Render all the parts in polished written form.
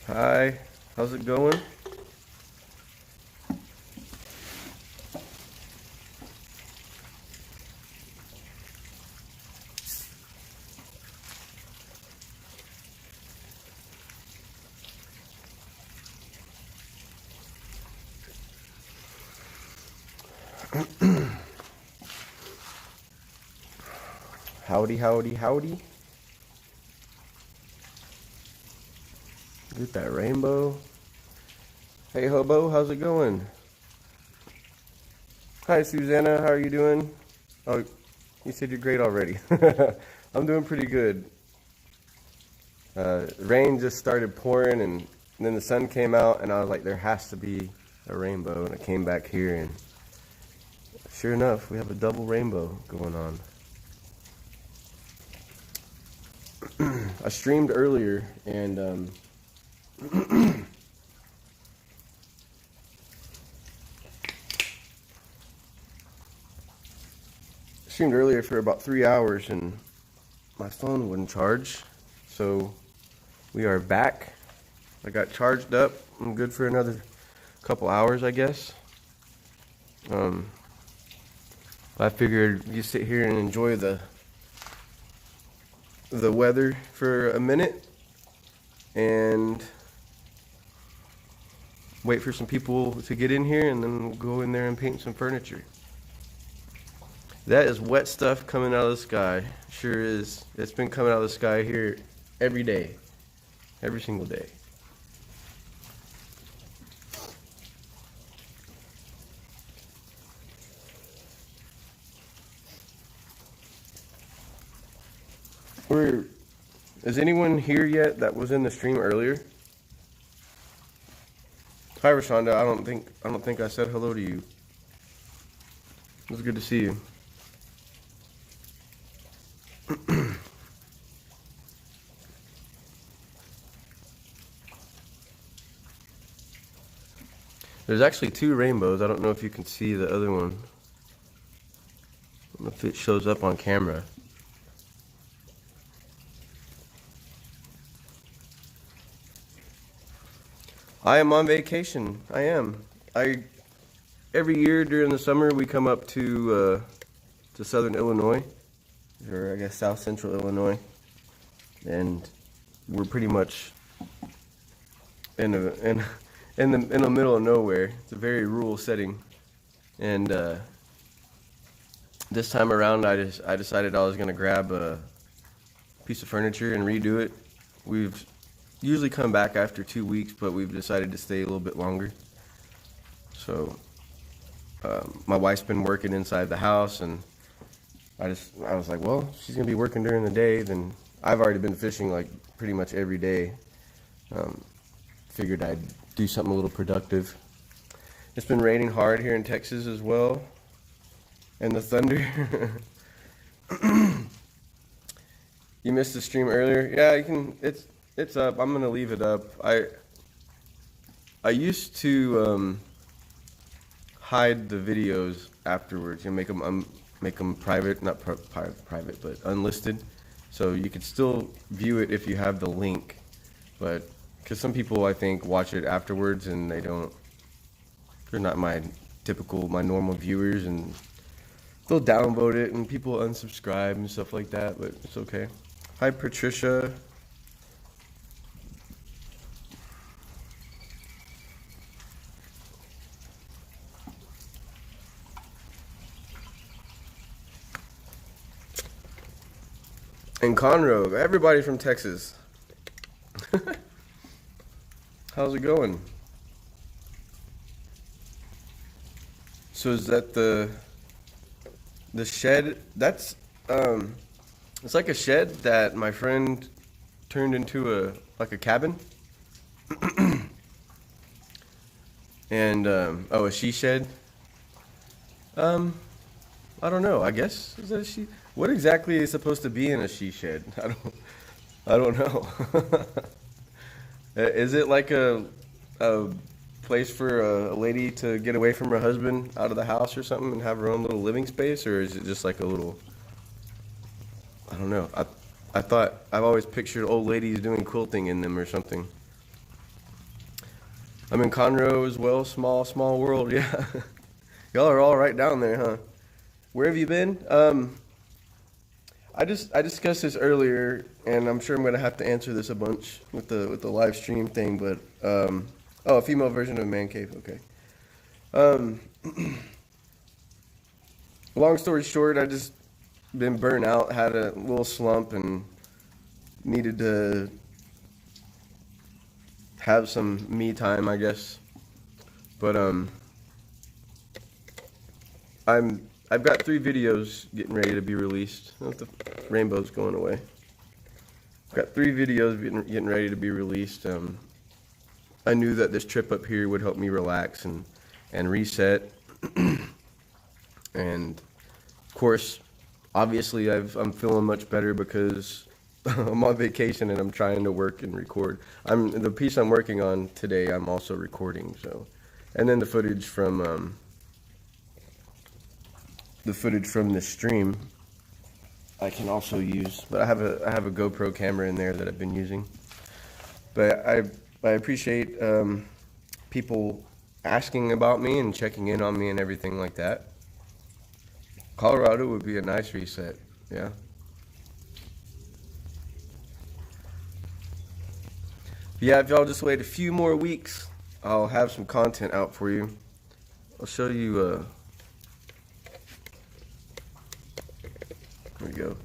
Hi, how's it going? Howdy, howdy, howdy. Get that rainbow. Hey, Hobo, how's it going? Hi, Susanna, how are you doing? Oh, you said you're great already. I'm doing pretty good. Rain just started pouring, and then the sun came out, and I was like, there has to be a rainbow. And I came back here, and sure enough, we have a double rainbow going on. I streamed earlier, and streamed earlier for about 3 hours, and my phone wouldn't charge. So we are back. I got charged up. I'm good for another couple hours, I guess. I figured you sit here and enjoy the weather for a minute and wait for some people to get in here, and then go in there and paint some furniture. That is wet stuff coming out of the sky. Sure is. It's been coming out of the sky here every day. Every single day. Is anyone here yet that was in the stream earlier? Hi, Rashonda. I don't think I said hello to you. It was good to see you. There's actually two rainbows. I don't know if you can see the other one. I don't know if it shows up on camera. I am on vacation. I am. Every year during the summer we come up to Southern Illinois, or I guess South Central Illinois, and we're pretty much in the middle of nowhere. It's a very rural setting, and this time around I decided I was gonna grab a piece of furniture and redo it. We've usually come back after 2 weeks, but we've decided to stay a little bit longer. So my wife's been working inside the house, and I was like, well, she's gonna be working during the day, then I've already been fishing like pretty much every day. Figured I'd do something a little productive. It's been raining hard here in Texas as well, and the thunder. You missed the stream earlier? Yeah, you can. It's up. I'm gonna leave it up. I used to hide the videos afterwards. You know, make them private, not private, but unlisted, so you could still view it if you have the link. But because some people, I think, watch it afterwards and they're not my normal viewers, and they'll downvote it and people unsubscribe and stuff like that. But it's okay. Hi, Patricia. And Conroe, everybody from Texas. How's it going? So is that the shed? That's it's like a shed that my friend turned into a cabin. And a she shed. I don't know. I guess is that a she? What exactly is supposed to be in a she shed? I don't know. Is it like a place for a lady to get away from her husband out of the house or something and have her own little living space, or is it just like a little? I don't know. I've always pictured old ladies doing quilting in them or something. I'm in Conroe as well. Small world. Yeah. Y'all are all right down there, huh? Where have you been? I discussed this earlier, and I'm sure I'm gonna have to answer this a bunch with the live stream thing. But oh, a female version of Man Cave. Okay. Um, long story short, I just been burnt out, had a little slump, and needed to have some me time, I guess. But I've got 3 videos getting ready to be released. Oh, the rainbow's going away. I've got 3 videos getting ready to be released. I knew that this trip up here would help me relax and reset. And of course, obviously I'm feeling much better because I'm on vacation and I'm trying to work and record. The piece I'm working on today, I'm also recording. So, and then the footage from the stream I can also use. But I have a GoPro camera in there that I've been using. But I appreciate people asking about me and checking in on me and everything like that. Colorado would be a nice reset, yeah. Yeah, if y'all just wait a few more weeks, I'll have some content out for you. I'll show you, there we go.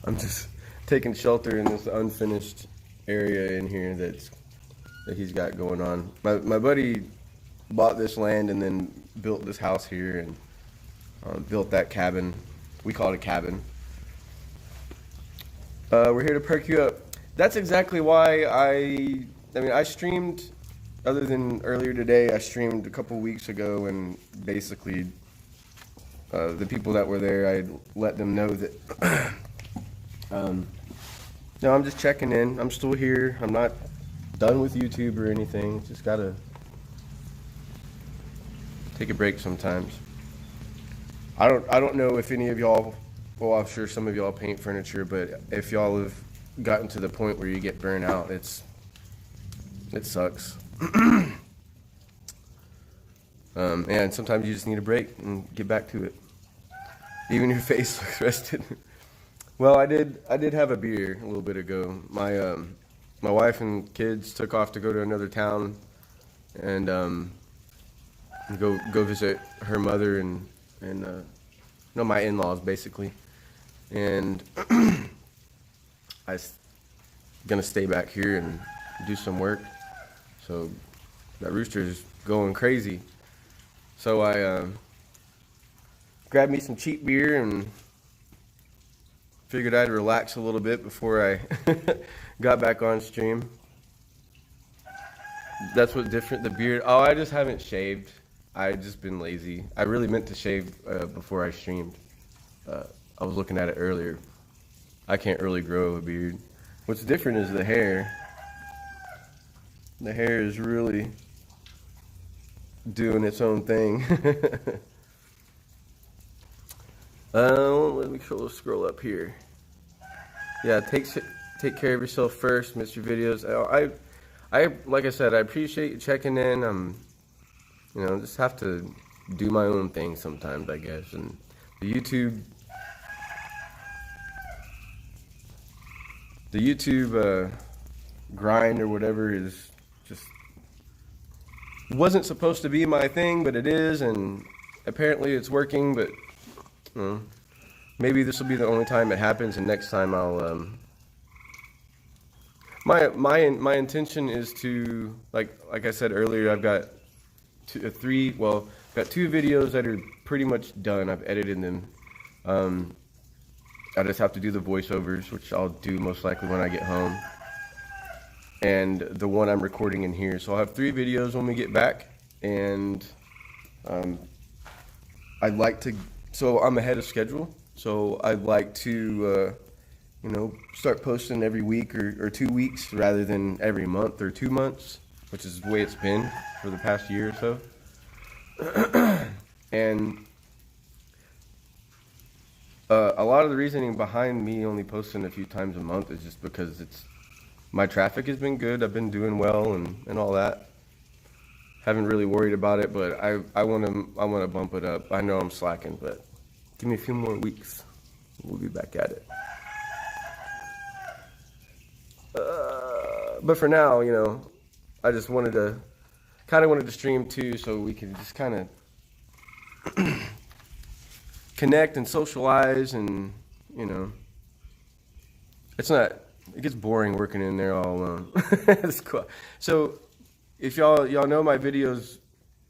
I'm just taking shelter in this unfinished area in here that he's got going on. My buddy bought this land and then built this house here and built that cabin. We call it a cabin. We're here to perk you up. That's exactly why I streamed, other than earlier today, I streamed a couple weeks ago, and basically the people that were there, I let them know that no, I'm just checking in. I'm still here. I'm not done with YouTube or anything. Just gotta take a break sometimes. I don't know if any of y'all, well, I'm sure some of y'all paint furniture, but if y'all have gotten to the point where you get burned out, it sucks. And sometimes you just need a break and get back to it. Even your face looks rested. Well, I did have a beer a little bit ago. My wife and kids took off to go to another town and go visit her mother and no, my in-laws basically. And I was gonna stay back here and do some work. So that rooster is going crazy. So I grabbed me some cheap beer and figured I'd relax a little bit before I got back on stream. That's what's different, the beard. Oh, I just haven't shaved. I've just been lazy. I really meant to shave before I streamed. I was looking at it earlier. I can't really grow a beard. What's different is the hair. The hair is really doing its own thing. Let me scroll up here. Yeah, take care of yourself first, Mr. Videos. I like I said, I appreciate you checking in. Just have to do my own thing sometimes, I guess. And the YouTube grind or whatever is just wasn't supposed to be my thing, but it is, and apparently it's working. But maybe this will be the only time it happens, and next time I'll my intention is to like I said earlier, I've got got 2 videos that are pretty much done. I've edited them. I just have to do the voiceovers, which I'll do most likely when I get home, and the one I'm recording in here. So I'll have 3 videos when we get back, and I'd like to, so I'm ahead of schedule, so I'd like to start posting every week or 2 weeks rather than every month or 2 months, which is the way it's been for the past year or so. And a lot of the reasoning behind me only posting a few times a month is just because my traffic has been good. I've been doing well and all that. Haven't really worried about it, but I want to bump it up. I know I'm slacking, but give me a few more weeks. We'll be back at it. But for now, you know, I just wanted to stream too, so we can just kind of connect and socialize, and you know, it gets boring working in there all alone. It's cool. So if y'all know my videos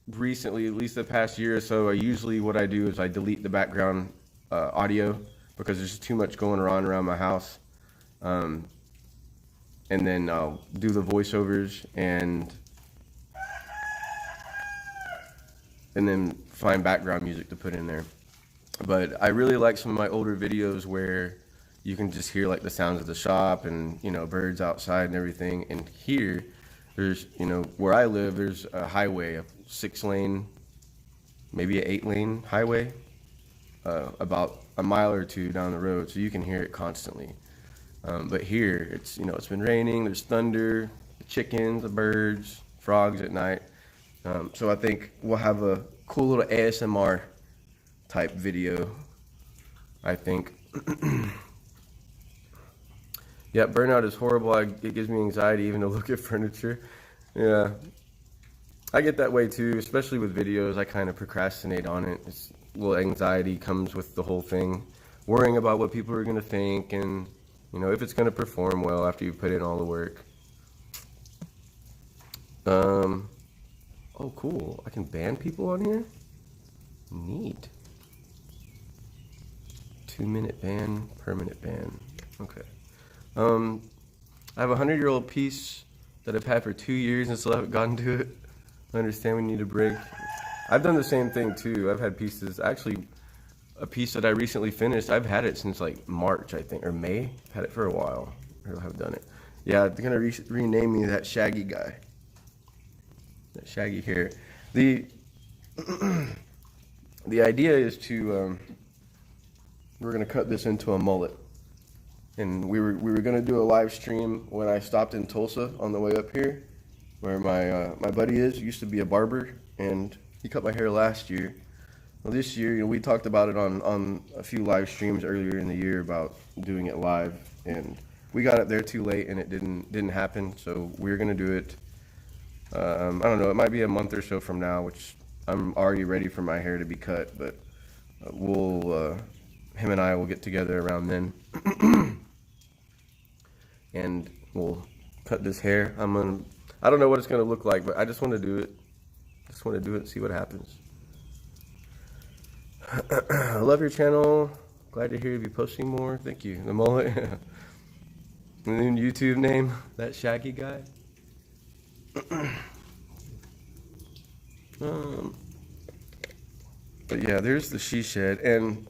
recently, at least the past year or so, usually what I do is I delete the background audio because there's just too much going on around my house. And then I'll do the voiceovers and then find background music to put in there. But I really like some of my older videos where you can just hear like the sounds of the shop and, you know, birds outside and everything. And here, there's, you know, where I live, there's a highway, a 6-lane, maybe an 8-lane highway, about a mile or two down the road, so you can hear it constantly. But here, it's, you know, it's been raining, there's thunder, the chickens, the birds, frogs at night. So I think we'll have a cool little ASMR type video, I think. Yeah, burnout is horrible. It gives me anxiety even to look at furniture. Yeah, I get that way too, especially with videos. I kind of procrastinate on it. It's a little anxiety comes with the whole thing, worrying about what people are going to think, and you know, if it's going to perform well after you put in all the work. Oh, cool. I can ban people on here? Neat. 2-minute ban, permanent ban. Okay. I have a 100-year-old piece that I've had for 2 years and still haven't gotten to it. I understand we need a break. I've done the same thing too. I've had pieces, actually, a piece that I recently finished, I've had it since like March, I think, or May. I've had it for a while. I have done it. Yeah, they're gonna rename me that Shaggy guy. That Shaggy hair. The idea is to we're gonna cut this into a mullet, and we were gonna do a live stream when I stopped in Tulsa on the way up here, where my buddy is. He used to be a barber, and he cut my hair last year. Well, this year, you know, we talked about it on a few live streams earlier in the year about doing it live, and we got it there too late, and it didn't happen. So we're gonna do it. I don't know. It might be a month or so from now, which I'm already ready for my hair to be cut. But him and I will get together around then, and we'll cut this hair. I don't know what it's gonna look like, but I just want to do it. Just want to do it and see what happens. I love your channel. Glad to hear you be posting more. Thank you. The mullet. The new YouTube name, that Shaggy guy. But yeah, there's the she shed, and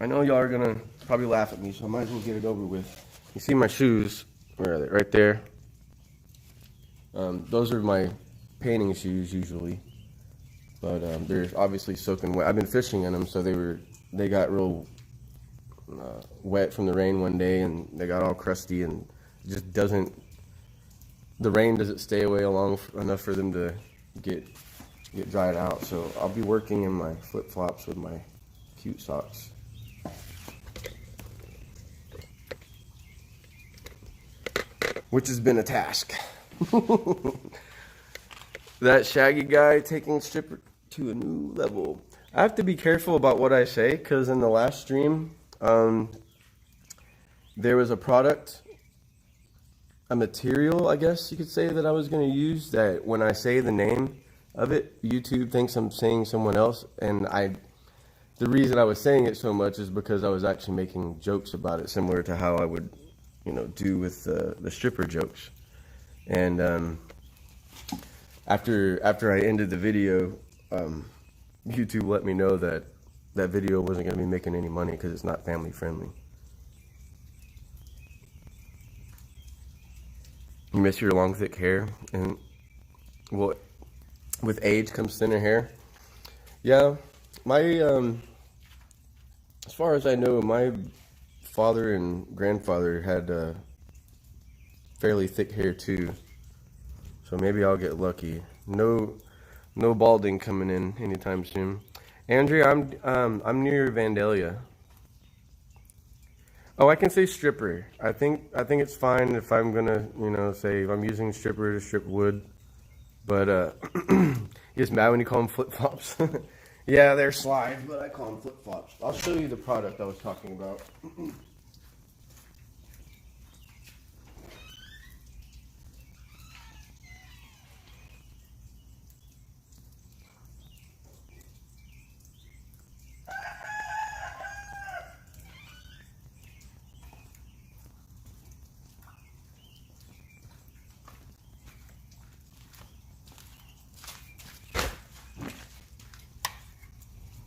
I know y'all are gonna probably laugh at me, so I might as well get it over with. You see my shoes? Where are they? Right there. Those are my painting shoes usually. But they're obviously soaking wet. I've been fishing in them, so they got real wet from the rain one day, and they got all crusty, and it just the rain doesn't stay away long enough for them to get dried out. So I'll be working in my flip-flops with my cute socks. Which has been a task. That Shaggy guy taking stripper to a new level. I have to be careful about what I say, because in the last stream, there was a product, a material, I guess you could say, that I was going to use, that when I say the name of it, YouTube thinks I'm saying someone else, and the reason I was saying it so much is because I was actually making jokes about it, similar to how I would, you know, do with the stripper jokes. And after I ended the video, YouTube let me know that that video wasn't going to be making any money because it's not family friendly. You miss your long, thick hair, and well, with age comes thinner hair. Yeah, my as far as I know, my father and grandfather had fairly thick hair too. So maybe I'll get lucky. No balding coming in anytime soon. Andrea, I'm near Vandalia. Oh, I can say stripper. I think it's fine if I'm gonna, say if I'm using stripper to strip wood. But he gets mad when you call them flip flops. Yeah, they're slides, but I call them flip flops. I'll show you the product I was talking about.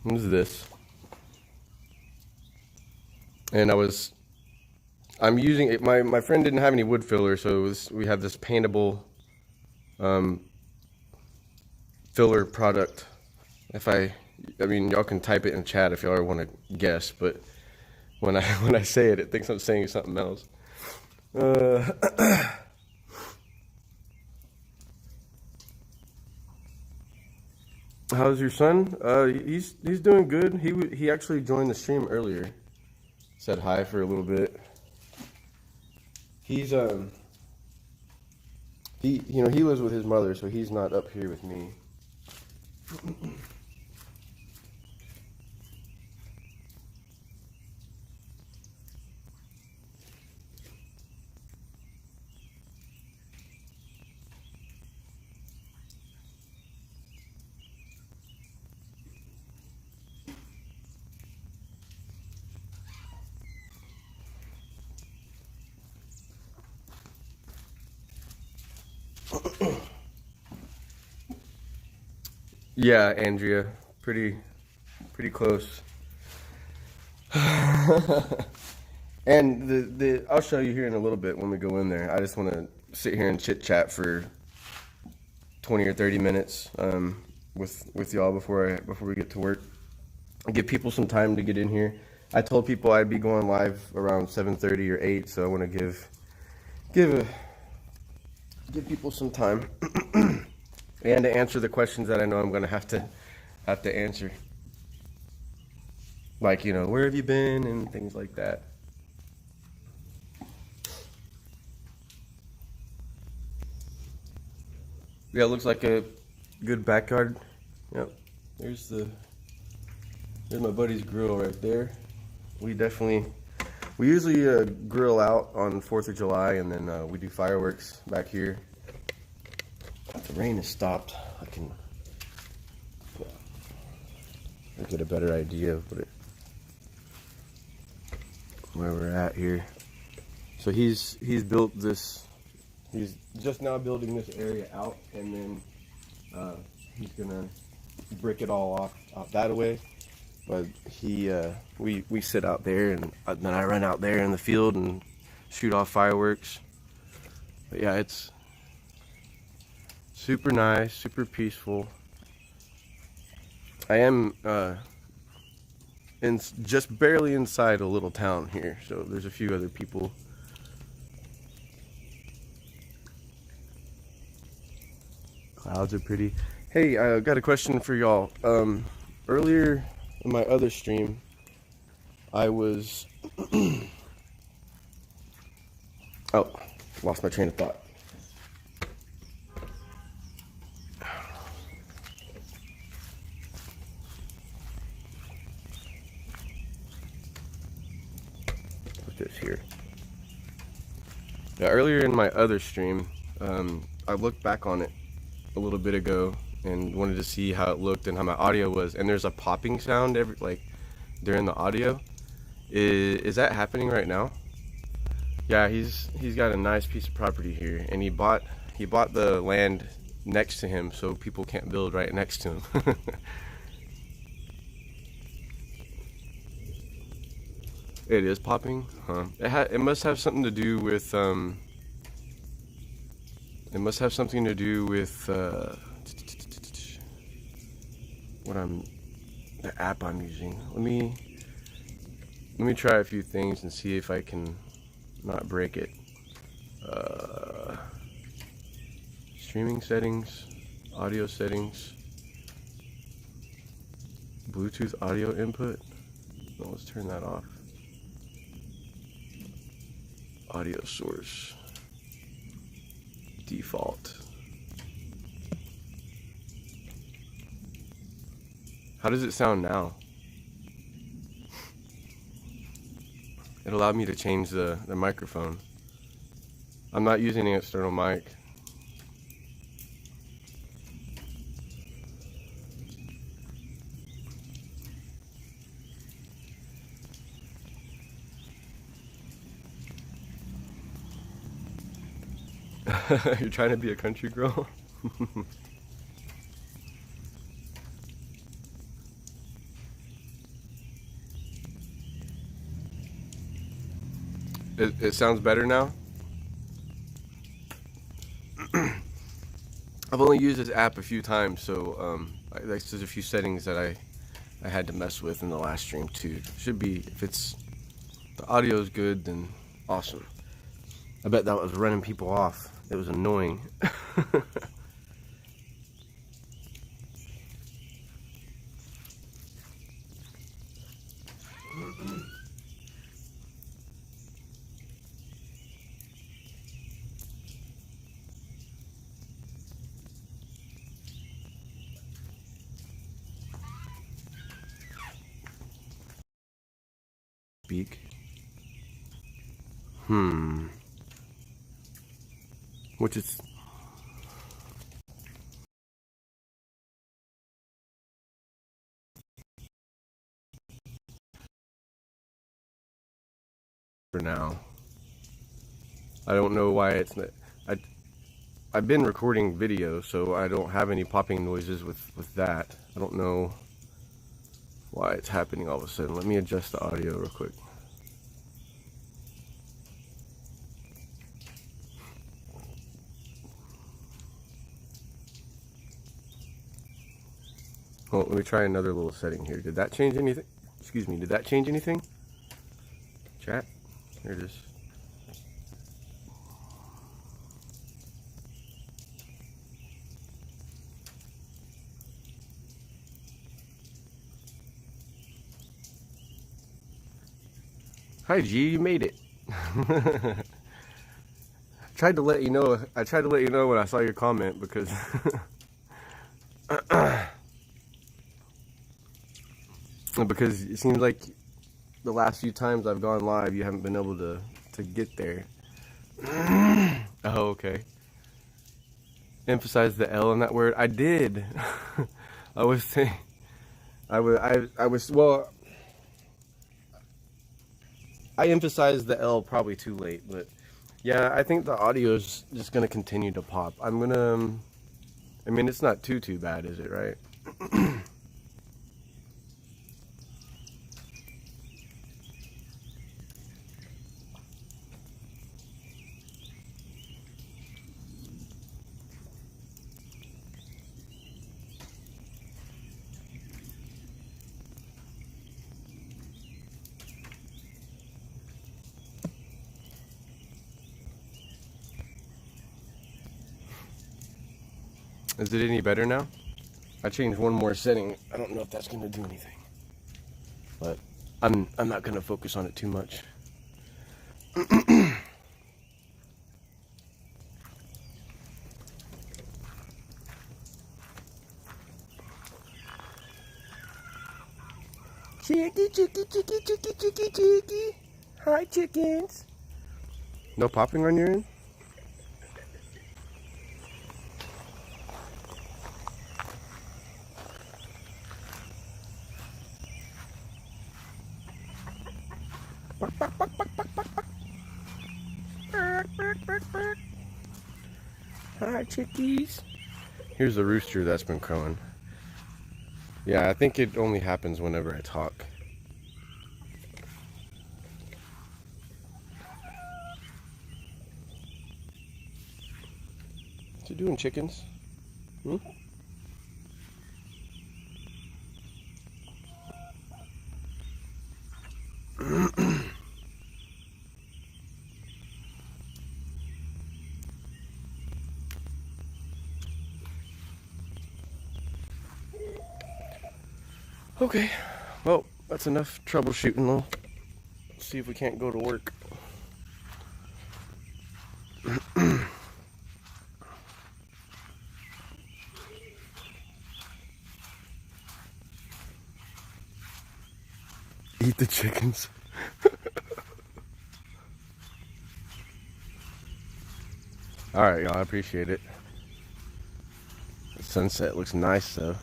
What is this? And I'm using it. My friend didn't have any wood filler, so we have this paintable filler product. I mean, y'all can type it in chat if y'all want to guess, but when I say it, it thinks I'm saying something else. How's your son? He's doing good. He actually joined the stream earlier. Said hi for a little bit. He's he lives with his mother, so he's not up here with me. Yeah, Andrea, pretty close. And the I'll show you here in a little bit when we go in there. I just want to sit here and chit chat for 20 or 30 minutes with y'all before we get to work. Give people some time to get in here. I told people I'd be going live around 7:30 or 8, so I want to give people some time and to answer the questions that I know I'm going to have to answer. Like, where have you been and things like that. Yeah, it looks like a good backyard. Yep. There's my buddy's grill right there. We usually grill out on 4th of July, and then we do fireworks back here. The rain has stopped. I can get a better idea of where we're at here. So he's built this. He's just now building this area out, and then he's gonna brick it all off that way. But we sit out there, and then I run out there in the field and shoot off fireworks. But yeah, it's super nice, super peaceful. I am just barely inside a little town here, so there's a few other people. Clouds are pretty. Hey, I got a question for y'all. Earlier in my other stream, I was oh, lost my train of thought. Put this here. Yeah, earlier in my other stream, I looked back on it a little bit ago and wanted to see how it looked and how my audio was, and there's a popping sound during the audio. Is that happening right now? Yeah, he's got a nice piece of property here, and he bought the land next to him so people can't build right next to him. It is popping, huh? It must have something to do with the app I'm using. Let me try a few things and see if I can not break it. Streaming settings, audio settings, Bluetooth audio input. Well, let's turn that off. Audio source, default. How does it sound now? It allowed me to change the microphone. I'm not using an external mic. You're trying to be a country girl? It sounds better now? I've only used this app a few times, so there's a few settings that I had to mess with in the last stream too. Should be, if the audio is good, then awesome. I bet that was running people off. It was annoying. Speak. Which is for now. I don't know why it's not. I've been recording video, so I don't have any popping noises with that. I don't know why it's happening all of a sudden. Let me adjust the audio real quick. Well, let me try another little setting here. Did that change anything? Excuse me, did that change anything? Chat? Here it is. Hi G, you made it. Tried to let you know. I tried to let you know when I saw your comment because because it seems like the last few times I've gone live, you haven't been able to get there. Oh, okay. Emphasize the L in that word. I did. I was saying. I was well. I emphasized the L probably too late, but yeah, I think the audio is just gonna continue to pop. I'm gonna. I mean, it's not too bad, is it? Right? Is it any better now? I changed one more setting. I don't know if that's gonna do anything, but I'm not gonna focus on it too much. Chicky, chicky, chicky, chicky, chicky, chicky. Hi, chickens. No popping on your end? Bark, bark, bark, bark, bark, bark, bark. Bark, bark, bark, bark. Hi, chickies. Here's the rooster that's been crowing. Yeah, I think it only happens whenever I talk. What you doing, chickens? Hmm? Okay, well, that's enough troubleshooting. We'll see if we can't go to work. Eat the chickens. All right, y'all, I appreciate it. The sunset looks nice, though.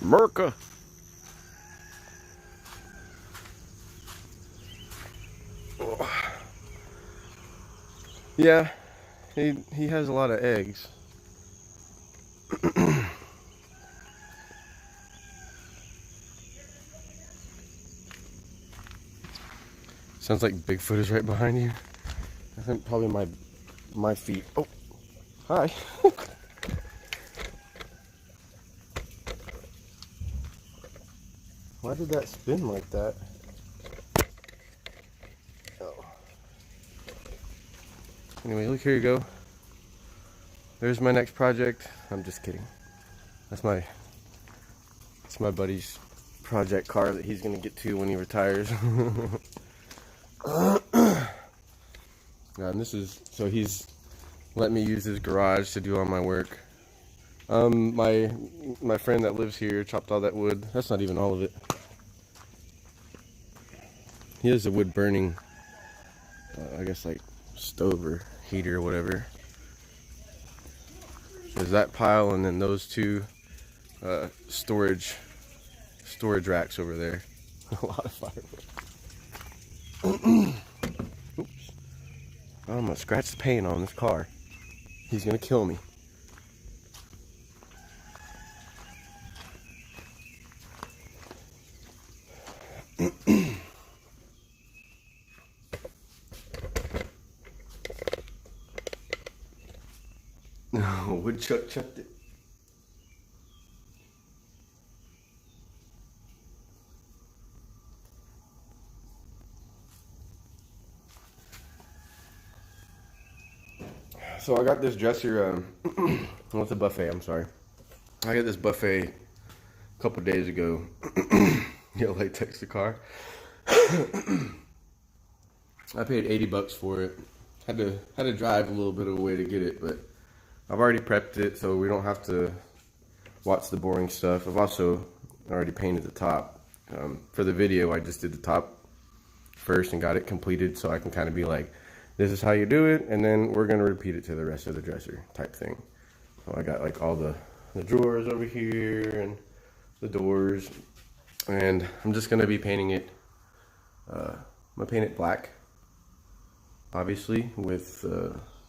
Merca. Yeah, he has a lot of eggs. Sounds like Bigfoot is right behind you. I think probably my feet. Oh, hi. Why did that spin like that? Oh. Anyway, look, here you go. There's my next project. I'm just kidding. That's my buddy's project car that he's gonna get to when he retires. And this is, so he's let me use his garage to do all my work. My friend that lives here chopped all that wood. That's not even all of it. He has a wood burning, I guess like stove or heater or whatever. There's that pile, and then those two storage racks over there. A lot of firewood. Oops. I'm gonna scratch the paint on this car. He's gonna kill me. No, woodchuck chucked it. So I got this dresser, what's a buffet, I'm sorry. I got this buffet a couple days ago. Yellow latex the car. I paid $80 for it. Had to drive a little bit of a way to get it, but I've already prepped it so we don't have to watch the boring stuff. I've also already painted the top. For the video, I just did the top first and got it completed so I can kind of be like, this is how you do it, and then we're gonna repeat it to the rest of the dresser type thing. So I got like all the drawers over here and the doors, and I'm just gonna be painting it. I'm gonna paint it black, obviously, with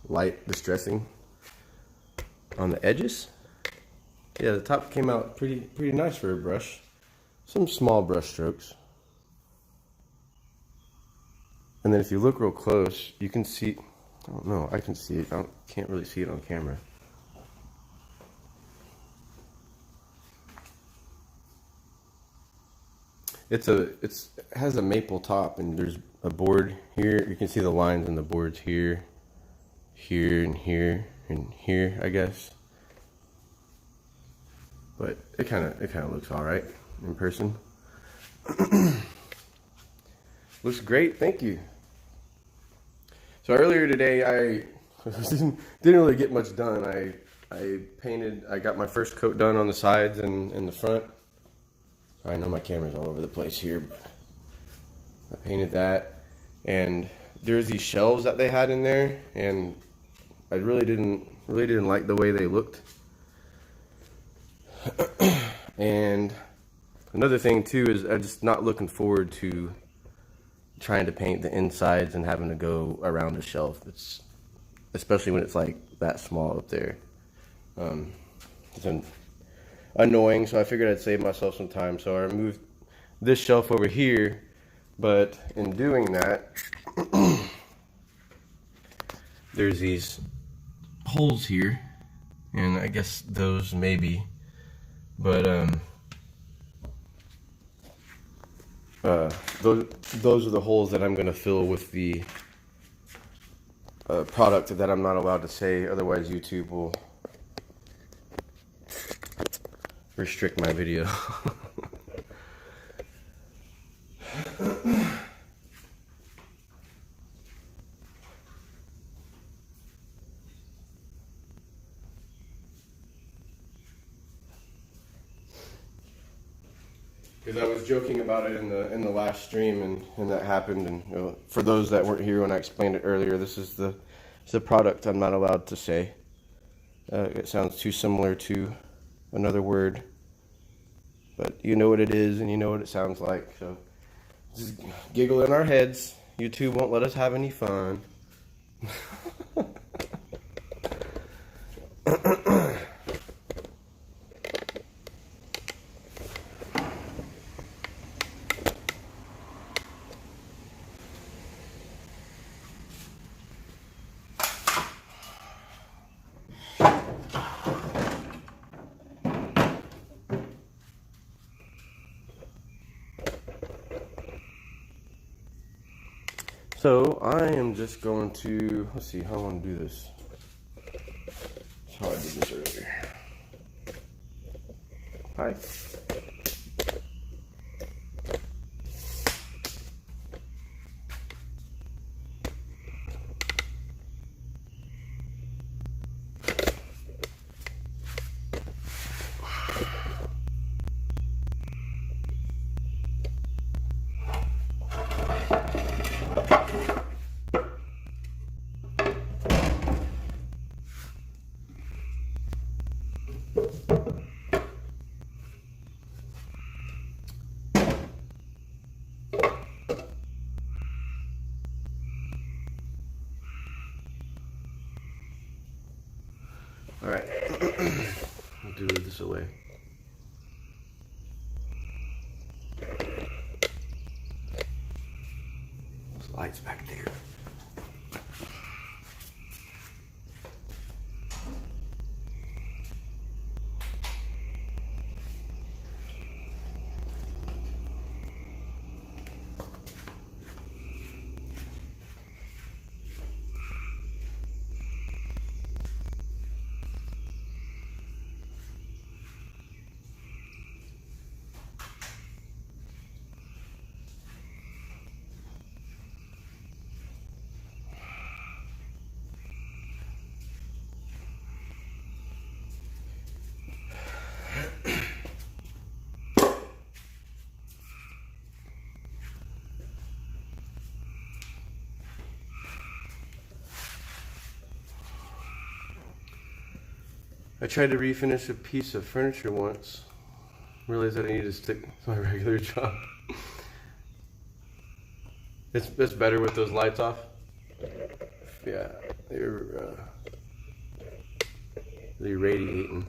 light distressing on the edges. Yeah, the top came out pretty nice for a brush. Some small brush strokes. And then if you look real close, you can see, I don't know, I can see it. Can't really see it on camera. It has a maple top, and there's a board here. You can see the lines in the boards here, here, and here, and here, I guess. But it kind of looks all right in person. Looks great, thank you. So earlier today, I didn't really get much done. I got my first coat done on the sides and in the front. I know my camera's all over the place here, but I painted that. And there's these shelves that they had in there, and I really didn't like the way they looked. And another thing too is I'm just not looking forward to trying to paint the insides and having to go around the shelf. It's especially when it's like that small up there. It's annoying, so I figured I'd save myself some time. So I removed this shelf over here, but in doing that, there's these holes here, and I guess those maybe, but those are the holes that I'm gonna fill with the product that I'm not allowed to say, otherwise YouTube will restrict my video. Because I was joking about it in the last stream, and that happened. And you know, for those that weren't here when I explained it earlier, this is the product I'm not allowed to say. It sounds too similar to another word, but you know what it is and you know what it sounds like. So just giggle in our heads. YouTube won't let us have any fun. So I am just going to, let's see how I want to do this. That's how I did this earlier. Hi. All right, I'll do this away. Those lights back there. I tried to refinish a piece of furniture once. Realized that I need to stick to my regular job. It's better with those lights off. Yeah, they're radiating.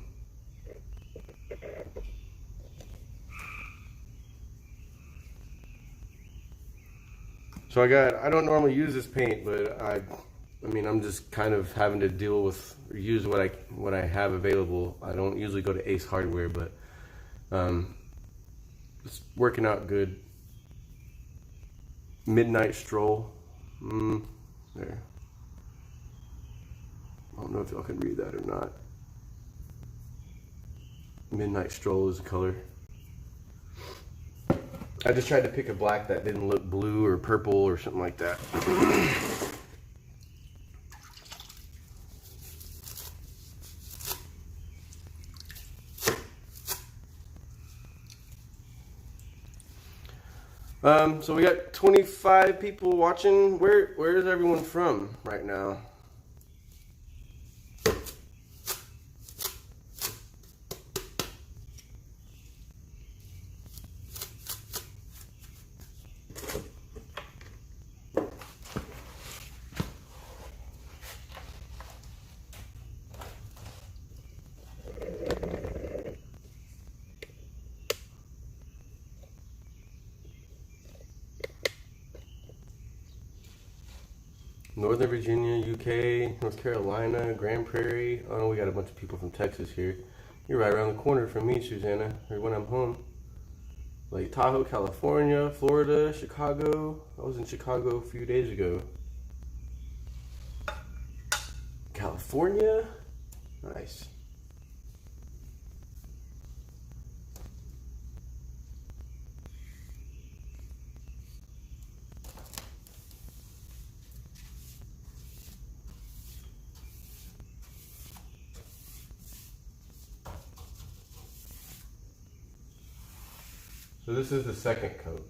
So I don't normally use this paint, but I mean, I'm just kind of having to deal with, or use what I have available. I don't usually go to Ace Hardware, but it's working out good. Midnight Stroll. There. I don't know if y'all can read that or not. Midnight Stroll is the color. I just tried to pick a black that didn't look blue or purple or something like that. So we got 25 people watching. Where is everyone from right now? Northern Virginia, UK, North Carolina, Grand Prairie. Oh, we got a bunch of people from Texas here. You're right around the corner from me, Susanna, or when I'm home. Lake Tahoe, California, Florida, Chicago. I was in Chicago a few days ago. California? Nice. So this is the second coat.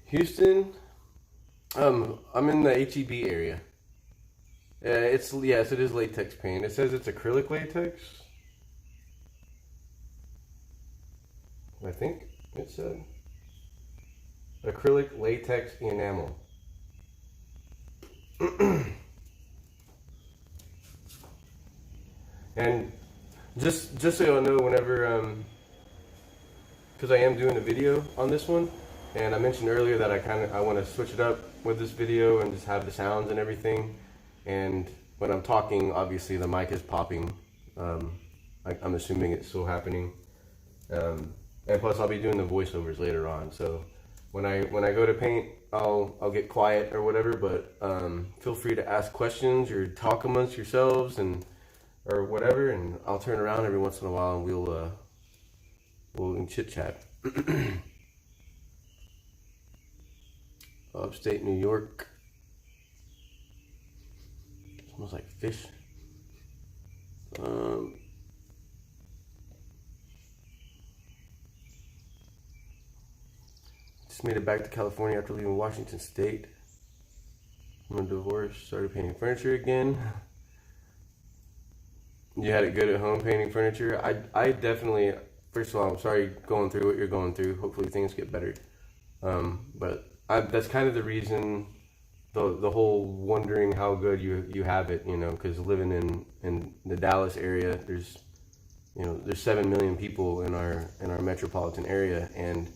Houston, I'm in the HEB area. Yes, it is latex paint. It says it's acrylic latex. I think it said acrylic latex enamel. And just so you'll know, whenever because I am doing a video on this one, and I mentioned earlier that I want to switch it up with this video and just have the sounds and everything. And when I'm talking, obviously the mic is popping. I'm assuming it's still happening. And plus, I'll be doing the voiceovers later on. So when I go to paint, I'll get quiet or whatever. But feel free to ask questions or talk amongst yourselves or whatever, and I'll turn around every once in a while and we'll chit chat. Upstate New York. Smells like fish. Just made it back to California after leaving Washington State. I'm a divorce, started painting furniture again. You had it good at home painting furniture. I definitely, first of all, I'm sorry going through what you're going through. Hopefully things get better. But that's kind of the reason, the whole wondering how good you have it, you know, because living in the Dallas area, there's 7 million people in our metropolitan area, and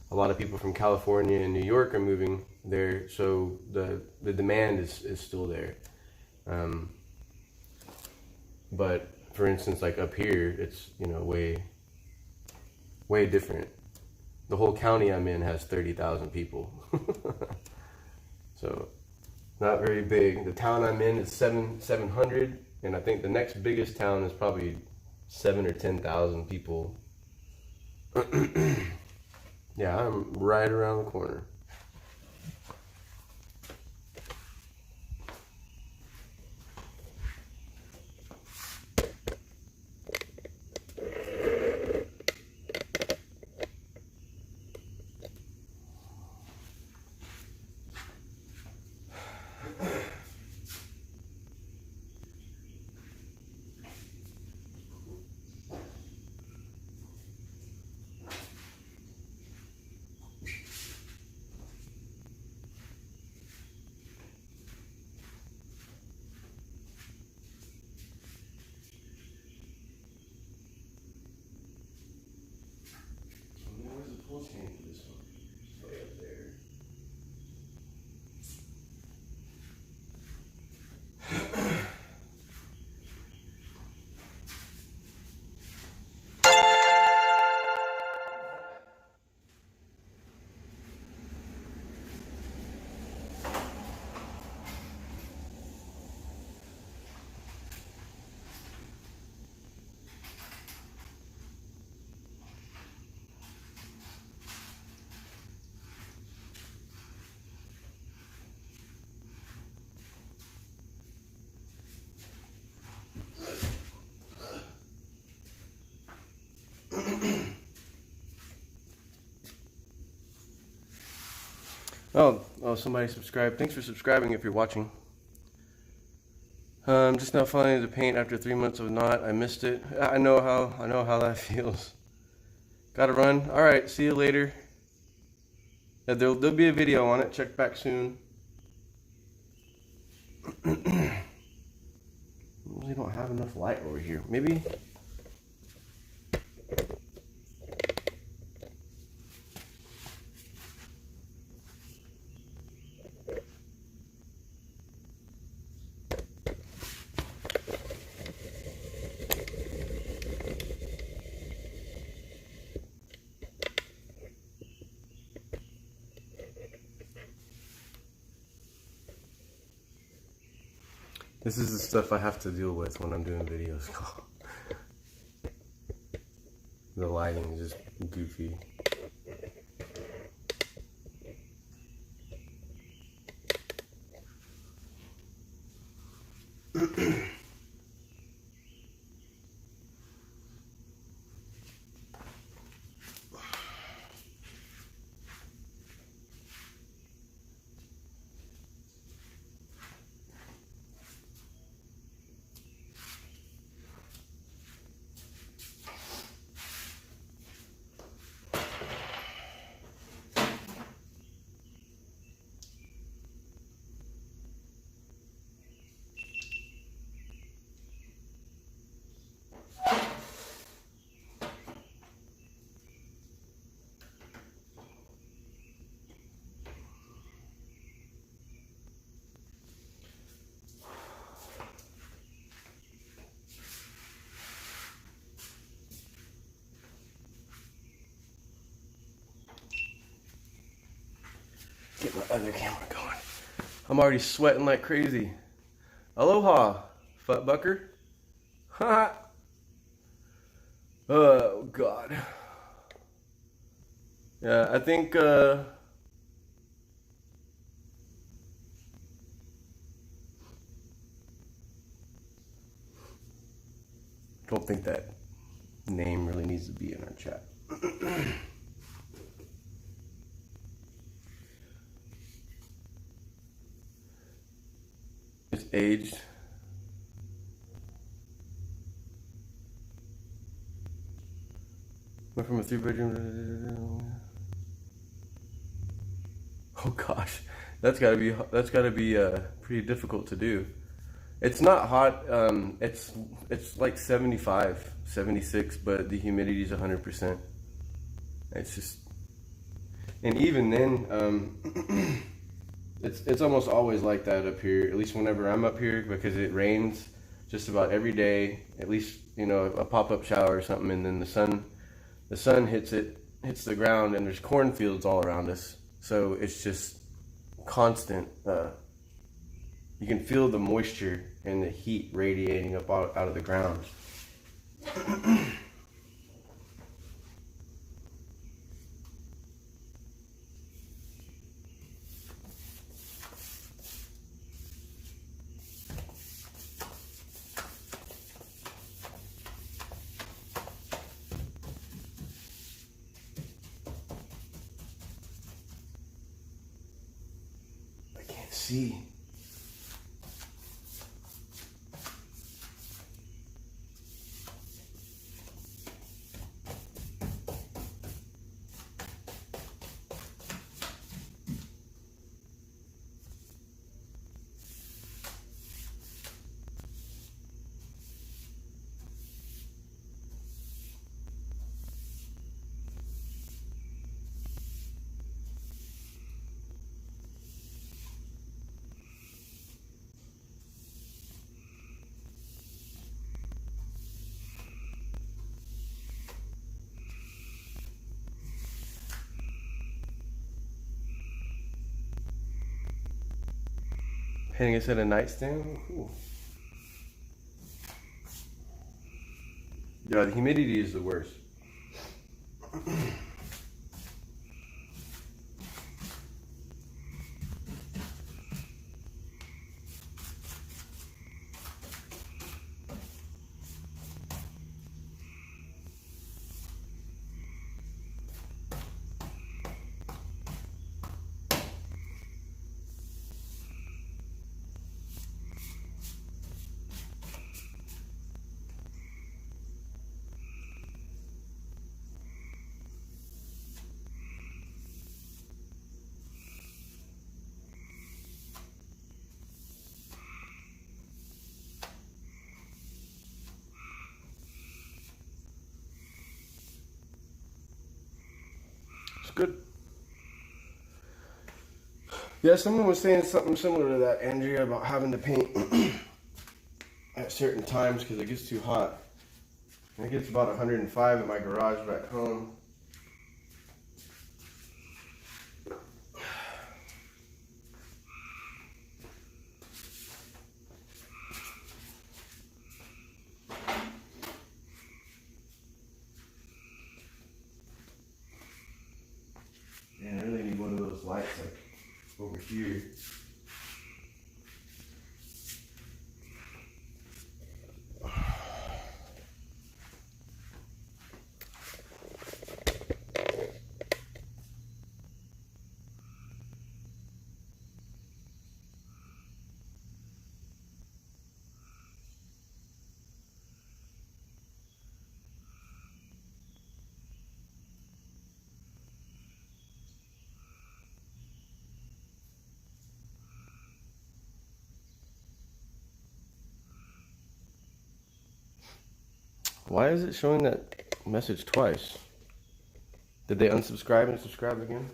a lot of people from California and New York are moving there, so the demand is still there. But for instance, like up here, it's way different. The whole county I'm in has 30,000 people. So not very big. The town I'm in is 700, and I think the next biggest town is probably 7 or 10,000 people. Yeah, I'm right around the corner. Oh, somebody subscribed. Thanks for subscribing if you're watching. Just now falling into paint after 3 months of not. I missed it. I know how that feels. Gotta run. All right, see you later. There'll be a video on it. Check back soon. We don't have enough light over here. Maybe. This is the stuff I have to deal with when I'm doing videos. The lighting is just goofy. Get my other camera going. I'm already sweating like crazy. Aloha, Futbucker. Ha! Oh, God. Yeah, I think, don't think that name really needs to be in our chat. It's aged. Went from a 3-bedroom. Oh gosh, that's gotta be pretty difficult to do. It's not hot. It's like 75, 76, but the humidity is 100%. It's just, and even then, it's almost always like that up here. At least whenever I'm up here, because it rains just about every day. At least a pop-up shower or something, and then the sun hits the ground, and there's cornfields all around us. So it's just constant. You can feel the moisture and the heat radiating up out of the ground. I can't see. Painting a set of nightstand. Ooh. Yeah, the humidity is the worst. It's good. Yeah, someone was saying something similar to that, Andrea, about having to paint at certain times because it gets too hot. And it gets about 105 in my garage back home. Man, I really need one of those lights like over here. Why is it showing that message twice? Did they unsubscribe and subscribe again?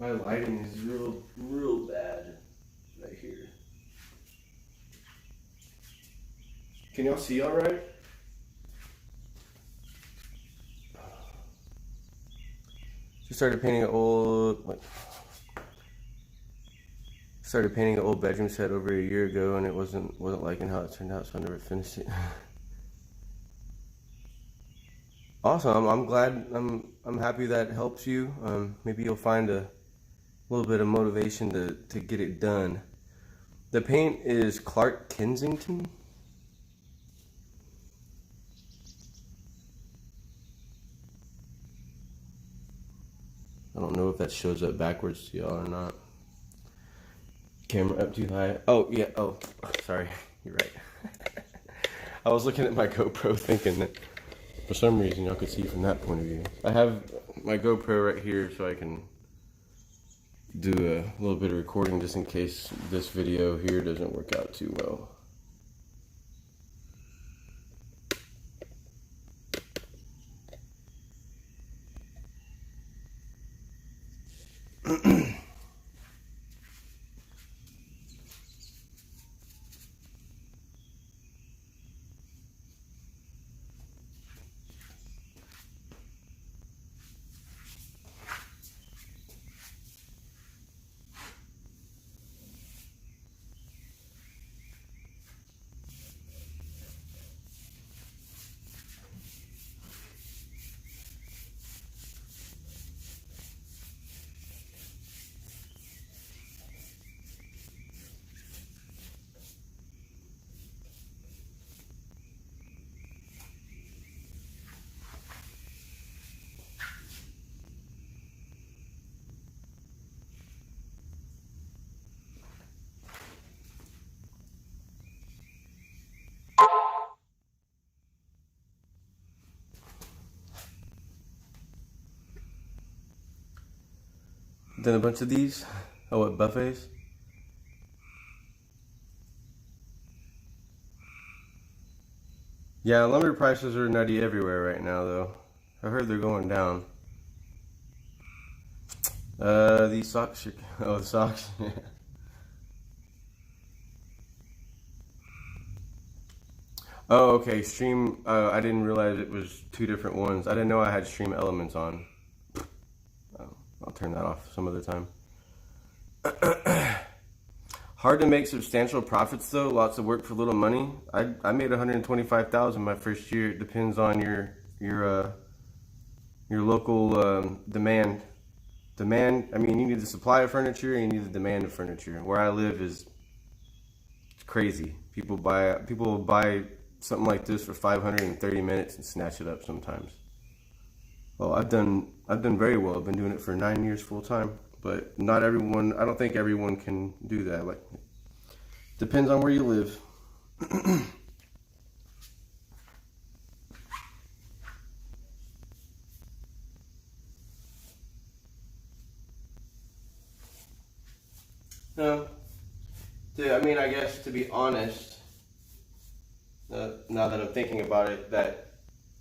My lighting is real bad right here. Can y'all see all right? Just started painting an old, started painting an old bedroom set over a year ago, and it wasn't liking how it turned out, so I never finished it. Awesome. I'm glad. I'm happy that helps you. Maybe you'll find a little bit of motivation to get it done. The paint is Clark Kensington. I don't know if that shows up backwards to y'all or not. Camera up too high. Oh yeah. Oh, sorry. You're right. I was looking at my GoPro thinking that for some reason y'all could see from that point of view. I have my GoPro right here so I can do a little bit of recording just in case this video here doesn't work out too well. Done a bunch of these. Oh, what, buffets? Yeah, lumber prices are nutty everywhere right now, though. I heard they're going down. These socks. Oh, the socks. Oh, okay. Stream. I didn't realize it was two different ones. I didn't know I had Stream Elements on. Oh, I'll turn that off some other time. Hard to make substantial profits though. Lots of work for little money. I made $125,000 my first year. It depends on your your local demand. Demand, I mean, you need the supply of furniture and you need the demand of furniture. Where I live is crazy. People will buy something like this for 530 minutes and snatch it up sometimes. Well, I've done very well. I've been doing it for 9 years full time, but not everyone. I don't think everyone can do that. Like, depends on where you live. No, I mean, I guess to be honest, now that I'm thinking about it, that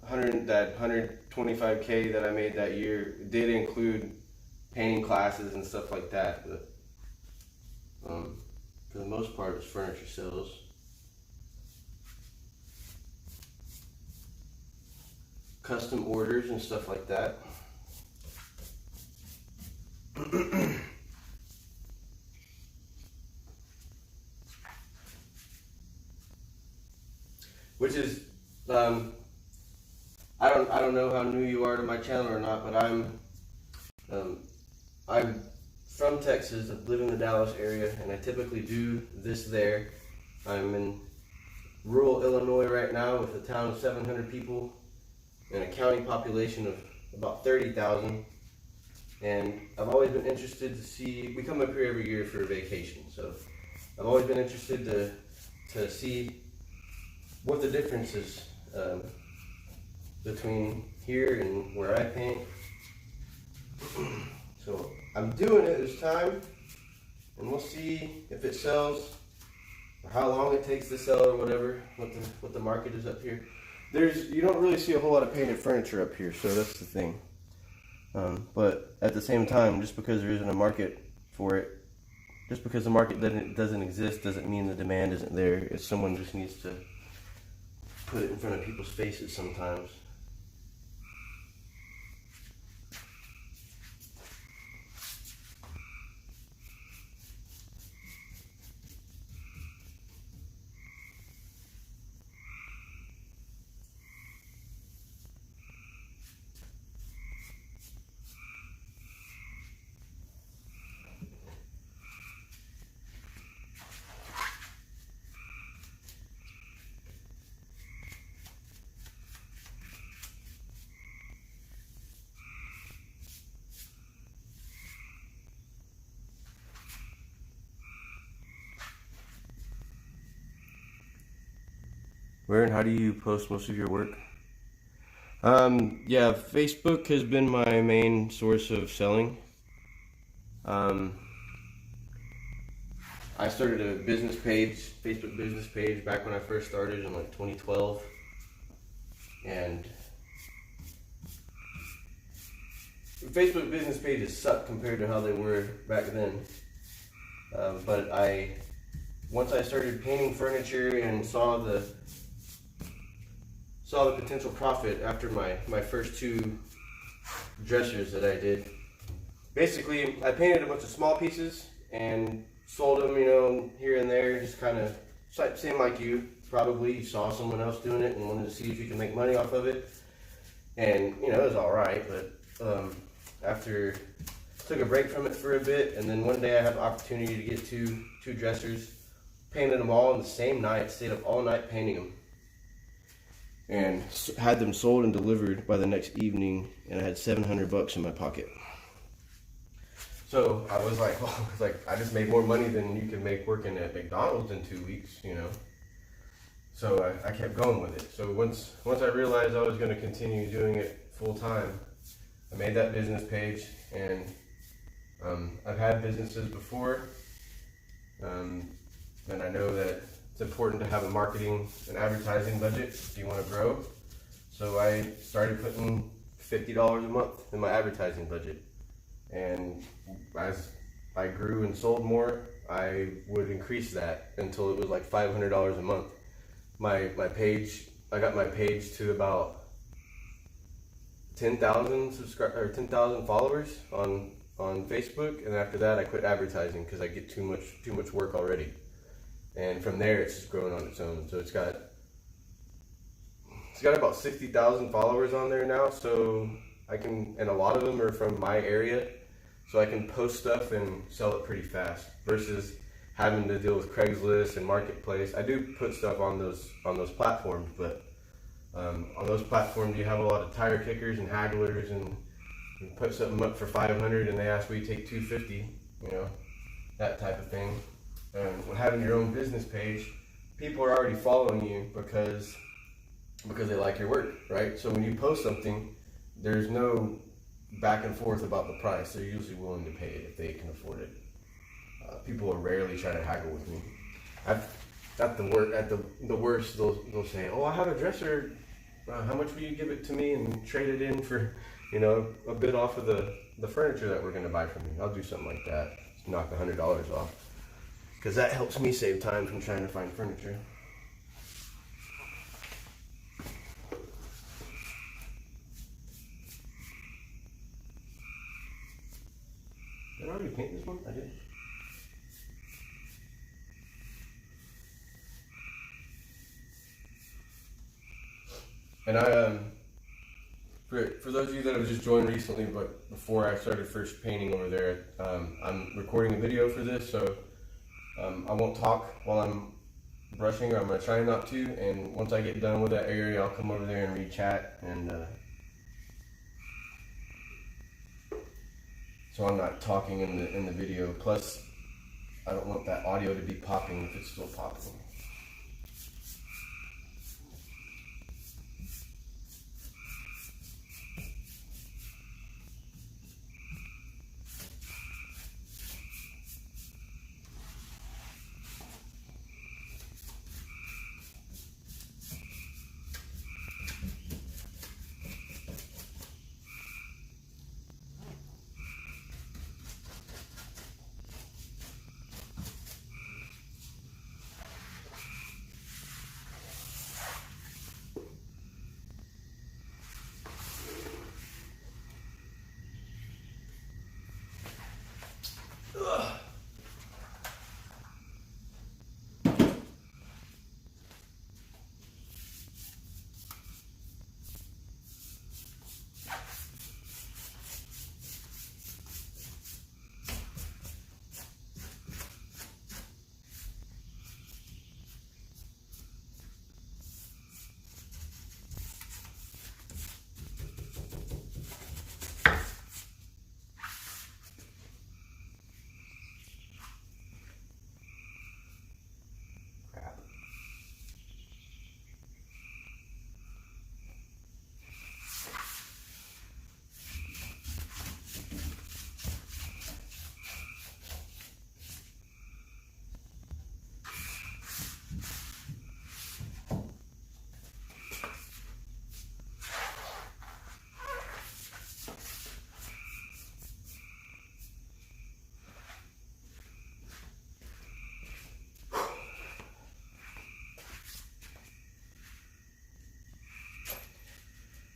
125K that I made that year did include painting classes and stuff like that. But for the most part, it was furniture sales. Custom orders and stuff like that. Which is, I don't know how new you are to my channel or not, but I'm from Texas. I live in the Dallas area, and I typically do this there. I'm in rural Illinois right now with a town of 700 people and a county population of about 30,000. And I've always been interested to see, we come up here every year for a vacation, so I've always been interested to see what the difference is between here and where I paint. So I'm doing it this time, and we'll see if it sells, or how long it takes to sell, or whatever, what the market is up here. You don't really see a whole lot of painted furniture up here, so that's the thing. But at the same time, just because there isn't a market for it, just because the market doesn't exist, doesn't mean the demand isn't there. If someone just needs to put it in front of people's faces sometimes. Where and how do you post most of your work? Yeah, Facebook has been my main source of selling. I started a business page, Facebook business page, back when I first started in like 2012. And Facebook business pages suck compared to how they were back then. But once I started painting furniture and saw the potential profit after my first 2 dressers that I did. Basically, I painted a bunch of small pieces and sold them, here and there, just kind of same like you. Probably you saw someone else doing it and wanted to see if you can make money off of it. And it was all right, but after took a break from it for a bit, and then one day I had the opportunity to get two dressers, painted them all in the same night, stayed up all night painting them, and had them sold and delivered by the next evening, and I had $700 in my pocket. So I was like, well, I just made more money than you can make working at McDonald's in 2 weeks, So I kept going with it. So once I realized I was going to continue doing it full time, I made that business page, and I've had businesses before, and I know that it's important to have a marketing and advertising budget if you want to grow. So I started putting $50 a month in my advertising budget. And as I grew and sold more, I would increase that until it was like $500 a month. My page, I got my page to about 10,000 followers on Facebook, and after that I quit advertising because I get too much work already. And from there, it's just growing on its own. So it's got about 60,000 followers on there now. So and a lot of them are from my area, so I can post stuff and sell it pretty fast versus having to deal with Craigslist and Marketplace. I do put stuff on those platforms, but on those platforms you have a lot of tire kickers and hagglers, and you put something up for 500 and they ask me to take 250, you know, that type of thing. And when having your own business page, people are already following you because they like your work, right? So when you post something, there's no back and forth about the price. They're usually willing to pay it if they can afford it. People are rarely trying to haggle with me. At the worst, they'll say, "Oh, I have a dresser. How much will you give it to me and trade it in for, you know, a bit off of the furniture that we're going to buy from you?" I'll do something like that. Just knock $100 off, because that helps me save time from trying to find furniture. Did I already paint this one? I did. And for those of you that have just joined recently, but before I started first painting over there, I'm recording a video for this, so I won't talk while I'm brushing, or I'm going to try not to, and once I get done with that area, I'll come over there and read chat, and so I'm not talking in the video. Plus, I don't want that audio to be popping if it's still popping.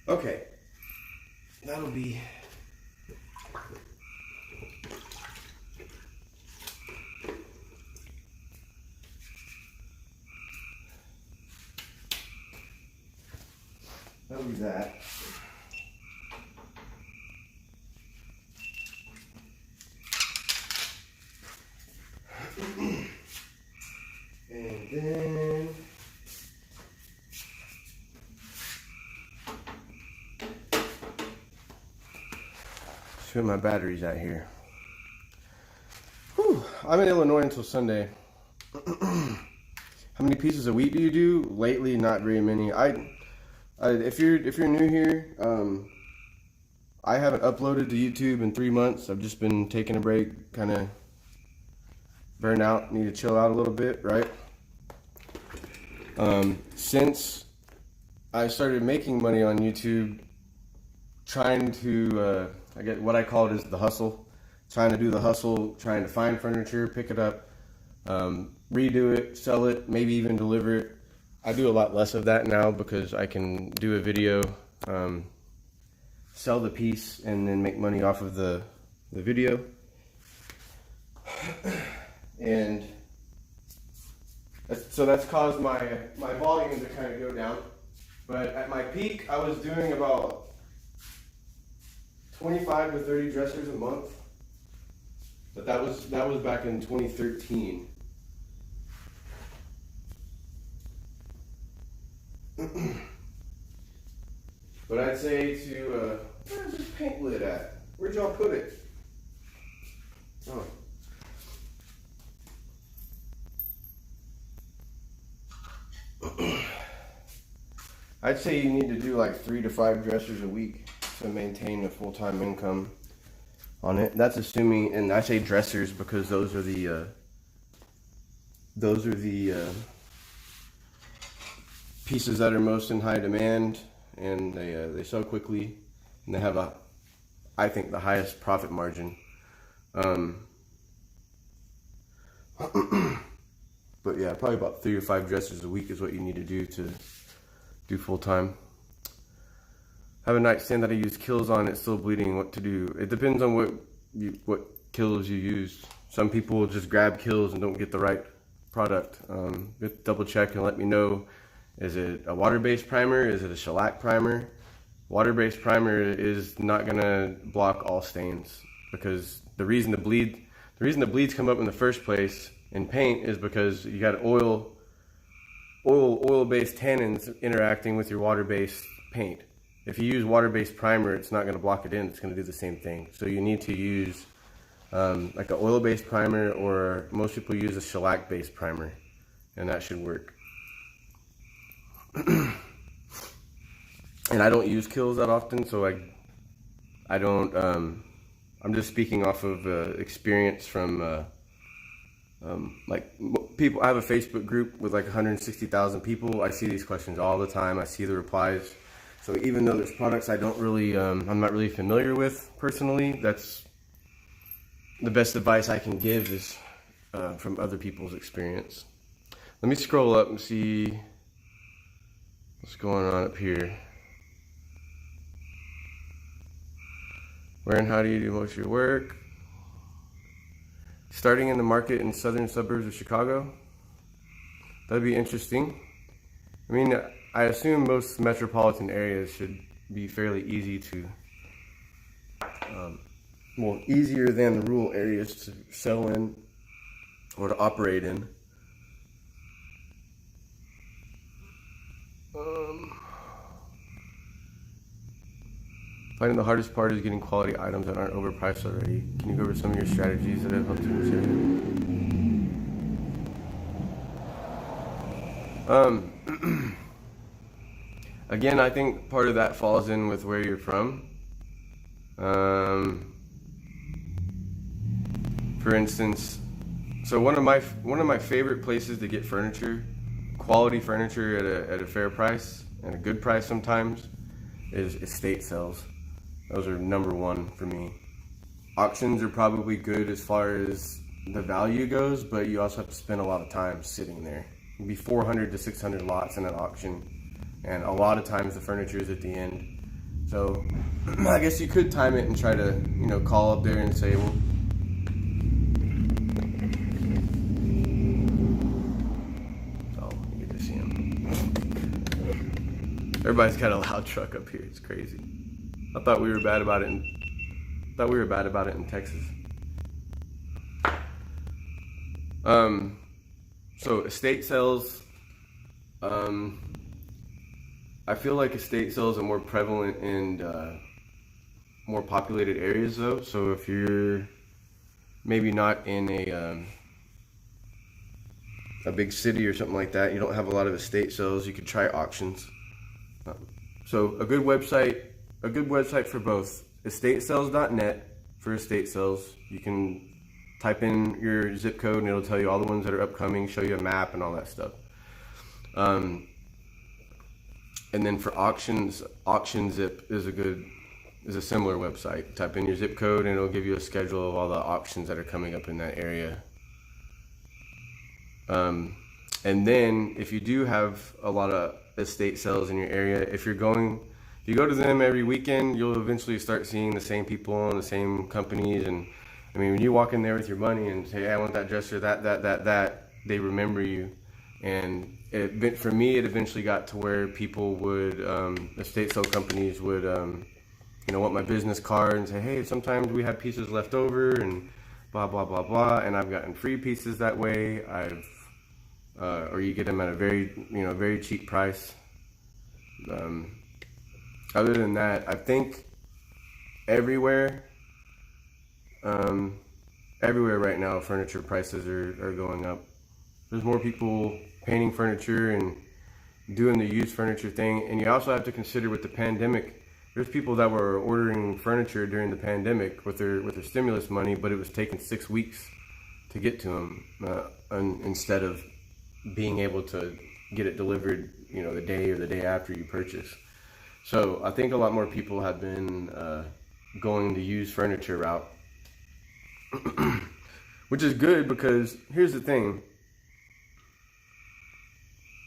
Okay, that'll be that. And then see what my battery's at here. Whew, I'm in Illinois until Sunday. How many pieces of wheat do you do? Lately, not very many. If you're new here, I haven't uploaded to YouTube in 3 months. I've just been taking a break, kind of burn out, need to chill out a little bit, right? Since I started making money on YouTube, trying to, I get what I call it is the hustle. Trying to do the hustle, trying to find furniture, pick it up, redo it, sell it, maybe even deliver it. I do a lot less of that now because I can do a video, sell the piece, and then make money off of the video. And so that's caused my volume to kind of go down. But at my peak, I was doing about 25 to 30 dressers a month. But that was back in 2013. But I'd say to, where's this paint lid at? Where'd y'all put it? Oh. I'd say you need to do like 3 to 5 dressers a week to maintain a full-time income on it. That's assuming, and I say dressers because those are the pieces that are most in high demand, and they sell quickly, and they have I think the highest profit margin. But yeah, probably about 3 to 5 dressers a week is what you need to do to do full time. I have a nightstand that I use kills on. It's still bleeding. What to do? It depends on what kills you use. Some people will just grab kills and don't get the right product. Double check and let me know. Is it a water-based primer? Is it a shellac primer? Water-based primer is not gonna block all stains, because the reason the bleeds come up in the first place in paint is because you got oil-based tannins interacting with your water-based paint. If you use water-based primer, it's not going to block it in. It's going to do the same thing. So you need to use like an oil-based primer, or most people use a shellac-based primer, and that should work. And I don't use kills that often, so I don't. I'm just speaking off of experience from like people. I have a Facebook group with like 160,000 people. I see these questions all the time. I see the replies. So even though there's products I'm not really familiar with personally, that's the best advice I can give is from other people's experience. Let me scroll up and see what's going on up here. Where and how do you do most of your work? Starting in the market in southern suburbs of Chicago. That'd be interesting. I mean, I assume most metropolitan areas should be fairly easy to, well, easier than the rural areas to sell in or to operate in. Finding the hardest part is getting quality items that aren't overpriced already. Can you go over some of your strategies that have helped you in this area? Again, I think part of that falls in with where you're from. For instance, so one of my favorite places to get furniture, quality furniture at a fair price and a good price sometimes, is estate sales. Those are number one for me. Auctions are probably good as far as the value goes, but you also have to spend a lot of time sitting there. It'd be 400 to 600 lots in an auction, and a lot of times the furniture is at the end. So I guess you could time it and try to, call up there and say, well, oh, you get to see him. Everybody's got a loud truck up here. It's crazy. I thought we were bad about it in Texas. So estate sales, I feel like estate sales are more prevalent in more populated areas though. So if you're maybe not in a big city or something like that, you don't have a lot of estate sales, you could try auctions. So a good website for both, estatesales.net for estate sales. You can type in your zip code and it'll tell you all the ones that are upcoming, show you a map and all that stuff. And then for auctions, AuctionZip is a similar website. Type in your zip code and it'll give you a schedule of all the auctions that are coming up in that area. And then if you do have a lot of estate sales in your area, if you go to them every weekend, you'll eventually start seeing the same people and the same companies. And I mean, when you walk in there with your money and say, hey, I want that dresser, that, they remember you. And for me, it eventually got to where people would, estate sale companies would want my business card and say, hey, sometimes we have pieces left over and blah, blah, blah, blah. And I've gotten free pieces that way. Or you get them at a very cheap price. Other than that, I think everywhere right now, furniture prices are going up. There's more people painting furniture and doing the used furniture thing. And you also have to consider with the pandemic, there's people that were ordering furniture during the pandemic with their stimulus money, but it was taking 6 weeks to get to them, instead of being able to get it delivered, the day or the day after you purchase. So I think a lot more people have been going the used furniture route, which is good, because here's the thing.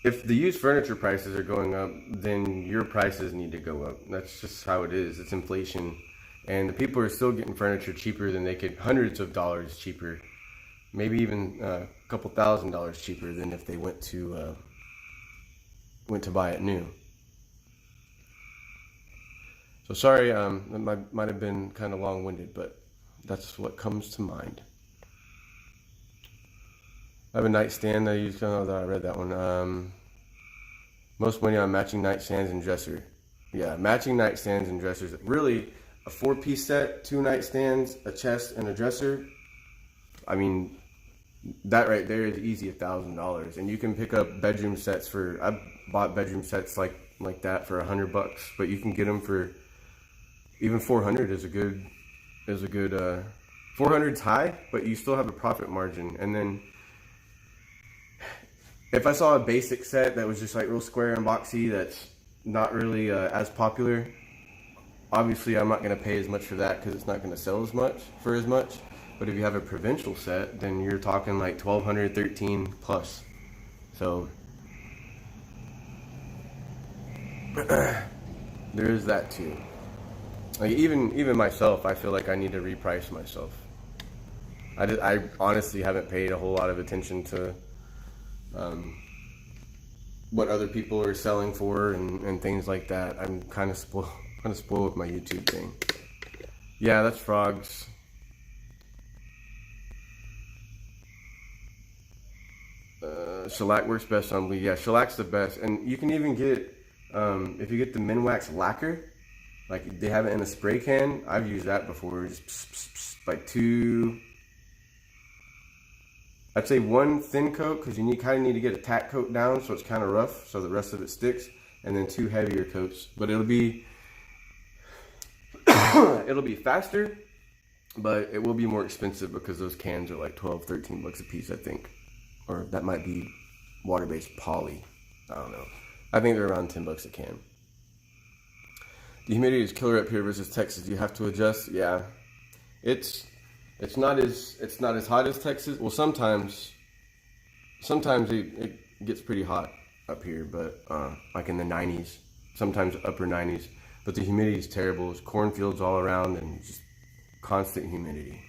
If the used furniture prices are going up, then your prices need to go up. That's just how it is. It's inflation. And the people are still getting furniture cheaper than they could, hundreds of dollars cheaper, maybe even a couple $1,000s cheaper than if they went to buy it new. So sorry, that might have been kind of long-winded, but that's what comes to mind. I have a nightstand that I use. I don't know that I read that one. Most money on matching nightstands and dresser. Yeah, matching nightstands and dressers. Really, a 4-piece set, 2 nightstands, a chest, and a dresser. I mean, that right there is easy $1,000, and you can pick up bedroom sets I bought bedroom sets like that for $100, but you can get them for even 400 is a good 400's high, but you still have a profit margin. And then if I saw a basic set that was just like real square and boxy, that's not really as popular, obviously I'm not going to pay as much for that because it's not going to sell as much. But if you have a provincial set, then you're talking like 1,200, 13 plus. So there is that too. Like even myself, I feel like I need to reprice myself. I honestly haven't paid a whole lot of attention to what other people are selling for and things like that. I'm kind of spoiled with my YouTube thing. Yeah, that's frogs. Shellac works best on bleed. Yeah, shellac's the best, and you can even get if you get the Minwax lacquer, like they have it in a spray can. I've used that before. Just like 2. I'd say 1 thin coat, because you kind of need to get a tack coat down so it's kind of rough, so the rest of it sticks, and then 2 heavier coats. But it'll be faster, but it will be more expensive because those cans are like 12, 13 bucks a piece, I think. Or that might be water-based poly. I don't know. I think they're around 10 bucks a can. The humidity is killer up here versus Texas. You have to adjust. Yeah, it's not as hot as Texas. Well, sometimes it gets pretty hot up here, but like in the 90s, sometimes upper 90s. But the humidity is terrible. It's cornfields all around and just constant humidity.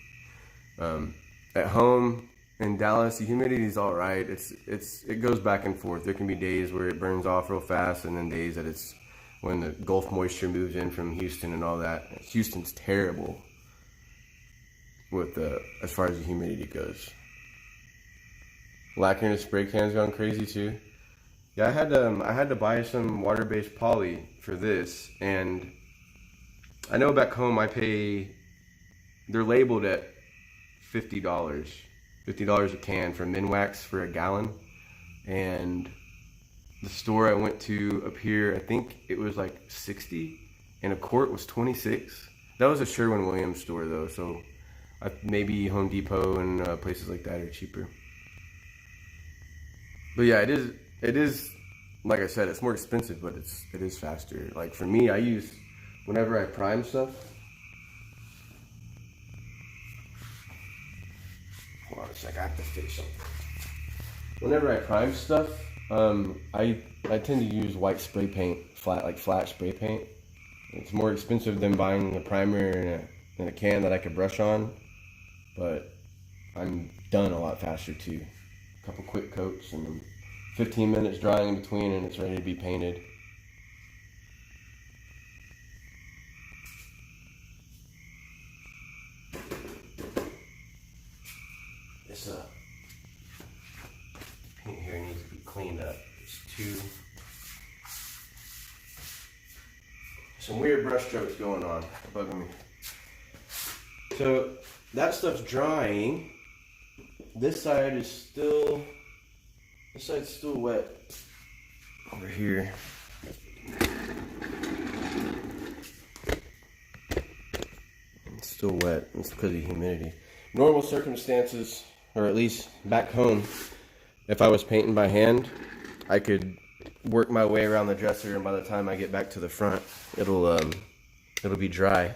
At home in Dallas, the humidity is all right. It goes back and forth. There can be days where it burns off real fast, and then days that it's when the Gulf moisture moves in from Houston and all that. Houston's terrible with as far as the humidity goes. Lacquer in the spray can's gone crazy too. Yeah, I had to buy some water-based poly for this, and I know back home they're labeled at $50 a can for Minwax for a gallon, and the store I went to up here, I think it was like 60, and a quart was 26. That was a Sherwin-Williams store though, so maybe Home Depot and places like that are cheaper. But yeah, it is like I said, it's more expensive, but it is faster. Like for me, I use, whenever I prime stuff, hold on a sec, I have to fix something. Whenever I prime stuff, I tend to use white spray paint, flat spray paint. It's more expensive than buying a primer in a can that I could brush on, but I'm done a lot faster too. A couple quick coats and 15 minutes drying in between, and it's ready to be painted. some weird brush strokes going on, bugging me. So that stuff's drying. This side's still wet over here. It's still wet. It's because of humidity. Normal circumstances, or at least back home, if I was painting by hand, I could work my way around the dresser, and by the time I get back to the front, it'll be dry.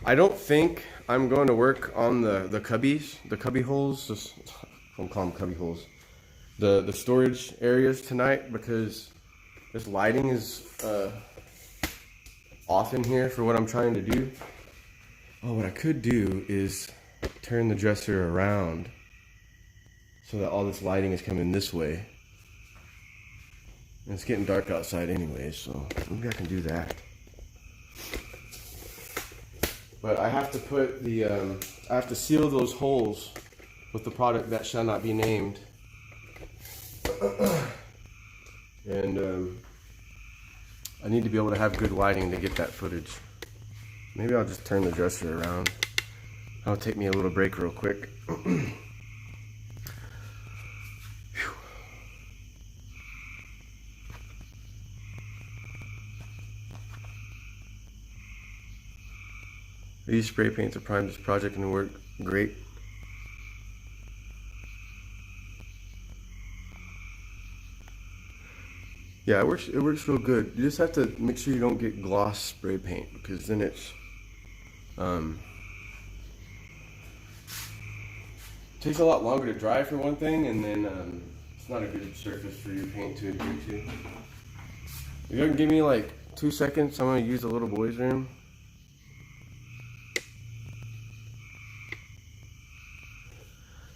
I don't think I'm going to work on the cubby holes. I'm calling them cubby holes. The storage areas tonight, because this lighting is off in here for what I'm trying to do. Oh, what I could do is turn the dresser around so that all this lighting is coming this way. And it's getting dark outside anyway, so maybe I can do that. But I have to put the, I have to seal those holes with the product that shall not be named. And I need to be able to have good lighting to get that footage. Maybe I'll just turn the dresser around. That'll take me a little break real quick. These spray paints to prime this project and work great. Yeah, it works real good. You just have to make sure you don't get gloss spray paint, because then it's takes a lot longer to dry for one thing, and then it's not a good surface for your paint to adhere to. If you can give me like 2 seconds, I'm gonna use the little boy's room.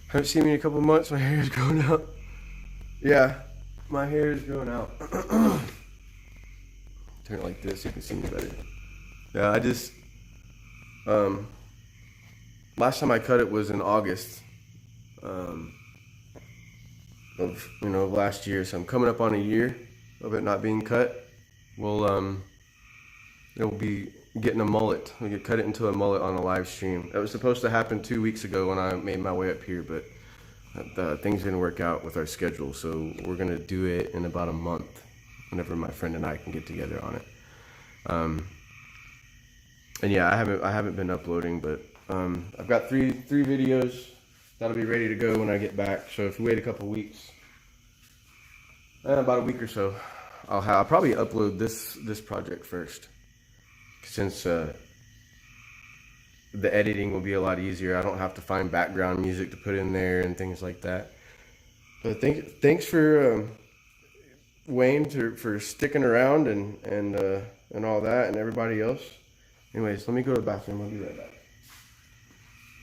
Haven't seen me in a couple months. My hair is growing out. Yeah, my hair is growing out. Turn it like this, you can see me better. Yeah, I just last time I cut it was in August of last year. So I'm coming up on a year of it not being cut. It'll be getting a mullet. We could cut it into a mullet on a live stream. That was supposed to happen 2 weeks ago when I made my way up here, but things didn't work out with our schedule. So we're gonna do it in about a month, whenever my friend and I can get together on it. And yeah, I haven't been uploading, but I've got three videos that'll be ready to go when I get back. So if we wait a couple weeks, about a week or so, I'll probably upload this project first, since the editing will be a lot easier. I don't have to find background music to put in there and things like that. But thanks for Wayne for sticking around and all that, and everybody else. Anyways, let me go to the bathroom. I'll be right back.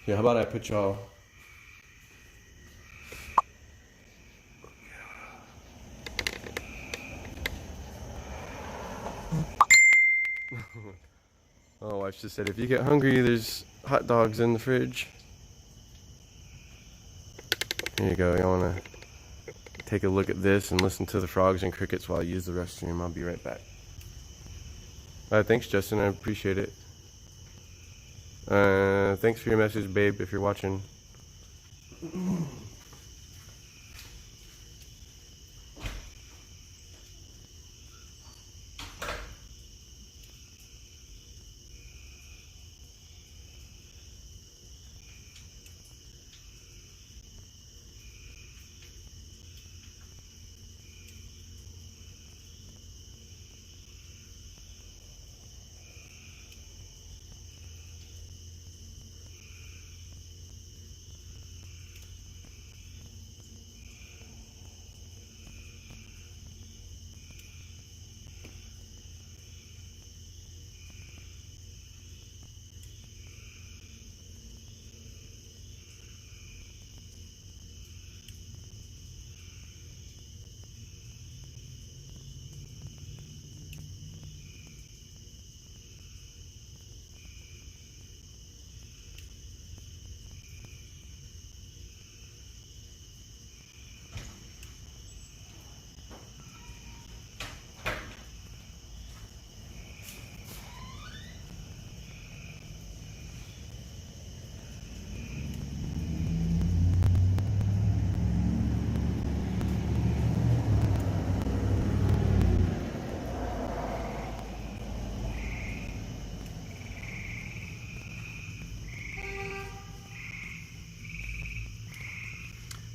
Yeah, how about I put y'all. Oh, wife just said if you get hungry, there's hot dogs in the fridge. Here you go. You want to take a look at this and listen to the frogs and crickets while I use the restroom. I'll be right back. Thanks, Justin. I appreciate it. Thanks for your message, babe, if you're watching.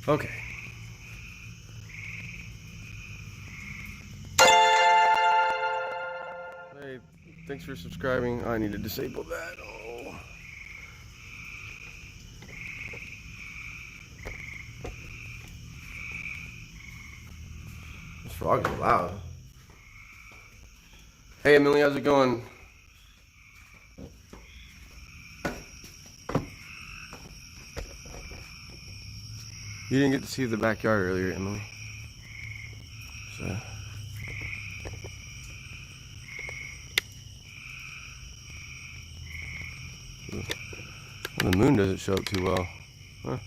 Okay. Hey, thanks for subscribing. I need to disable that. Oh. This frog is loud. Hey, Emily, how's it going? You didn't get to see the backyard earlier, Emily. So. The moon doesn't show up too well. Huh.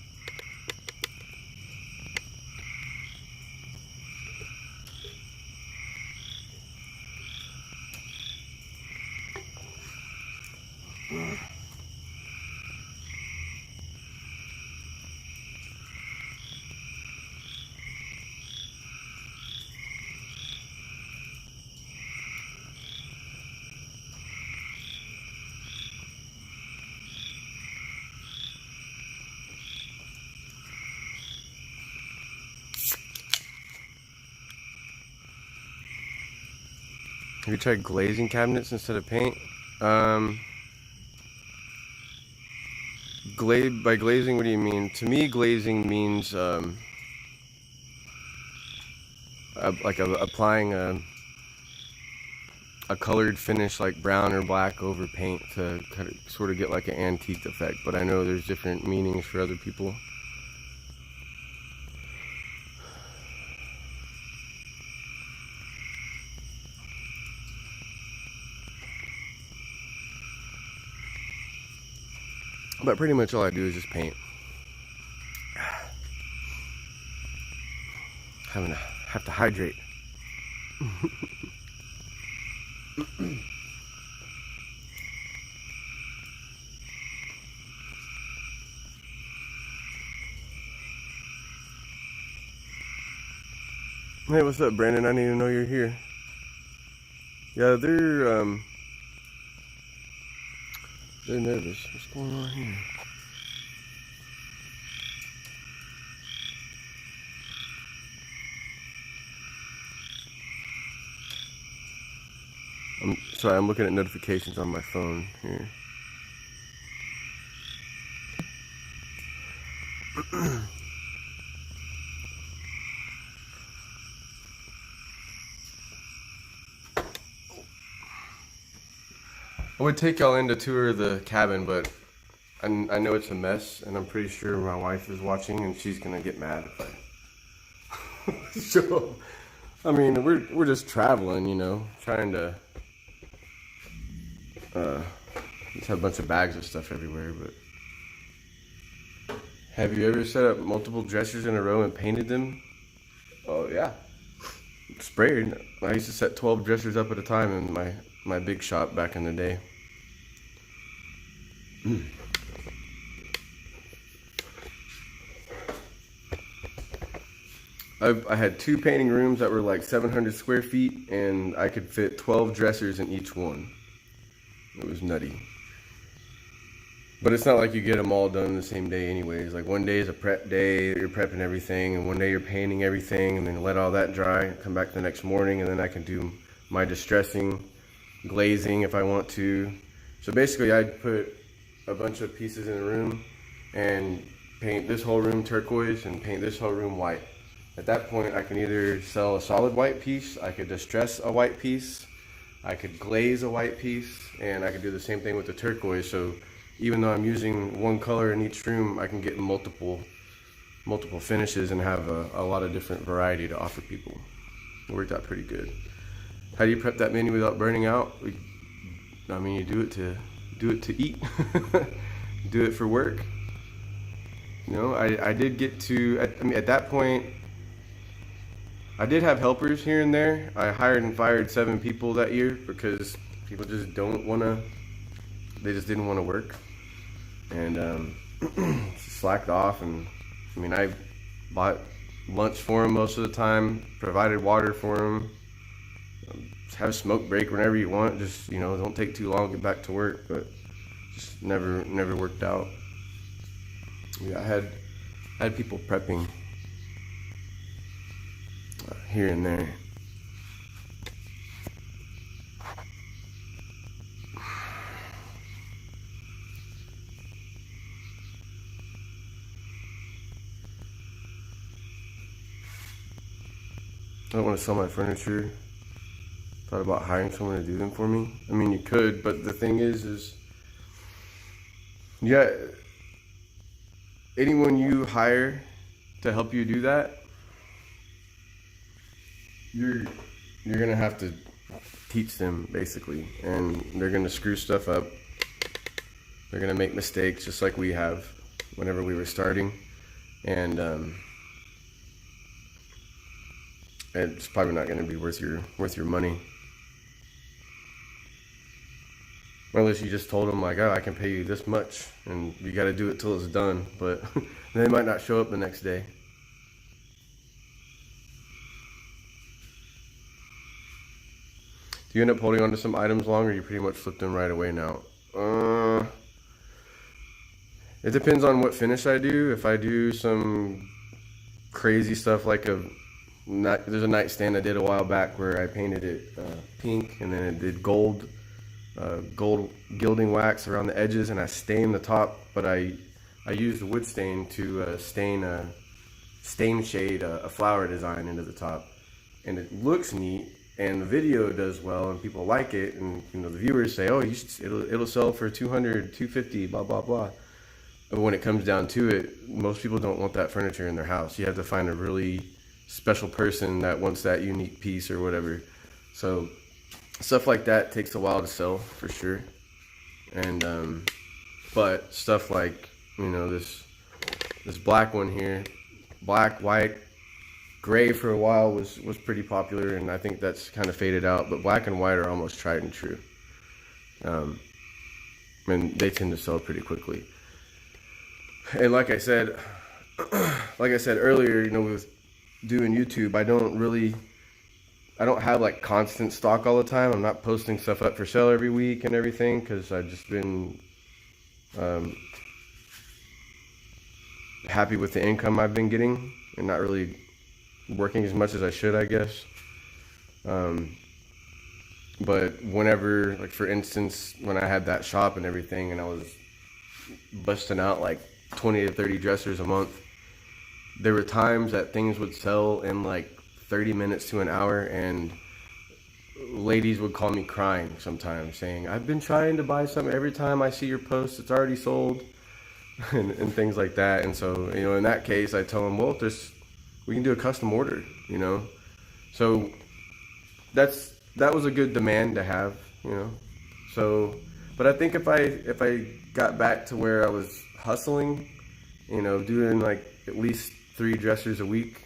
Have you tried glazing cabinets instead of paint? By glazing, what do you mean? To me, glazing means applying a colored finish like brown or black over paint to kind of sort of get like an antique effect. But I know there's different meanings for other people. But pretty much all I do is just paint. Have to hydrate. Hey, what's up, Brandon? I didn't even know you're here. Yeah, they're nervous. What's going on here? I'm sorry, I'm looking at notifications on my phone here. I would take y'all in to tour the cabin, but I know it's a mess, and I'm pretty sure my wife is watching, and she's gonna get mad if I. So, I mean, we're just traveling, you know, trying to just have a bunch of bags of stuff everywhere. But have you ever set up multiple dressers in a row and painted them? Oh yeah, sprayed. I used to set 12 dressers up at a time in my big shop back in the day. I had 2 painting rooms that were like 700 square feet, and I could fit 12 dressers in each one. It was nutty. But it's not like you get them all done the same day anyways. Like one day is a prep day, you're prepping everything, and one day you're painting everything, and then let all that dry, come back the next morning, and then I can do my distressing, glazing if I want to. So basically I'd put a bunch of pieces in a room and paint this whole room turquoise and paint this whole room white. At that point, I can either sell a solid white piece, I could distress a white piece, I could glaze a white piece, and I could do the same thing with the turquoise. So even though I'm using one color in each room, I can get multiple finishes and have a lot of different variety to offer people. It worked out pretty good. How do you prep that menu without burning out? I mean, you do it to eat, do it for work. You know, I did get to, at that point, I did have helpers here and there. I hired and fired 7 people that year because people just they just didn't want to work. And slacked off. And I mean, I bought lunch for them most of the time, provided water for them, have a smoke break whenever you want. Just, you know, don't take too long to get back to work. But just never worked out. Yeah, I had people prepping here and there. I don't want to sell my furniture. Thought about hiring someone to do them for me. I mean, you could, but the thing is yeah, anyone you hire to help you do that, you're gonna have to teach them basically, and they're gonna screw stuff up. They're gonna make mistakes just like we have whenever we were starting, and it's probably not gonna be worth your money. Unless you just told them like, oh, I can pay you this much, and you got to do it till it's done. But they might not show up the next day. Do you end up holding on to some items long, or you pretty much flip them right away now? It depends on what finish I do. If I do some crazy stuff like there's a nightstand I did a while back where I painted it pink, and then it did gold gilding wax around the edges, and I stained the top, but I used wood stain to stain shade a flower design into the top, and it looks neat, and the video does well, and people like it, and the viewers say, oh, it'll sell for 200, 250, blah blah blah. But when it comes down to it, most people don't want that furniture in their house. You have to find a really special person that wants that unique piece or whatever. So stuff like that takes a while to sell for sure. And but stuff like this black one here, black, white, gray for a while was pretty popular, and I think that's kind of faded out, but black and white are almost tried and true. And they tend to sell pretty quickly. And like I said earlier, with doing YouTube, I don't have like constant stock all the time. I'm not posting stuff up for sale every week and everything, because I've just been happy with the income I've been getting and not really working as much as I should, I guess. But whenever, like for instance, when I had that shop and everything, and I was busting out like 20 to 30 dressers a month, there were times that things would sell in like 30 minutes to an hour, and ladies would call me crying sometimes saying, I've been trying to buy something, every time I see your post it's already sold, and things like that. And so in that case I tell them, well, we can do a custom order, so that was a good demand to have, so. But I think if I got back to where I was hustling, doing like at least 3 dressers a week,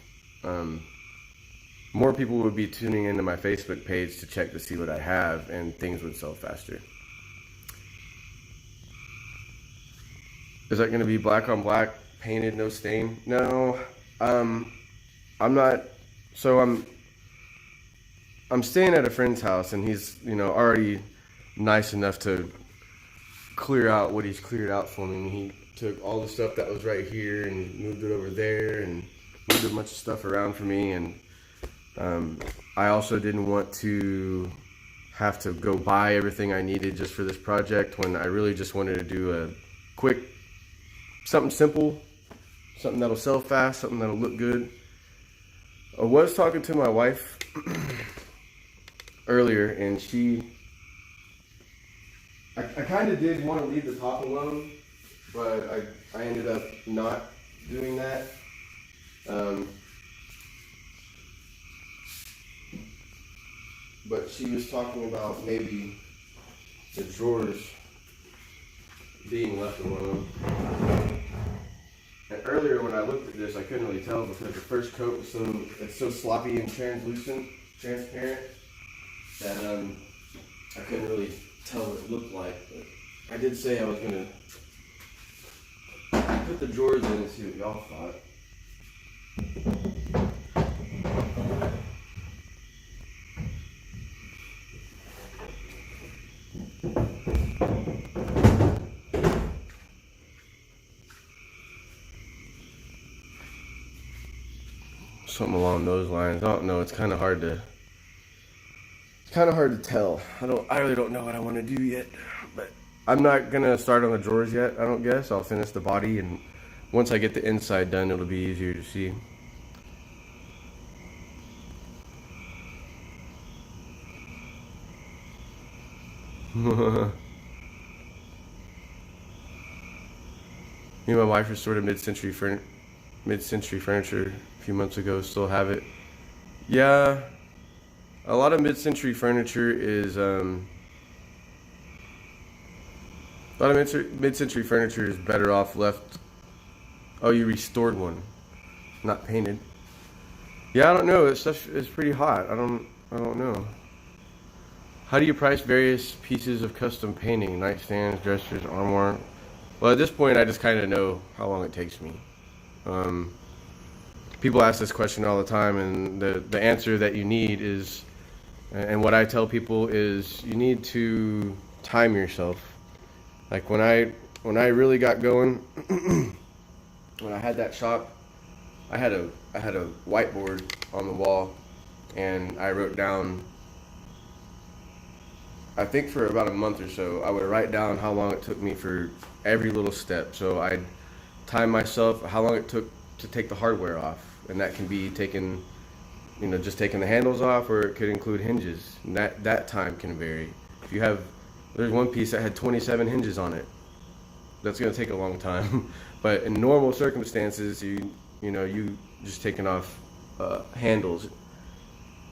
more people would be tuning into my Facebook page to check to see what I have, and things would sell faster. Is that going to be black on black, painted, no stain? No, I'm not. So I'm staying at a friend's house, and he's already nice enough to clear out what he's cleared out for me. He took all the stuff that was right here and moved it over there, and moved a bunch of stuff around for me. And I also didn't want to have to go buy everything I needed just for this project, when I really just wanted to do a quick, something simple, something that'll sell fast, something that'll look good. I was talking to my wife earlier, and I kind of did want to leave the top alone, but I ended up not doing that. But she was talking about maybe the drawers being left alone. And earlier when I looked at this, I couldn't really tell because the first coat was so sloppy and transparent, that I couldn't really tell what it looked like. But I did say I was gonna put the drawers in and see what y'all thought. something along those lines. I don't know. It's kind of hard to tell. I really don't know what I want to do yet. But I'm not gonna start on the drawers yet. I don't guess. I'll finish the body, and once I get the inside done, it'll be easier to see. Me and my wife restored a mid-century furniture a few months ago. Still have it. Yeah, a lot of mid-century furniture is a lot of mid-century furniture is better off left. Oh, you restored one, not painted. Yeah, I don't know. This stuff is pretty hot. I don't know. How do you price various pieces of custom painting? Nightstands, dressers, armoire. Well, at this point, I just kind of know how long it takes me. Um, People ask this question all the time, and the answer that you need is, and what I tell people is, you need to time yourself. Like when I really got going, when I had that shop, I had a whiteboard on the wall, and I wrote down. I think for about a month or so, I would write down how long it took me for every little step. So I'd time myself how long it took to take the hardware off, and that can be taken, just taking the handles off, or it could include hinges. And that time can vary. If you have, there's one piece that had 27 hinges on it. That's going to take a long time. But in normal circumstances, you just taking off handles.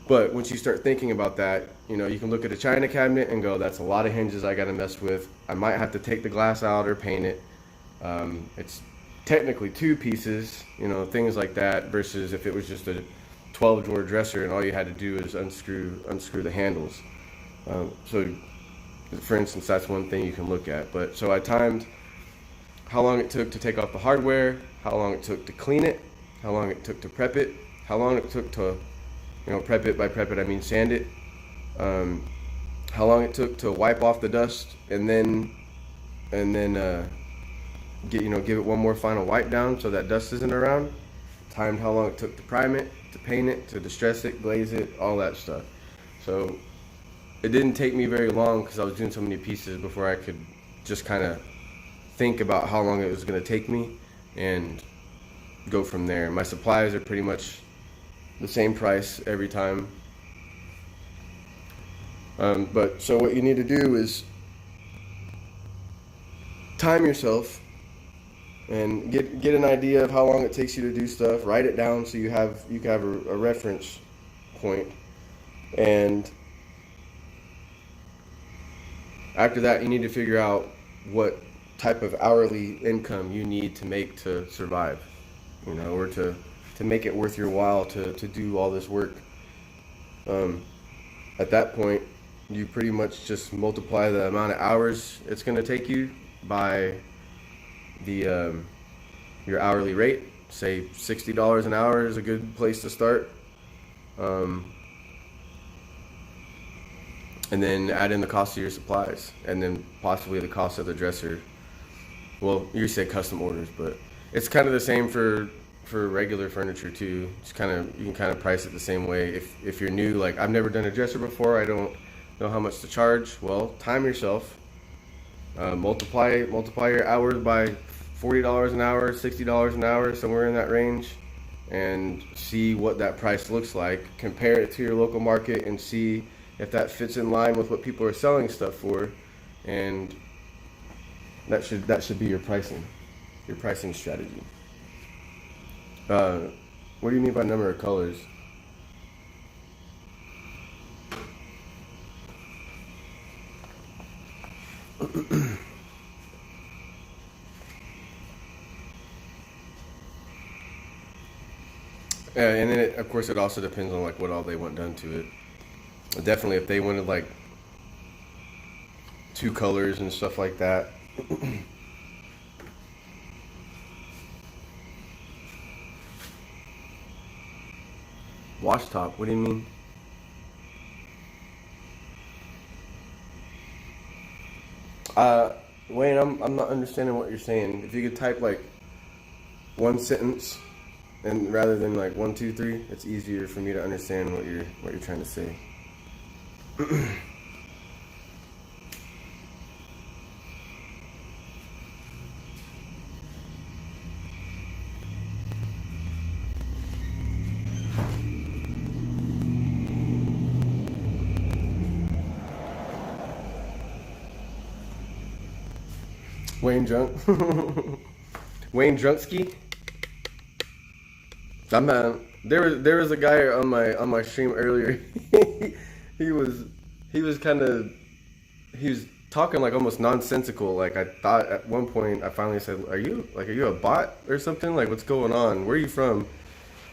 But once you start thinking about that, you can look at a china cabinet and go, that's a lot of hinges I got to mess with. I might have to take the glass out or paint it. It's technically two pieces, things like that, versus if it was just a 12-drawer dresser and all you had to do is unscrew the handles. So, for instance, that's one thing you can look at. But so I timed how long it took to take off the hardware, how long it took to clean it, how long it took to prep it, how long it took to prep it. By prep it, I mean sand it. How long it took to wipe off the dust, and then give it one more final wipe down so that dust isn't around. Timed how long it took to prime it, to paint it, to distress it, glaze it, all that stuff. So it didn't take me very long because I was doing so many pieces before I could just kind of think about how long it was going to take me and go from there. My supplies are pretty much the same price every time. But so what you need to do is time yourself and get an idea of how long it takes you to do stuff. Write it down so you can have a reference point. And after that, you need to figure out what type of hourly income you need to make to survive, or to make it worth your while to do all this work. At that point, you pretty much just multiply the amount of hours it's going to take you by your hourly rate. Say $60 an hour is a good place to start. And then add in the cost of your supplies, and then possibly the cost of the dresser. Well, you said custom orders, but it's kind of the same for regular furniture too. You can price it the same way. If you're new, like I've never done a dresser before, I don't know how much to charge. Well, time yourself. Multiply your hours by $40 an hour, $60 an hour, somewhere in that range, and see what that price looks like. Compare it to your local market and see if that fits in line with what people are selling stuff for, and that should be your pricing strategy. What do you mean by number of colors? And then of course it also depends on what all they want done to it. Definitely if they wanted two colors and stuff like that. Wash top, what do you mean? Wayne, I'm not understanding what you're saying. If you could type one sentence and rather than like 1, 2, 3, it's easier for me to understand what you're trying to say. Wayne Drunk. Wayne Drunksky. I'm there was a guy on my stream earlier. he was talking like almost nonsensical. Like I thought at one point I finally said, "Are you a bot or something? Like what's going on? Where are you from?"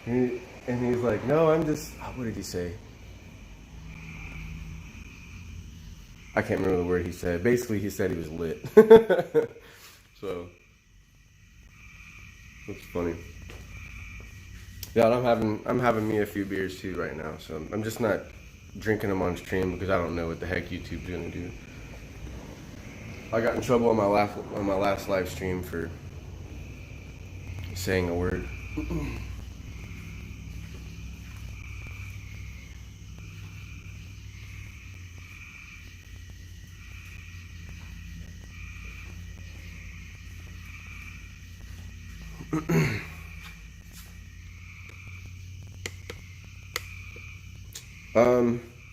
And he's like, "No, I'm just." What did he say? I can't remember the word he said. Basically, he said he was lit. So that's funny. Yeah, and I'm having me a few beers too right now. So I'm just not drinking them on stream because I don't know what the heck YouTube's gonna do. I got in trouble on my last live stream for saying a word.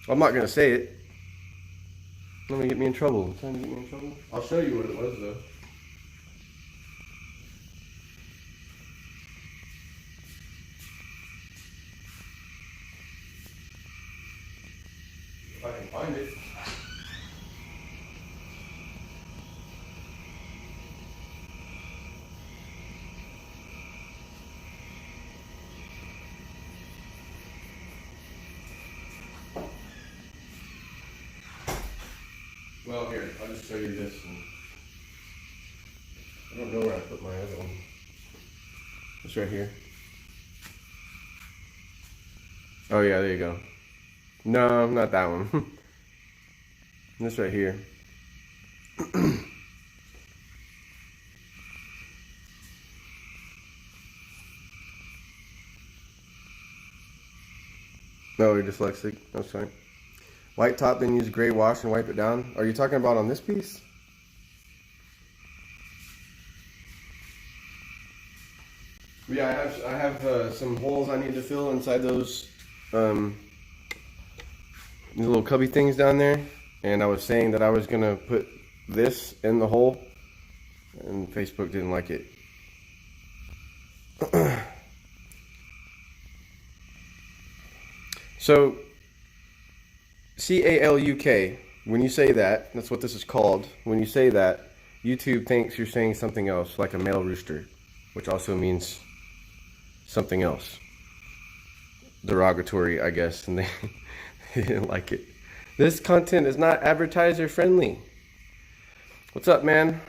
I'm not gonna say it. Let me get me in trouble. I'm trying to get me in trouble. I'll show you what it was though. If I can find it. Well, here, I'll just show you this. I don't know where I put my other one. It's right here. Oh yeah, there you go. No, not that one. This right here. No, you're dyslexic. That's fine. White top, then use gray wash and wipe it down. Are you talking about on this piece? Yeah, I have some holes I need to fill inside those these little cubby things down there. And I was saying that I was gonna put this in the hole, and Facebook didn't like it. So CALUK, when you say that, that's what this is called. When you say that, YouTube thinks you're saying something else, like a male rooster, which also means something else. Derogatory, I guess, and they didn't like it. This content is not advertiser friendly. What's up, man?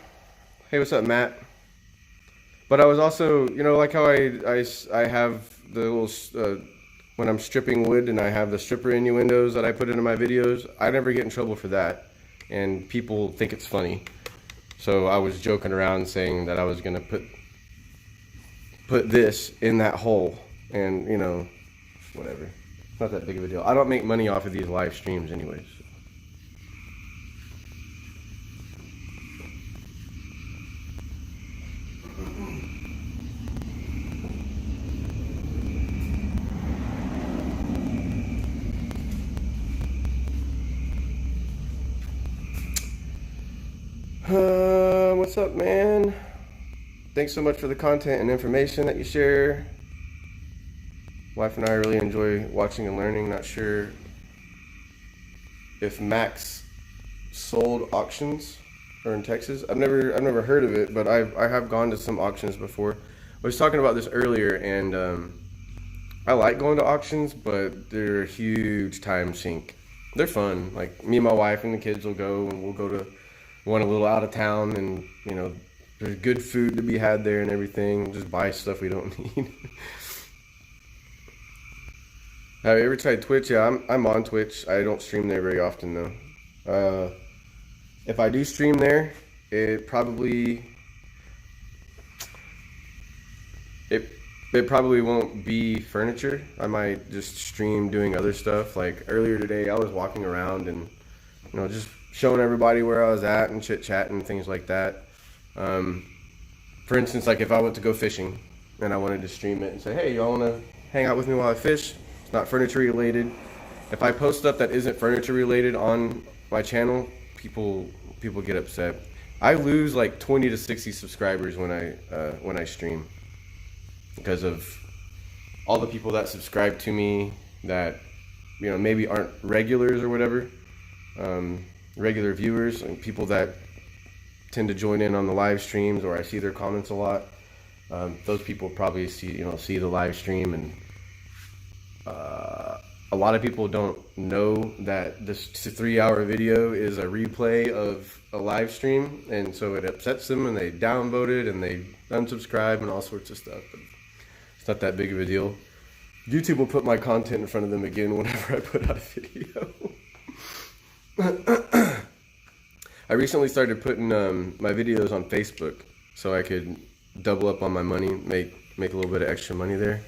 Hey, what's up, Matt? But I was also, you know, like how I have the little, when I'm stripping wood and I have the stripper innuendos that I put into my videos, I never get in trouble for that. And people think it's funny. So I was joking around saying that I was going to put this in that hole. And, you know, whatever. Not that big of a deal. I don't make money off of these live streams anyways. What's up, man? Thanks so much for the content and information that you share. Wife and I really enjoy watching and learning. Not sure if Max sold auctions or in Texas. I've never heard of it, but I have gone to some auctions before. I was talking about this earlier, and I like going to auctions, but they're a huge time sink. They're fun. Like me and my wife and the kids will go, and we'll go to one a little out of town, and you know, there's good food to be had there and everything. Just buy stuff we don't need. Have you ever tried Twitch? Yeah, I'm on Twitch. I don't stream there very often though. If I do stream there, it It probably won't be furniture. I might just stream doing other stuff. Like earlier today, I was walking around and, just showing everybody where I was at and chit chat and things like that. For instance, like if I went to go fishing and I wanted to stream it and say, hey, y'all want to hang out with me while I fish? It's not furniture related. If I post stuff that isn't furniture related on my channel, people get upset. I lose like 20 to 60 subscribers when I stream because of all the people that subscribe to me that maybe aren't regulars or whatever, regular viewers and people that tend to join in on the live streams, or I see their comments a lot. Those people probably see the live stream, and a lot of people don't know that this 3-hour video is a replay of a live stream, and so it upsets them and they downvote it and they unsubscribe and all sorts of stuff. But it's not that big of a deal. YouTube will put my content in front of them again whenever I put out a video. I recently started putting my videos on Facebook so I could double up on my money, make a little bit of extra money there.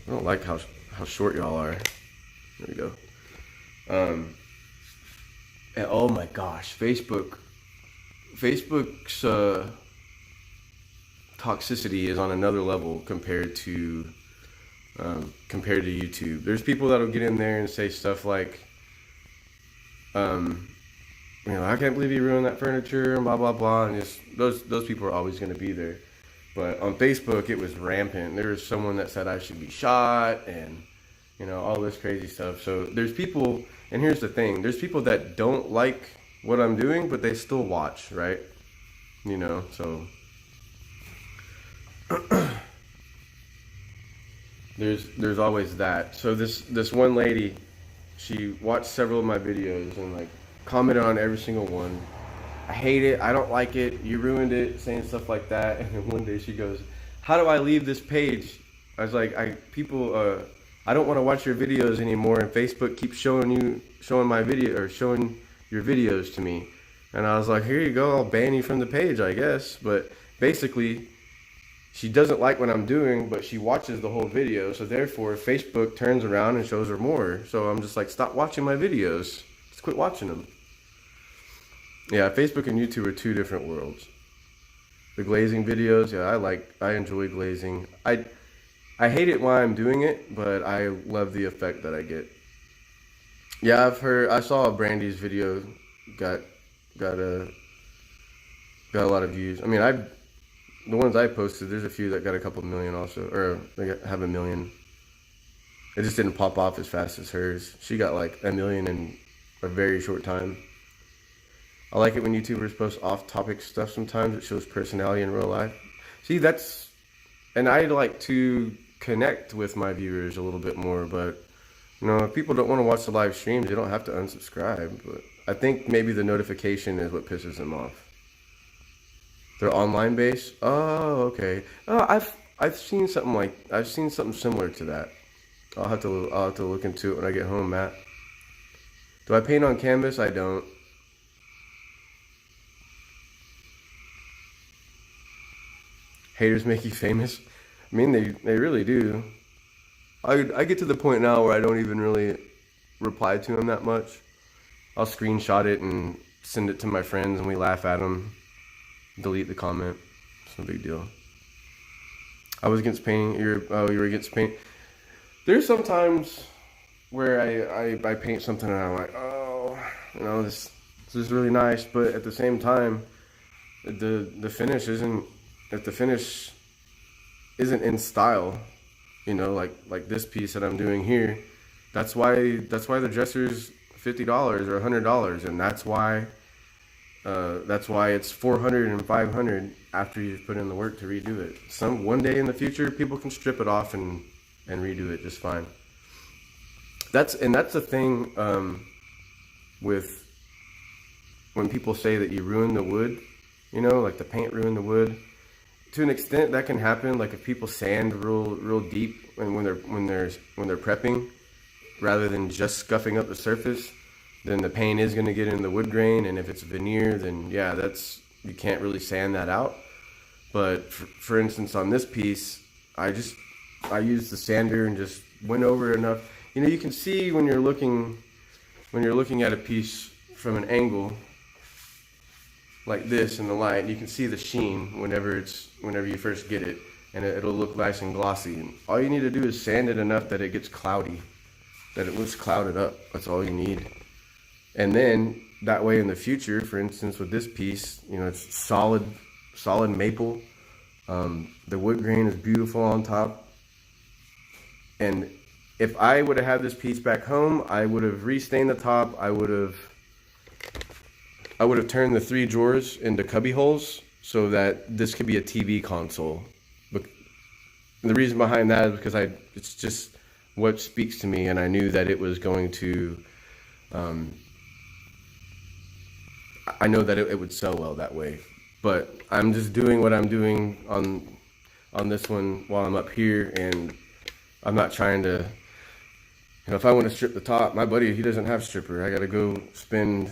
I don't like how short y'all are. There we go. And oh my gosh, Facebook's toxicity is on another level compared to YouTube. There's people that'll get in there and say stuff like, I can't believe you ruined that furniture and blah blah blah, and just those people are always going to be there. But on Facebook, it was rampant. There was someone that said I should be shot, and all this crazy stuff. So there's people, and here's the thing: there's people that don't like what I'm doing, but they still watch, right? So there's always that. So this one lady, she watched several of my videos and like commented on every single one. I hate it. I don't like it. You ruined it, saying stuff like that. And then one day she goes, "How do I leave this page?" I was like, I don't want to watch your videos anymore, and Facebook keeps showing my video, or showing your videos to me. And I was like, here you go, I'll ban you from the page, I guess. But basically, she doesn't like what I'm doing, but she watches the whole video, so therefore Facebook turns around and shows her more. So I'm just like, stop watching my videos. Just quit watching them. Yeah, Facebook and YouTube are two different worlds. The glazing videos, yeah, I enjoy glazing. I hate it while I'm doing it, but I love the effect that I get. Yeah, I saw Brandy's video got a lot of views. I mean, the ones I posted, there's a few that got a couple million also, or they have 1 million. It just didn't pop off as fast as hers. She got like 1 million in a very short time. I like it when YouTubers post off-topic stuff sometimes. It shows personality in real life. See, and I like to connect with my viewers a little bit more, but if people don't want to watch the live streams, they don't have to unsubscribe. But I think maybe the notification is what pisses them off. They're online based. Oh, okay. Oh, I've seen something similar to that. I'll have to look into it when I get home, Matt. Do I paint on canvas? I don't. Haters make you famous. I mean, they really do. I get to the point now where I don't even really reply to them that much. I'll screenshot it and send it to my friends, and we laugh at them. Delete the comment. It's no big deal. I was against painting. You were against paint. There's sometimes where I paint something and I'm like, oh, this is really nice, but at the same time, the finish isn't. If the finish isn't in style, like this piece that I'm doing here, that's why the dresser's $50 or $100, and that's why it's $400 and $500 after you've put in the work to redo it. One day in the future, people can strip it off and redo it just fine. That's the thing with when people say that you ruin the wood, like the paint ruined the wood. To an extent, that can happen. Like if people sand real deep, and when they're prepping, rather than just scuffing up the surface, then the paint is going to get in the wood grain. And if it's veneer, then yeah, you can't really sand that out. But for instance, on this piece, I I used the sander and just went over it enough. You know, you can see when you're looking at a piece from an angle like this in the light, you can see the sheen whenever you first get it, and it'll look nice and glossy. And all you need to do is sand it enough that it gets cloudy, that it looks clouded up. That's all you need. And then that way in the future, for instance, with this piece, you know, it's solid maple. The wood grain is beautiful on top. And if I would have had this piece back home, I would have restained the top. I would have turned the 3 drawers into cubby holes so that this could be a TV console. But the reason behind that is because it's just what speaks to me, and I knew that it was going to, I know that it would sell well that way. But I'm just doing what I'm doing on this one while I'm up here, and I'm not trying to, you know, if I want to strip the top, my buddy, he doesn't have stripper. I got to go spend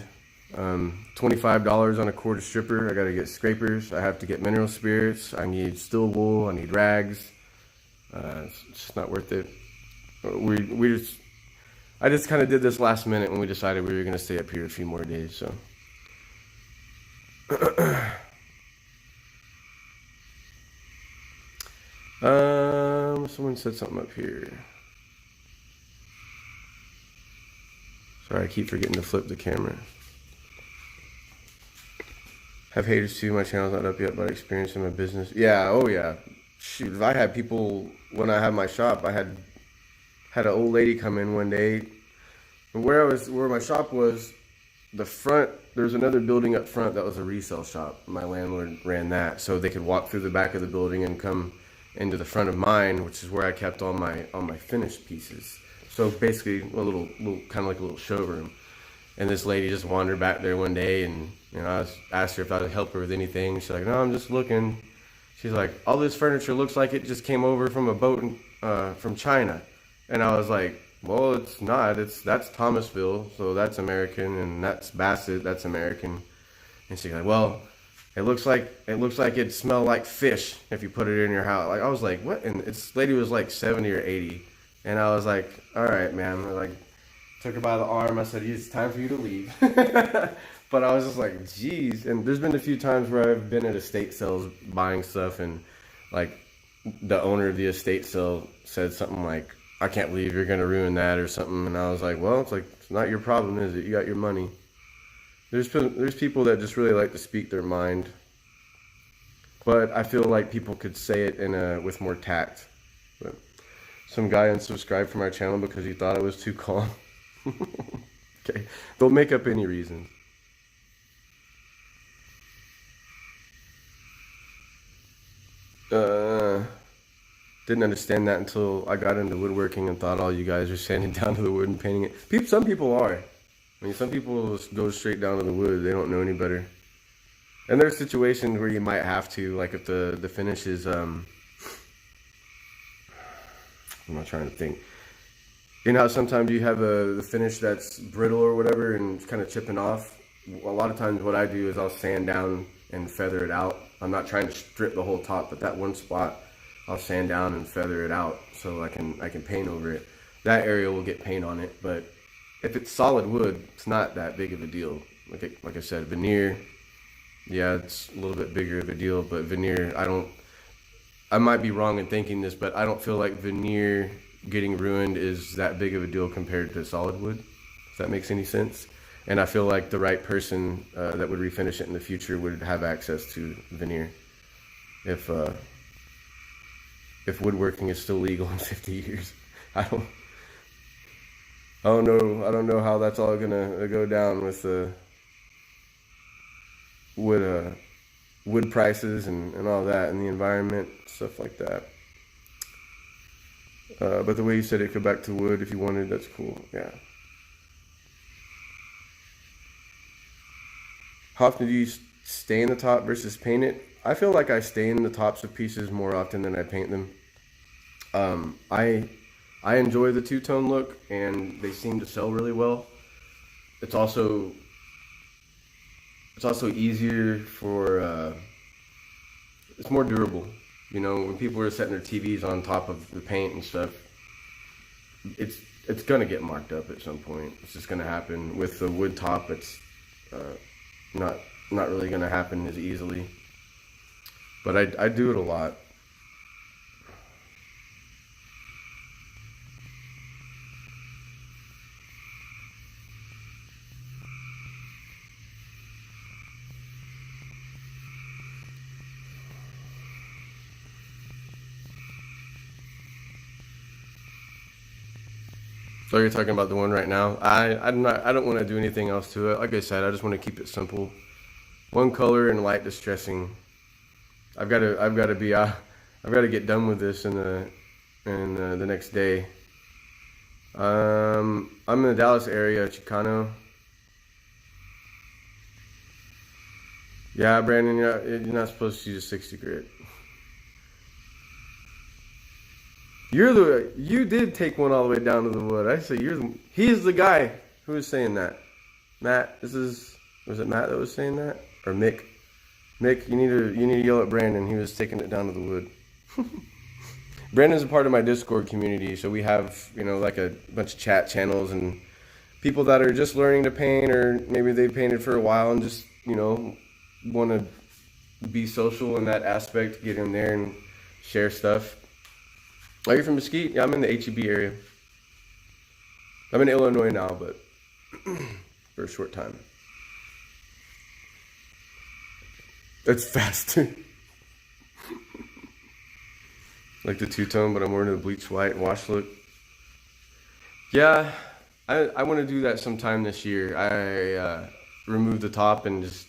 $25 on a quarter stripper. I got to get scrapers. I have to get mineral spirits. I need steel wool. I need rags. It's just not worth it. I just kind of did this last minute when we decided we were going to stay up here a few more days. So. Someone said something up here. Sorry, I keep forgetting to flip the camera. Have haters too. My channel's not up yet, but experiencing my business. Yeah, oh yeah. Shoot, if I had people when I had my shop, I had an old lady come in one day. Where my shop was, the front, there's another building up front that was a resale shop. My landlord ran that, so they could walk through the back of the building and come into the front of mine, which is where I kept all my finished pieces. So basically a little kind of like a little showroom. And this lady just wandered back there one day, and you know, I asked her if I would help her with anything. She's like, "No, I'm just looking." She's like, "All this furniture looks like it just came over from a boat from China." And I was like, "Well, it's not. That's Thomasville, so that's American, and that's Bassett, that's American." And she's like, "Well, it looks like it smelled like fish if you put it in your house." Like, I was like, "What?" And this lady was like 70 or 80, and I was like, "All right, ma'am." I like took her by the arm. I said, "It's time for you to leave." But I was just like, "Geez." And there's been a few times where I've been at estate sales buying stuff, and like the owner of the estate sale said something like, "I can't believe you're gonna ruin that," or something. And I was like, "Well, it's not your problem, is it? You got your money." There's people that just really like to speak their mind, but I feel like people could say it with more tact. But some guy unsubscribed from our channel because he thought it was too calm. Okay, don't make up any reasons. Didn't understand that until I got into woodworking and thought all you guys are sanding down to the wood and painting it. Some people are. I mean, some people just go straight down to the wood. They don't know any better. And there's situations where you might have to, like if the finish is, I'm not trying to think. You know how sometimes you have the finish that's brittle or whatever and it's kind of chipping off? A lot of times what I do is I'll sand down and feather it out. I'm not trying to strip the whole top, but that one spot I'll sand down and feather it out so I can paint over it. That area will get paint on it, but if it's solid wood, it's not that big of a deal. Like I said, veneer, yeah, it's a little bit bigger of a deal, but veneer, I might be wrong in thinking this, but I don't feel like veneer getting ruined is that big of a deal compared to solid wood, if that makes any sense. And I feel like the right person that would refinish it in the future would have access to veneer if woodworking is still legal in 50 years. I don't know how that's all gonna go down with the wood prices and all that, and the environment, stuff like that. But the way you said it, go back to wood if you wanted, that's cool. Yeah. How often do you stain the top versus paint it? I feel like I stain the tops of pieces more often than I paint them. I enjoy the two-tone look, and they seem to sell really well. It's also easier for, it's more durable. You know, when people are setting their TVs on top of the paint and stuff, it's gonna get marked up at some point. It's just gonna happen. With the wood top, it's not really gonna happen as easily. But I do it a lot. So you're talking about the one right now. I don't want to do anything else to it. Like I said, I just want to keep it simple. One color and light distressing. I've got to get done with this in the next day. I'm in the Dallas area, Chicano. Yeah, Brandon, you're not supposed to use a 60 grit. You did take one all the way down to the wood. I say he's the guy who was saying that. Matt, was it Matt that was saying that? Or Mick? Mick, you need to yell at Brandon. He was taking it down to the wood. Brandon's a part of my Discord community, so we have, like a bunch of chat channels and people that are just learning to paint, or maybe they've painted for a while and just, want to be social in that aspect, get in there and share stuff. Are you from Mesquite? Yeah, I'm in the HEB area. I'm in Illinois now, but for a short time. It's faster. Like the two-tone, but I'm wearing the bleach white wash look. Yeah, I want to do that sometime this year. I remove the top and just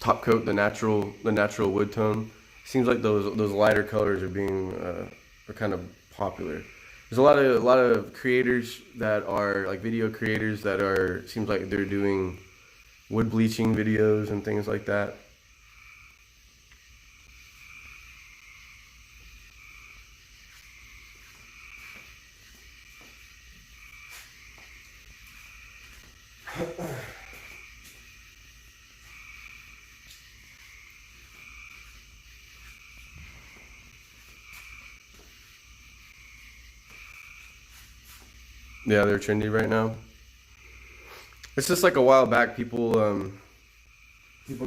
top coat the natural wood tone. Seems like those lighter colors are kind of popular. There's a lot of creators that are like video creators that seems like they're doing wood bleaching videos and things like that. Yeah, they're trendy right now. It's just like a while back, people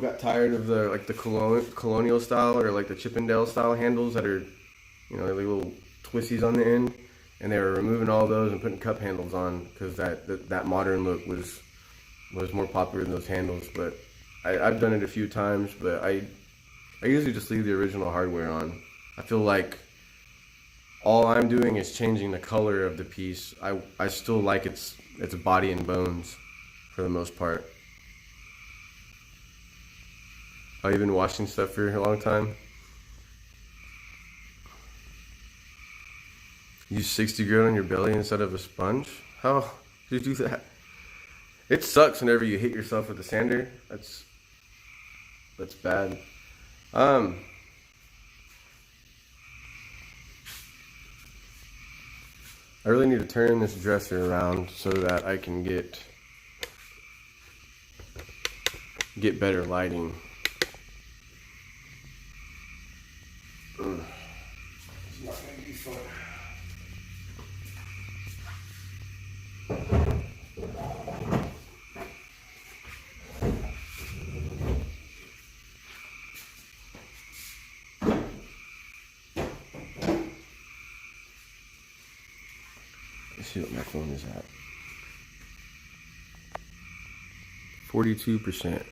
got tired of the colonial style, or like the Chippendale style handles that are, like little twisties on the end, and they were removing all those and putting cup handles on because that modern look was more popular than those handles. But I've done it a few times, but I usually just leave the original hardware on. I feel like all I'm doing is changing the color of the piece. I still like its body and bones for the most part. Oh, you've been washing stuff for a long time? Use 60 grit on your belly instead of a sponge? How did you do that? It sucks whenever you hit yourself with a sander. That's bad. I really need to turn this dresser around so that I can get better lighting. It's not going to be fun. Let's see what my phone is at. 42%.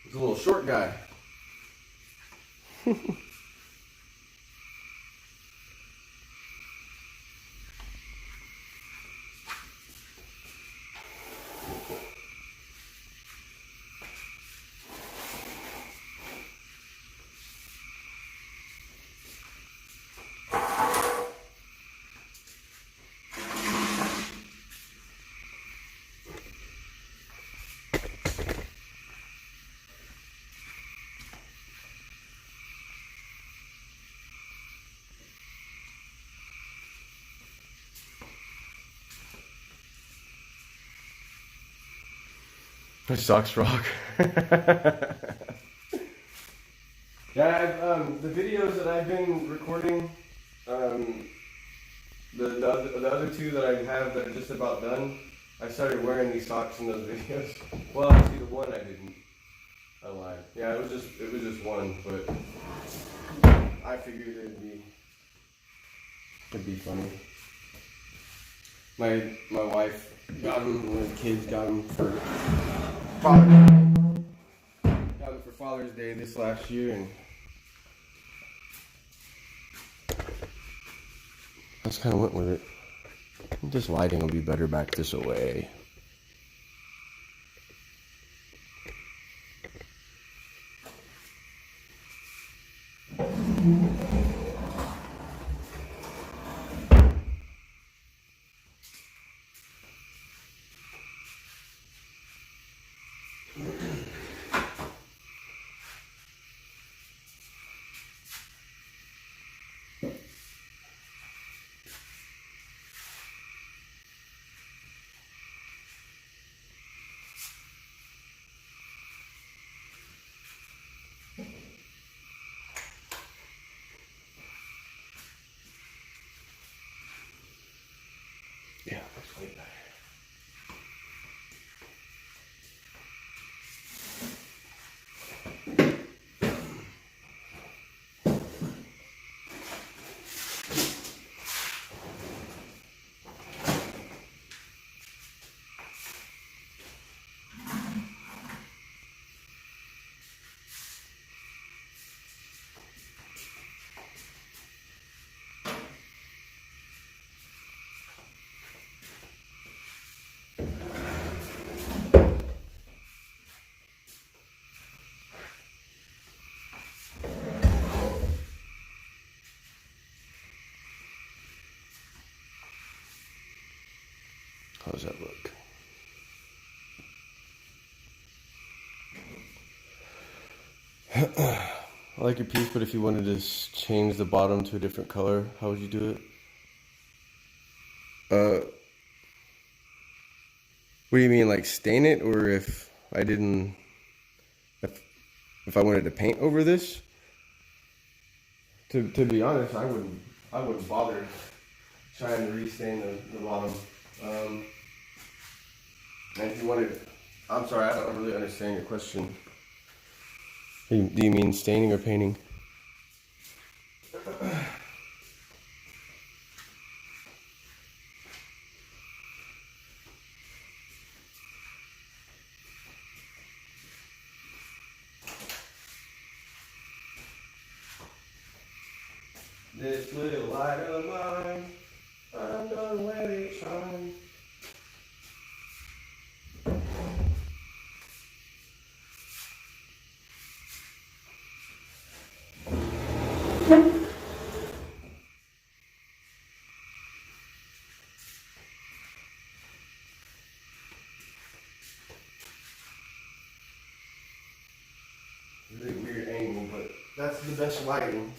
He's a little short guy. My socks rock. Yeah, the videos that I've been recording, the other two that I have that are just about done, I started wearing these socks in those videos. Well, actually, the one I didn't. I lied. Yeah, it was just one, but I figured it'd be funny. My wife got them, one of the kids got them for Father's Day. Got them for Father's Day this last year, and I just kind of went with it. This lighting will be better back this way. Yeah, looks way better. How does that look? I like your piece, but if you wanted to change the bottom to a different color, how would you do it? What do you mean, like stain it, or if I didn't, if I wanted to paint over this? To be honest, I wouldn't bother trying to restain the bottom. And if you wanted, I'm sorry, I don't really understand your question. Do you mean staining or painting? This little light of mine, I'm gonna let it shine. Really weird angle, but that's the best lighting.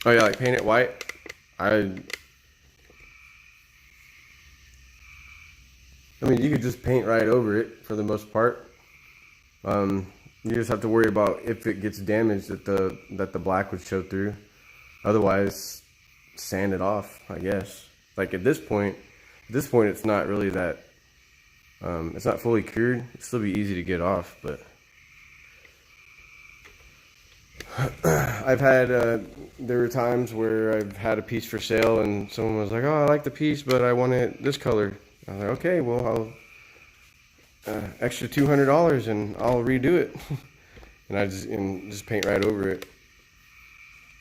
Oh yeah, like paint it white. I mean, you could just paint right over it for the most part. You just have to worry about if it gets damaged that the black would show through. Otherwise, sand it off, I guess. Like at this point, it's not really that. It's not fully cured. It'd still be easy to get off, but I've had there were times where I've had a piece for sale and someone was like, "Oh, I like the piece, but I want it this color." I was like, "Okay, well, I'll extra $200 and I'll redo it." And I just paint right over it.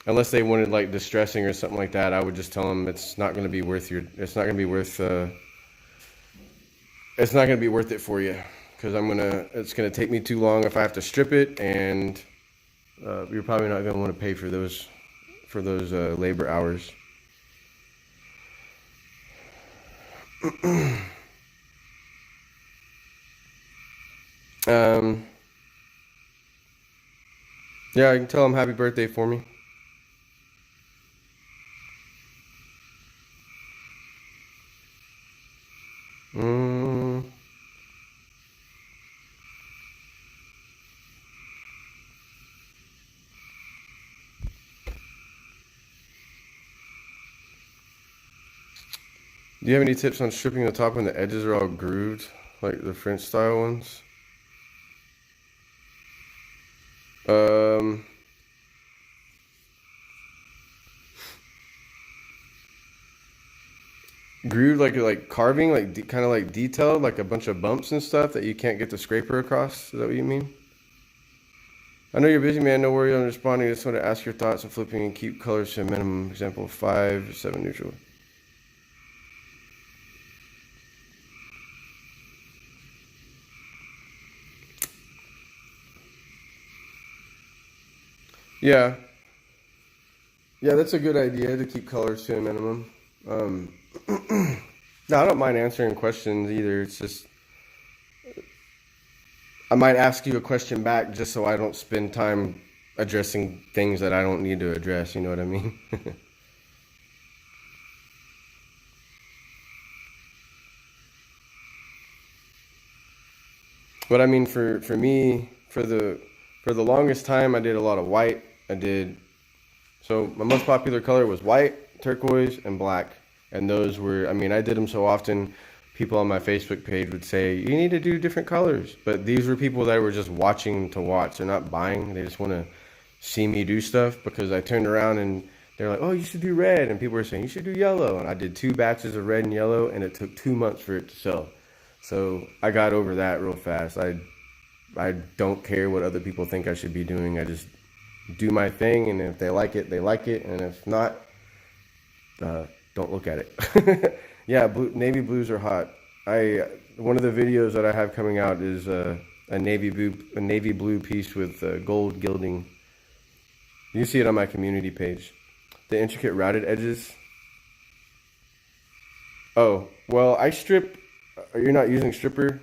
Unless they wanted like distressing or something like that, I would just tell them it's not going to be worth it's not going to be worth it's not going to be worth it for you, because it's going to take me too long if I have to strip it, and you're probably not going to want to pay for those labor hours. Um, yeah, I can tell him happy birthday for me. Mm. Do you have any tips on stripping the top when the edges are all grooved, like the French style ones? Um, Grooved like carving, like kind of like detailed, like a bunch of bumps and stuff that you can't get the scraper across. Is that what you mean? I know you're busy, man. No worry on responding. I just want to ask your thoughts on flipping and keep colors to a minimum. Example 5, 7 neutral. Yeah, yeah, that's a good idea to keep colors to a minimum. Um, no, I don't mind answering questions either. It's just I might ask you a question back just so I don't spend time addressing things that I don't need to address. You know what I mean? But I mean, for me, for the longest time, I did a lot of white. I did so my most popular color was white, turquoise, and black. And those were, I mean, I did them so often. People on my Facebook page would say, "You need to do different colors." But these were people that were just watching to watch. They're not buying. They just want to see me do stuff because I turned around and they're like, "Oh, you should do red." And people were saying, "You should do yellow." And I did 2 batches of red and yellow, and it took 2 months for it to sell. So I got over that real fast. I don't care what other people think I should be doing. I just do my thing, and if they like it, they like it, and if not, don't look at it. Yeah, navy blues are hot. I One of the videos that I have coming out is a navy blue piece with gold gilding. You can see it on my community page. The intricate routed edges. Oh, well, I strip. You're not using stripper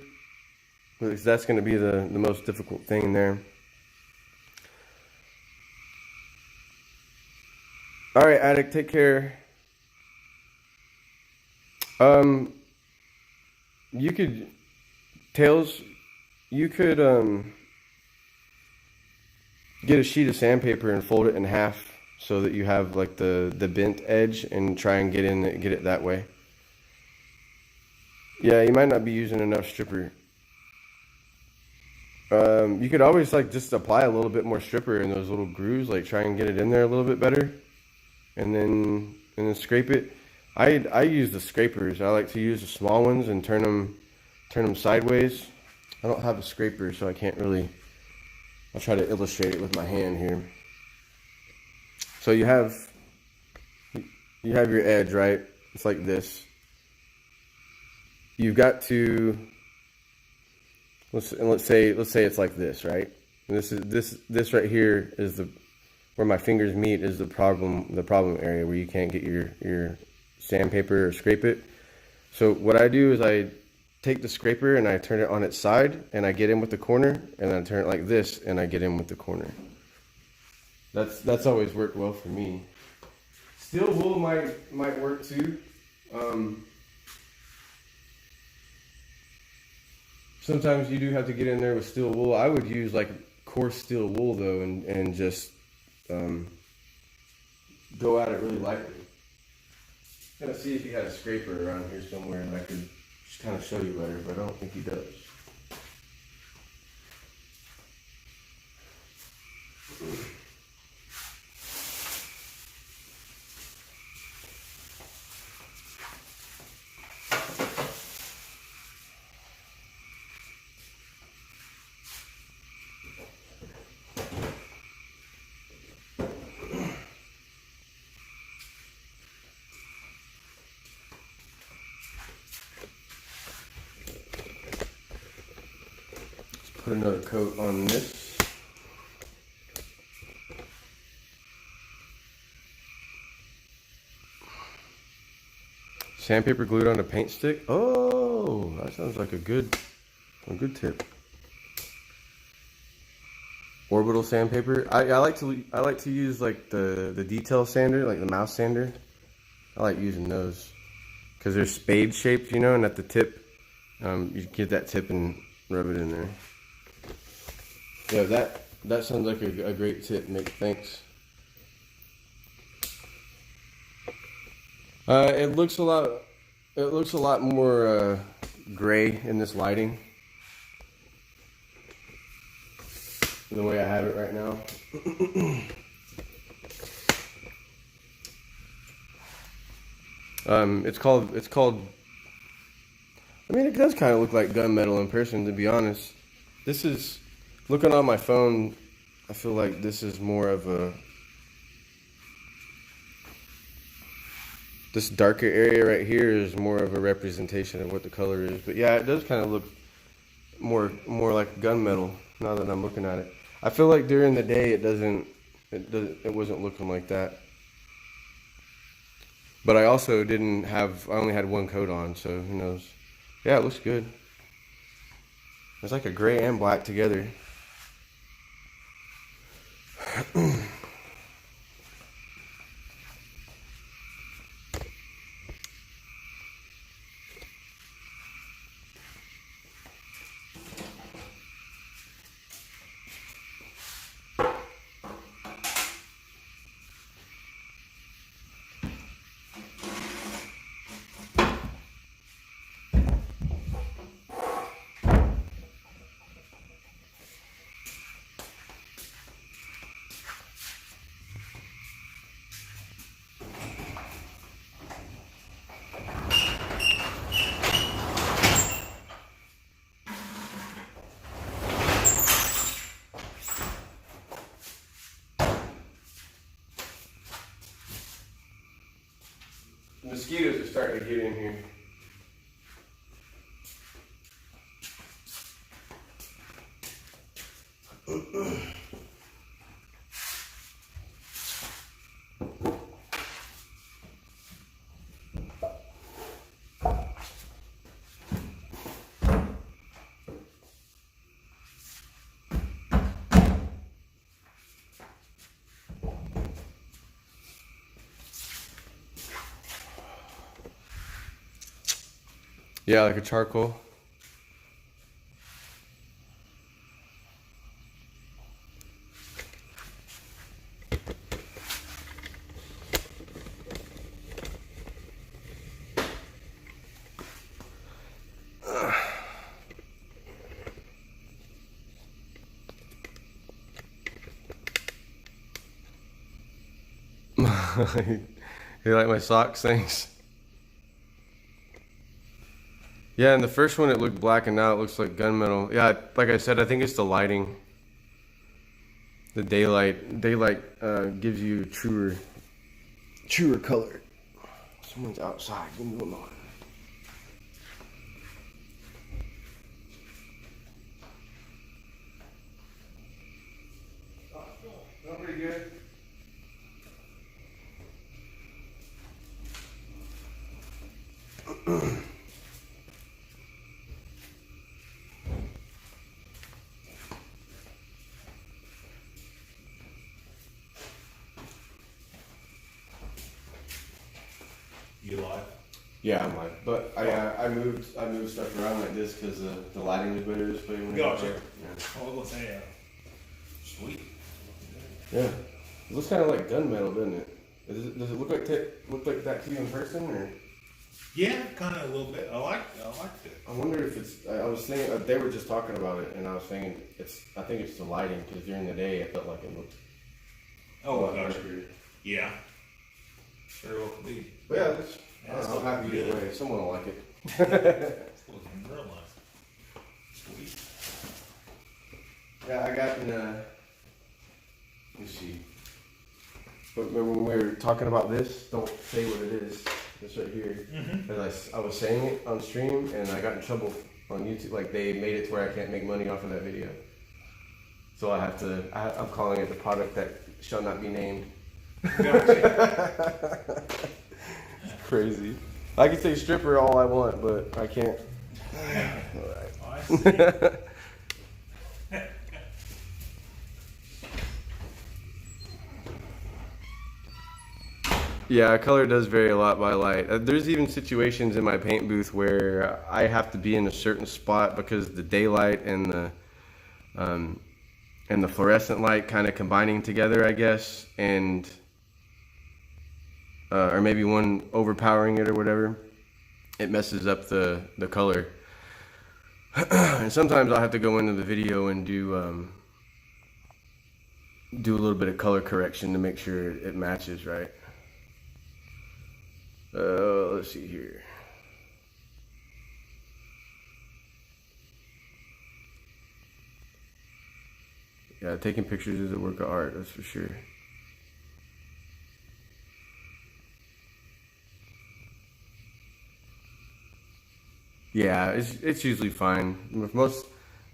because that's going to be the most difficult thing there. All right, addict, take care. Um, you could tails. You could get a sheet of sandpaper and fold it in half so that you have like the bent edge and try and get it that way. Yeah, you might not be using enough stripper. You could always like just apply a little bit more stripper in those little grooves, like try and get it in there a little bit better, and then scrape it. I use the scrapers. I like to use the small ones and turn them sideways. I don't have a scraper, so I can't really. I'll try to illustrate it with my hand here. So you have your edge, right? It's like this. You've got to let's say it's like this, right? And this right here is the where my fingers meet is the problem area where you can't get your sandpaper or scrape it. So what I do is I take the scraper and I turn it on its side and I get in with the corner, and then I turn it like this and I get in with the corner. That's always worked well for me. Steel wool might work too. Sometimes you do have to get in there with steel wool. I would use like coarse steel wool though, and just um, go at it really lightly. I'm gonna see if he had a scraper around here somewhere, and I could just kind of show you better, but I don't think he does. Put another coat on this. Sandpaper glued on a paint stick. Oh, that sounds like a good tip. orbital sandpaper. I like to use like the detail sander, like the mouse sander. I like using those because they're spade shaped, you know, and at the tip, you get that tip and rub it in there. Yeah, that sounds like a great tip, Mick. Thanks. It looks a lot more gray in this lighting than the way I have it right now. It's called. I mean, it does kind of look like gunmetal in person, to be honest. This is looking on my phone. I feel like this is more of a. This darker area right here is more of a representation of what the color is. But yeah, it does kind of look more like gunmetal now that I'm looking at it. I feel like during the day it wasn't looking like that. But I also I only had one coat on, so who knows. Yeah, it looks good. It's like a gray and black together. Mosquitoes are starting to get in here. Yeah, like a charcoal. You like my socks? Thanks. Yeah, and the first one it looked black and now it looks like gunmetal. Yeah, like I said, I think it's the lighting. The daylight gives you truer color. Someone's outside. Give me a moment. Oh, pretty good. You live? Yeah, I'm live. But I moved stuff around like this because the lighting was better this way when I got Gotcha. there. Yeah. Oh, I was gonna say, sweet. Yeah. It looks kind of like gunmetal, doesn't it? Does it look like that to you in person, or? Yeah, kind of a little bit. I liked it. I wonder if it's. I was thinking they were just talking about it, and I was thinking I think it's the lighting because during the day I felt like it looked. Oh, a lot gotcha. darker. Yeah. Very well could be. But yeah, That's I'm happy looking either good. way. Someone will like it. It's looking real nice. Sweet. Yeah, I got in. Let me see. But remember when we were talking about this? Don't say what it is. This right here. Mm-hmm. And I was saying it on stream, and I got in trouble on YouTube. Like they made it to where I can't make money off of that video. So I have to. I'm calling it the product that shall not be named. Gotcha. Crazy. I can say stripper all I want, but I can't. I see. Yeah, color does vary a lot by light. There's even situations in my paint booth where I have to be in a certain spot because the daylight um, and the fluorescent light kind of combining together, I guess, and or maybe one overpowering it or whatever. It messes up the color. And sometimes I'll have to go into the video and do a little bit of color correction to make sure it matches right. Let's see here. Yeah, taking pictures is a work of art, that's for sure. Yeah, it's usually fine. With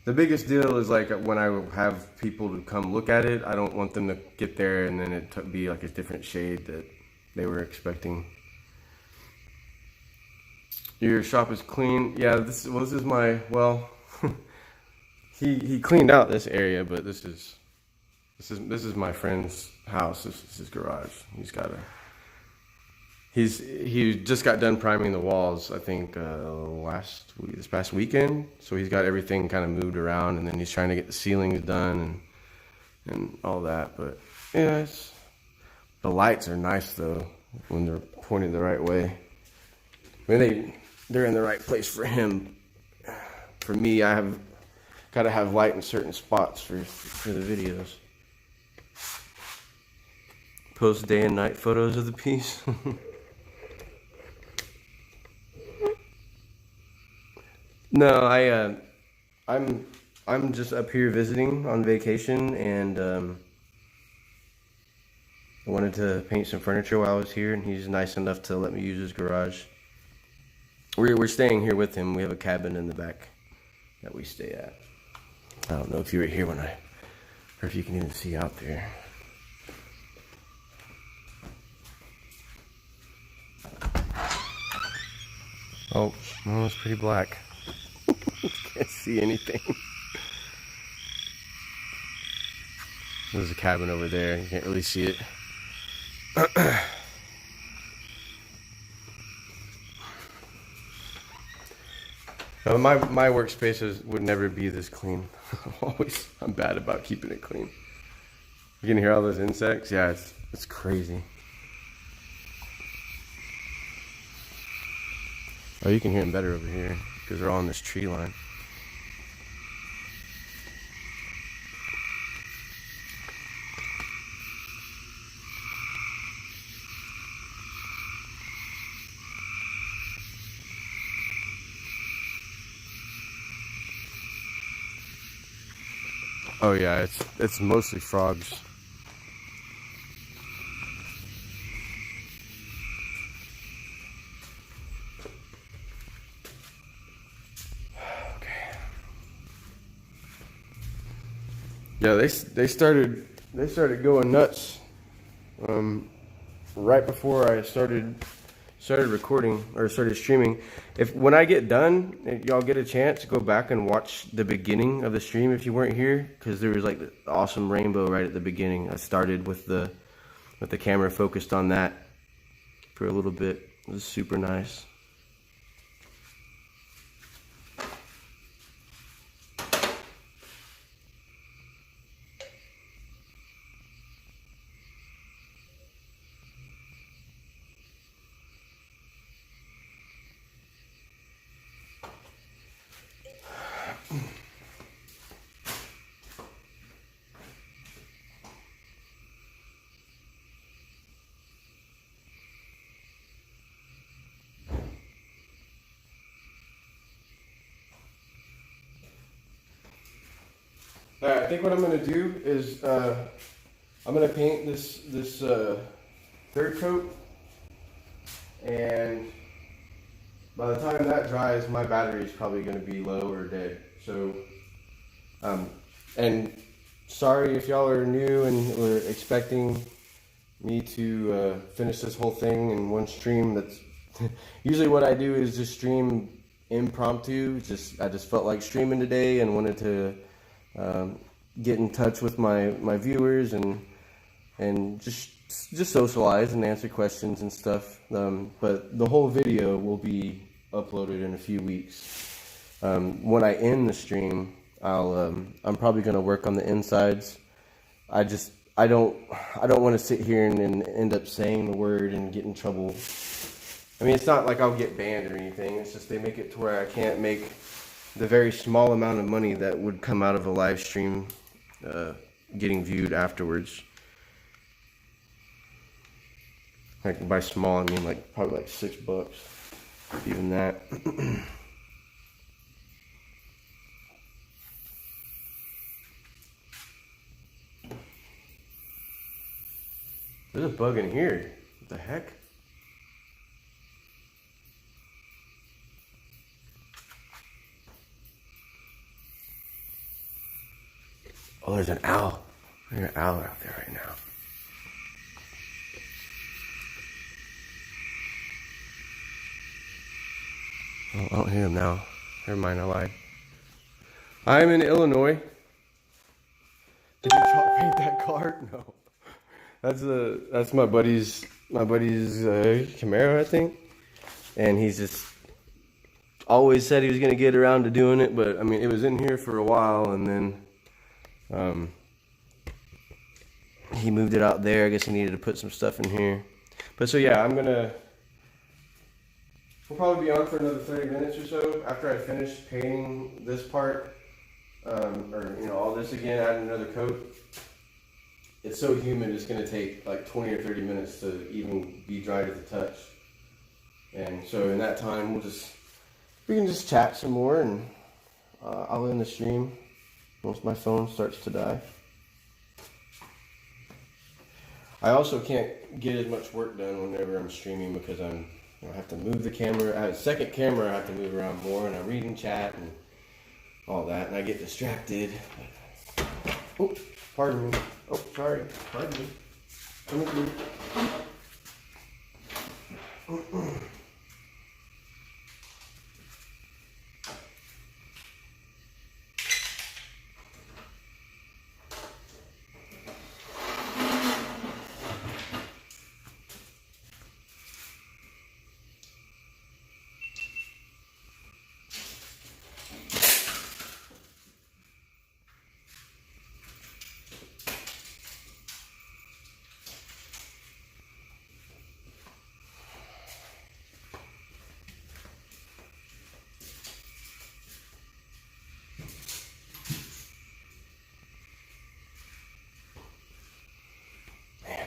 the biggest deal is like when I have people to come look at it, I don't want them to get there and then it be like a different shade that they were expecting. Your shop is clean. Yeah, this is my, well, he cleaned out this area, but this is my friend's house. This is his garage. He just got done priming the walls, I think this past weekend. So he's got everything kind of moved around, and then he's trying to get the ceilings done and all that. But yeah, the lights are nice though when they're pointed the right way. I mean, they're in the right place for him. For me, I have got to have light in certain spots for the videos. Post day and night photos of the piece. No, I'm just up here visiting on vacation, and I wanted to paint some furniture while I was here, and he's nice enough to let me use his garage. We're staying here with him. We have a cabin in the back that we stay at. I don't know if you were here or if you can even see out there. Oh, well, it's pretty black. Can't see anything. There's a cabin over there. You can't really see it. My workspaces would never be this clean. I'm bad about keeping it clean. You can hear all those insects? Yeah, it's crazy. Oh, you can hear them better over here because they're all on this tree line. Oh yeah, it's mostly frogs. Okay. Yeah, they started going nuts right before I started recording or started streaming. When I get done, if y'all get a chance, go back and watch the beginning of the stream if you weren't here, because there was like the awesome rainbow right at the beginning. I started with the camera focused on that for a little bit. It was super nice. Alright, I think what I'm gonna do is I'm gonna paint this third coat, and by the time that dries, my battery is probably gonna be low or dead. So, and sorry if y'all are new and were expecting me to finish this whole thing in one stream. That's usually what I do, is just stream impromptu. I just felt like streaming today and wanted to get in touch with my viewers and and just socialize and answer questions and stuff. But the whole video will be uploaded in a few weeks. When I end the stream, I'm probably gonna work on the insides. I don't want to sit here and end up saying the word and get in trouble. I mean, it's not like I'll get banned or anything. It's just they make it to where I can't make the very small amount of money that would come out of a live stream getting viewed afterwards. Like by small, I mean like probably like $6, even that. There's a bug in here. What the heck? Oh, there's an owl. There's an owl out there right now. Oh, I don't hear him now. Never mind, I lied. I'm in Illinois. Did you chalk paint that car? No. That's my buddy's Camaro, I think. And he's just always said he was gonna get around to doing it, but I mean it was in here for a while, and then he moved it out there. I guess he needed to put some stuff in here. But so yeah, we'll probably be on for another 30 minutes or so after I finish painting this part, or all this again, add another coat. It's so humid, it's gonna take like 20 or 30 minutes to even be dry to the touch. And so in that time, we can just chat some more, and I'll end the stream once my phone starts to die. I also can't get as much work done whenever I'm streaming because I have to move the camera. I have a second camera I have to move around more, and I read and chat and all that, and I get distracted. Oh, pardon me. Oh, sorry. Pardon me. Coming through.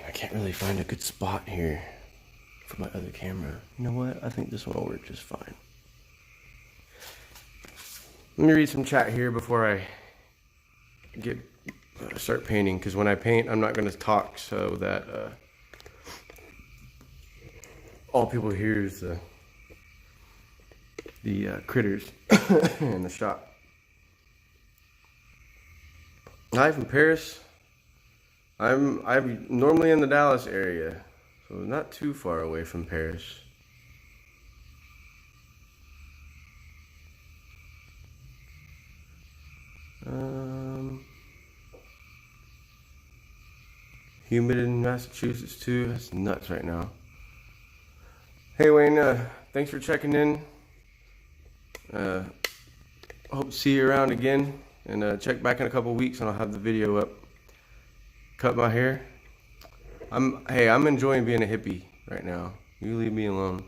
I can't really find a good spot here for my other camera. You know what? I think this one will work just fine. Let me read some chat here before I start painting, because when I paint, I'm not going to talk so that all people hear is the critters in the shop. Hi from Paris. I'm normally in the Dallas area, so not too far away from Paris. Humid in Massachusetts too. That's nuts right now. Hey Wayne, thanks for checking in. Hope to see you around again, and check back in a couple weeks and I'll have the video up. Cut my hair. I'm enjoying being a hippie right now. You leave me alone.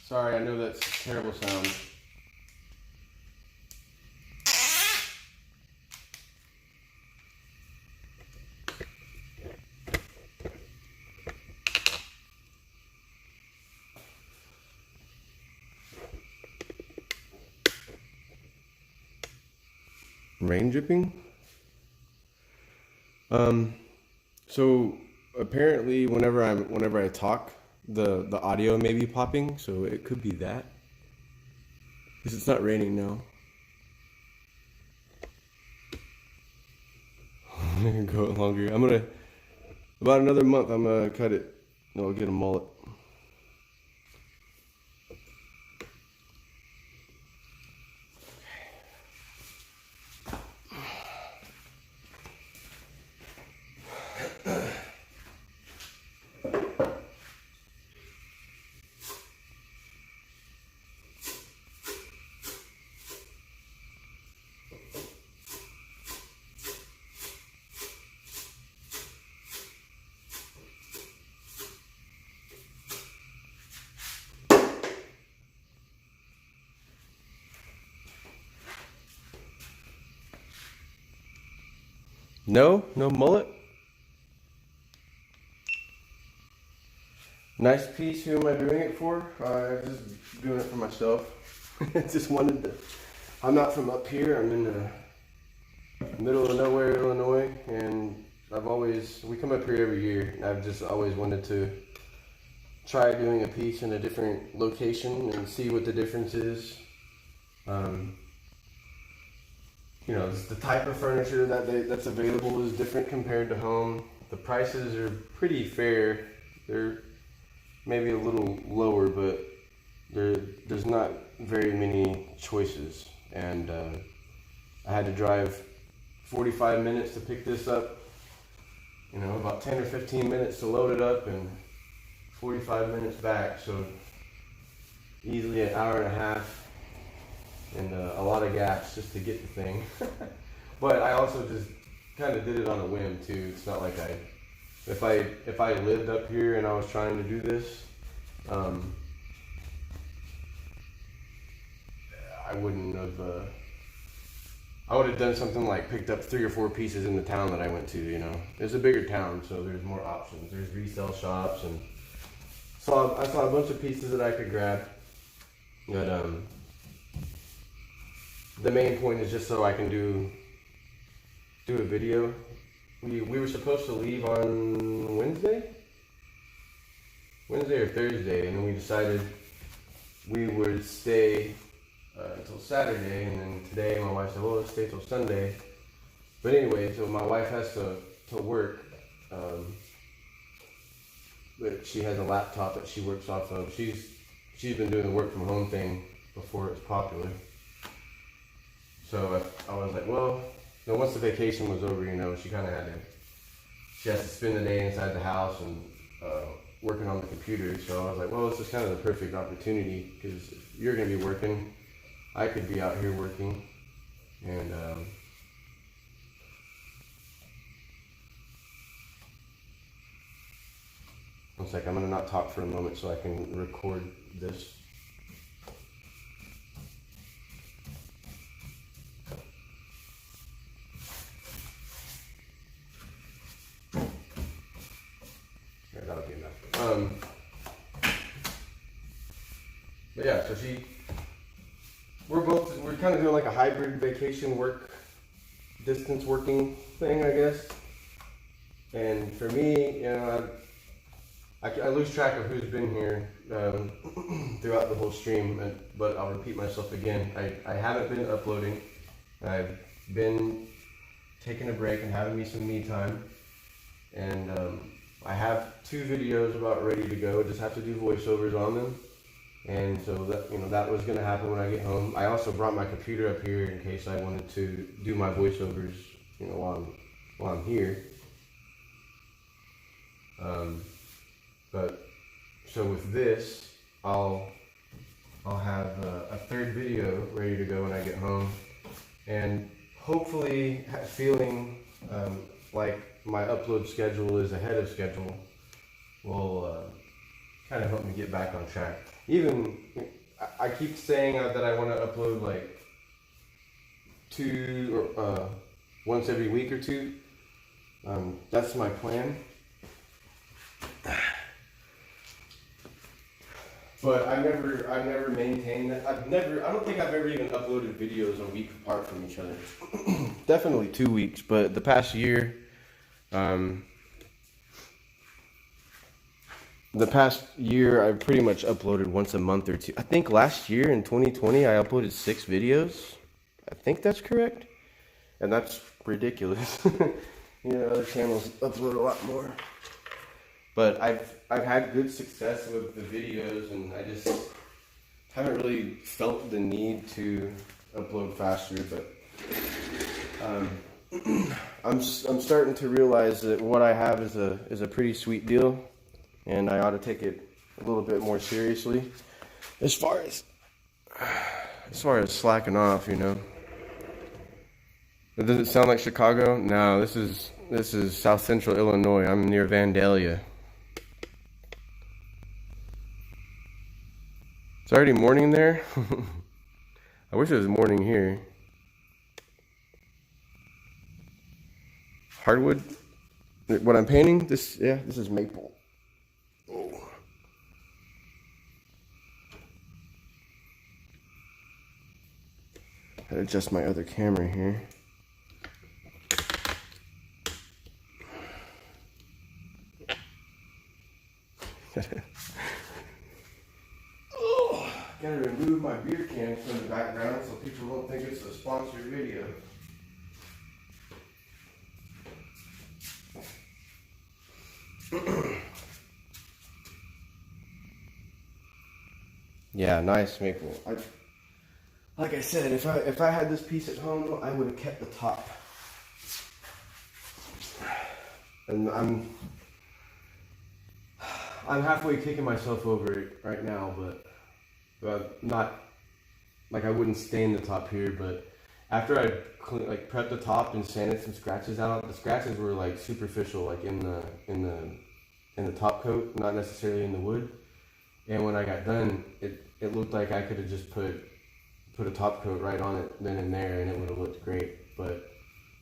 Sorry, I know that's a terrible sound. rain dripping. So apparently whenever I talk, the audio may be popping, so it could be that. Because it's not raining now. I'm gonna go longer. About another month, I'm gonna cut it. And I'll get a mullet. No mullet. Nice piece. Who am I doing it for? I'm just doing it for myself. Just wanted to. I'm not from up here. I'm in the middle of nowhere, Illinois, and we come up here every year. And I've just always wanted to try doing a piece in a different location and see what the difference is. You know, the type of furniture that's available is different compared to home. The prices are pretty fair. They're maybe a little lower, but there's not very many choices. And I had to drive 45 minutes to pick this up. You know, about 10 or 15 minutes to load it up and 45 minutes back. So easily an hour and a half. And a lot of gas just to get the thing. But I also just kind of did it on a whim too. It's not like if I lived up here and I was trying to do this, I wouldn't have, I would have done something like picked up 3 or 4 pieces in the town that I went to, you know. It's a bigger town, so there's more options. There's resale shops, and I saw a bunch of pieces that I could grab. But the main point is just so I can do a video. We were supposed to leave on Wednesday or Thursday, and then we decided we would stay until Saturday, and then today my wife said, well, let's stay till Sunday. But anyway, so my wife has to work, but she has a laptop that she works off of. She's been doing the work from home thing before it's popular. So I was like, well, you know, once the vacation was over, you know, she has to spend the day inside the house and working on the computer. So I was like, well, this is kind of the perfect opportunity, because if you're going to be working, I could be out here working. And one sec, I'm going to not talk for a moment so I can record this. That'll be enough. But yeah, so we're kind of doing like a hybrid vacation work, distance working thing, I guess. And for me, you know, I lose track of who's been here throughout the whole stream, but I'll repeat myself again. I haven't been uploading. I've been taking a break and having me some me time. And I have 2 videos about ready to go. Just have to do voiceovers on them. And so that was going to happen when I get home. I also brought my computer up here in case I wanted to do my voiceovers, you know, while I'm here. But so with this, I'll have a 3rd video ready to go when I get home, and hopefully feeling like my upload schedule is ahead of schedule will kind of help me get back on track. Even I keep saying that I want to upload like 2 or once every week or 2. That's my plan. But I never maintained that. I don't think I've ever even uploaded videos a week apart from each other. Definitely 2 weeks, but the past year, I've pretty much uploaded once a month or two. I think last year in 2020, I uploaded 6 videos. I think that's correct. And that's ridiculous. Other channels upload a lot more. But I've had good success with the videos, and I just haven't really felt the need to upload faster. But I'm starting to realize that what I have is a pretty sweet deal, and I ought to take it a little bit more seriously. As far as slacking off, Does it sound like Chicago? No, this is South Central Illinois. I'm near Vandalia. It's already morning there. I wish it was morning here. Hardwood. What I'm painting, this is maple. Oh. Gotta adjust my other camera here. Gotta remove my beer cans from the background so people don't think it's a sponsored video. Yeah, nice maple. Like I said, if I had this piece at home, I would have kept the top. And I'm halfway kicking myself over it right now, but not like I wouldn't stain the top here. But after I prepped the top and sanded some scratches out, the scratches were like superficial, like in the top coat, not necessarily in the wood. And when I got done, it looked like I could have just put a top coat right on it then and there, and it would have looked great. But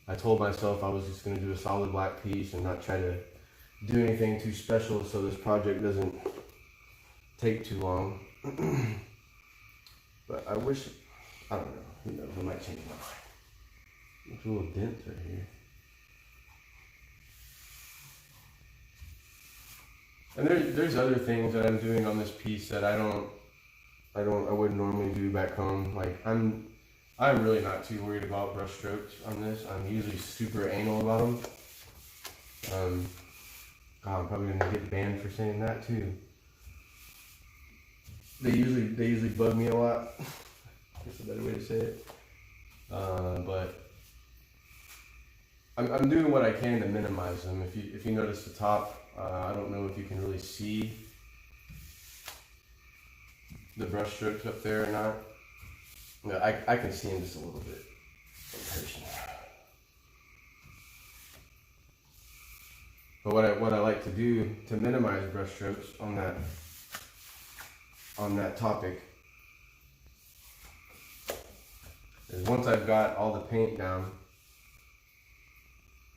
I told myself I was just going to do a solid black piece and not try to do anything too special so this project doesn't take too long. But I don't know, who knows, I might change my mind. There's a little dent right here. And there's other things that I'm doing on this piece that I wouldn't normally do back home. Like I'm really not too worried about brush strokes on this. I'm usually super anal about them. I'm probably gonna get banned for saying that too. They usually bug me a lot. That's a better way to say it. But I'm doing what I can to minimize them. If you notice the top, I don't know if you can really see the brush strokes up there or not. No, I can see them just a little bit in person. But what I like to do to minimize brush strokes on that topic is once I've got all the paint down,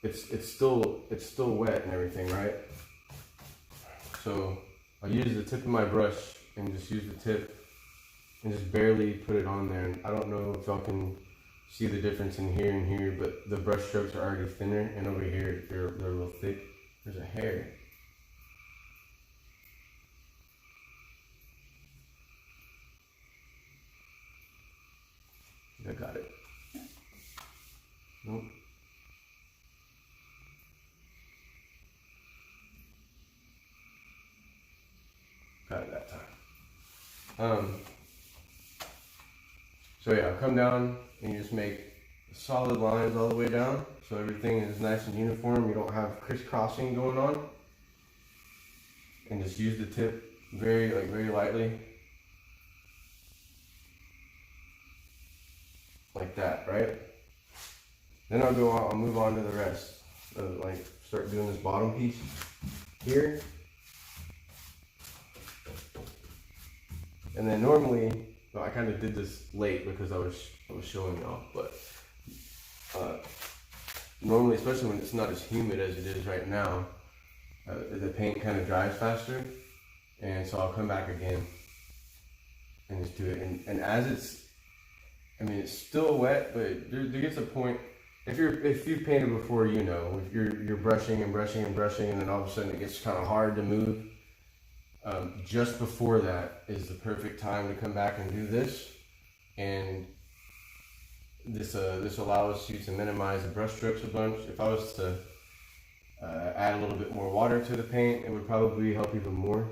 it's still wet and everything, right? So I'll use the tip of my brush and just use the tip and just barely put it on there. And I don't know if y'all can see the difference in here and here, but the brush strokes are already thinner, and over here they're a little thick. There's a hair. I got it. Nope. Got it that time. So yeah, come down and you just make solid lines all the way down, so everything is nice and uniform. You don't have crisscrossing going on. And just use the tip very lightly. Like that, right? Then I'll move on to the rest. Start doing this bottom piece here. And then normally, I kind of did this late because I was showing y'all, but normally, especially when it's not as humid as it is right now, the paint kind of dries faster, and so I'll come back again and just do it. And as it's, I mean, it's still wet, but there gets a point. If you've painted before, you know, if you're brushing and brushing and brushing, and then all of a sudden it gets kind of hard to move. Just before that is the perfect time to come back and do this, and this allows you to minimize the brush strokes a bunch. If I was to add a little bit more water to the paint, it would probably help even more.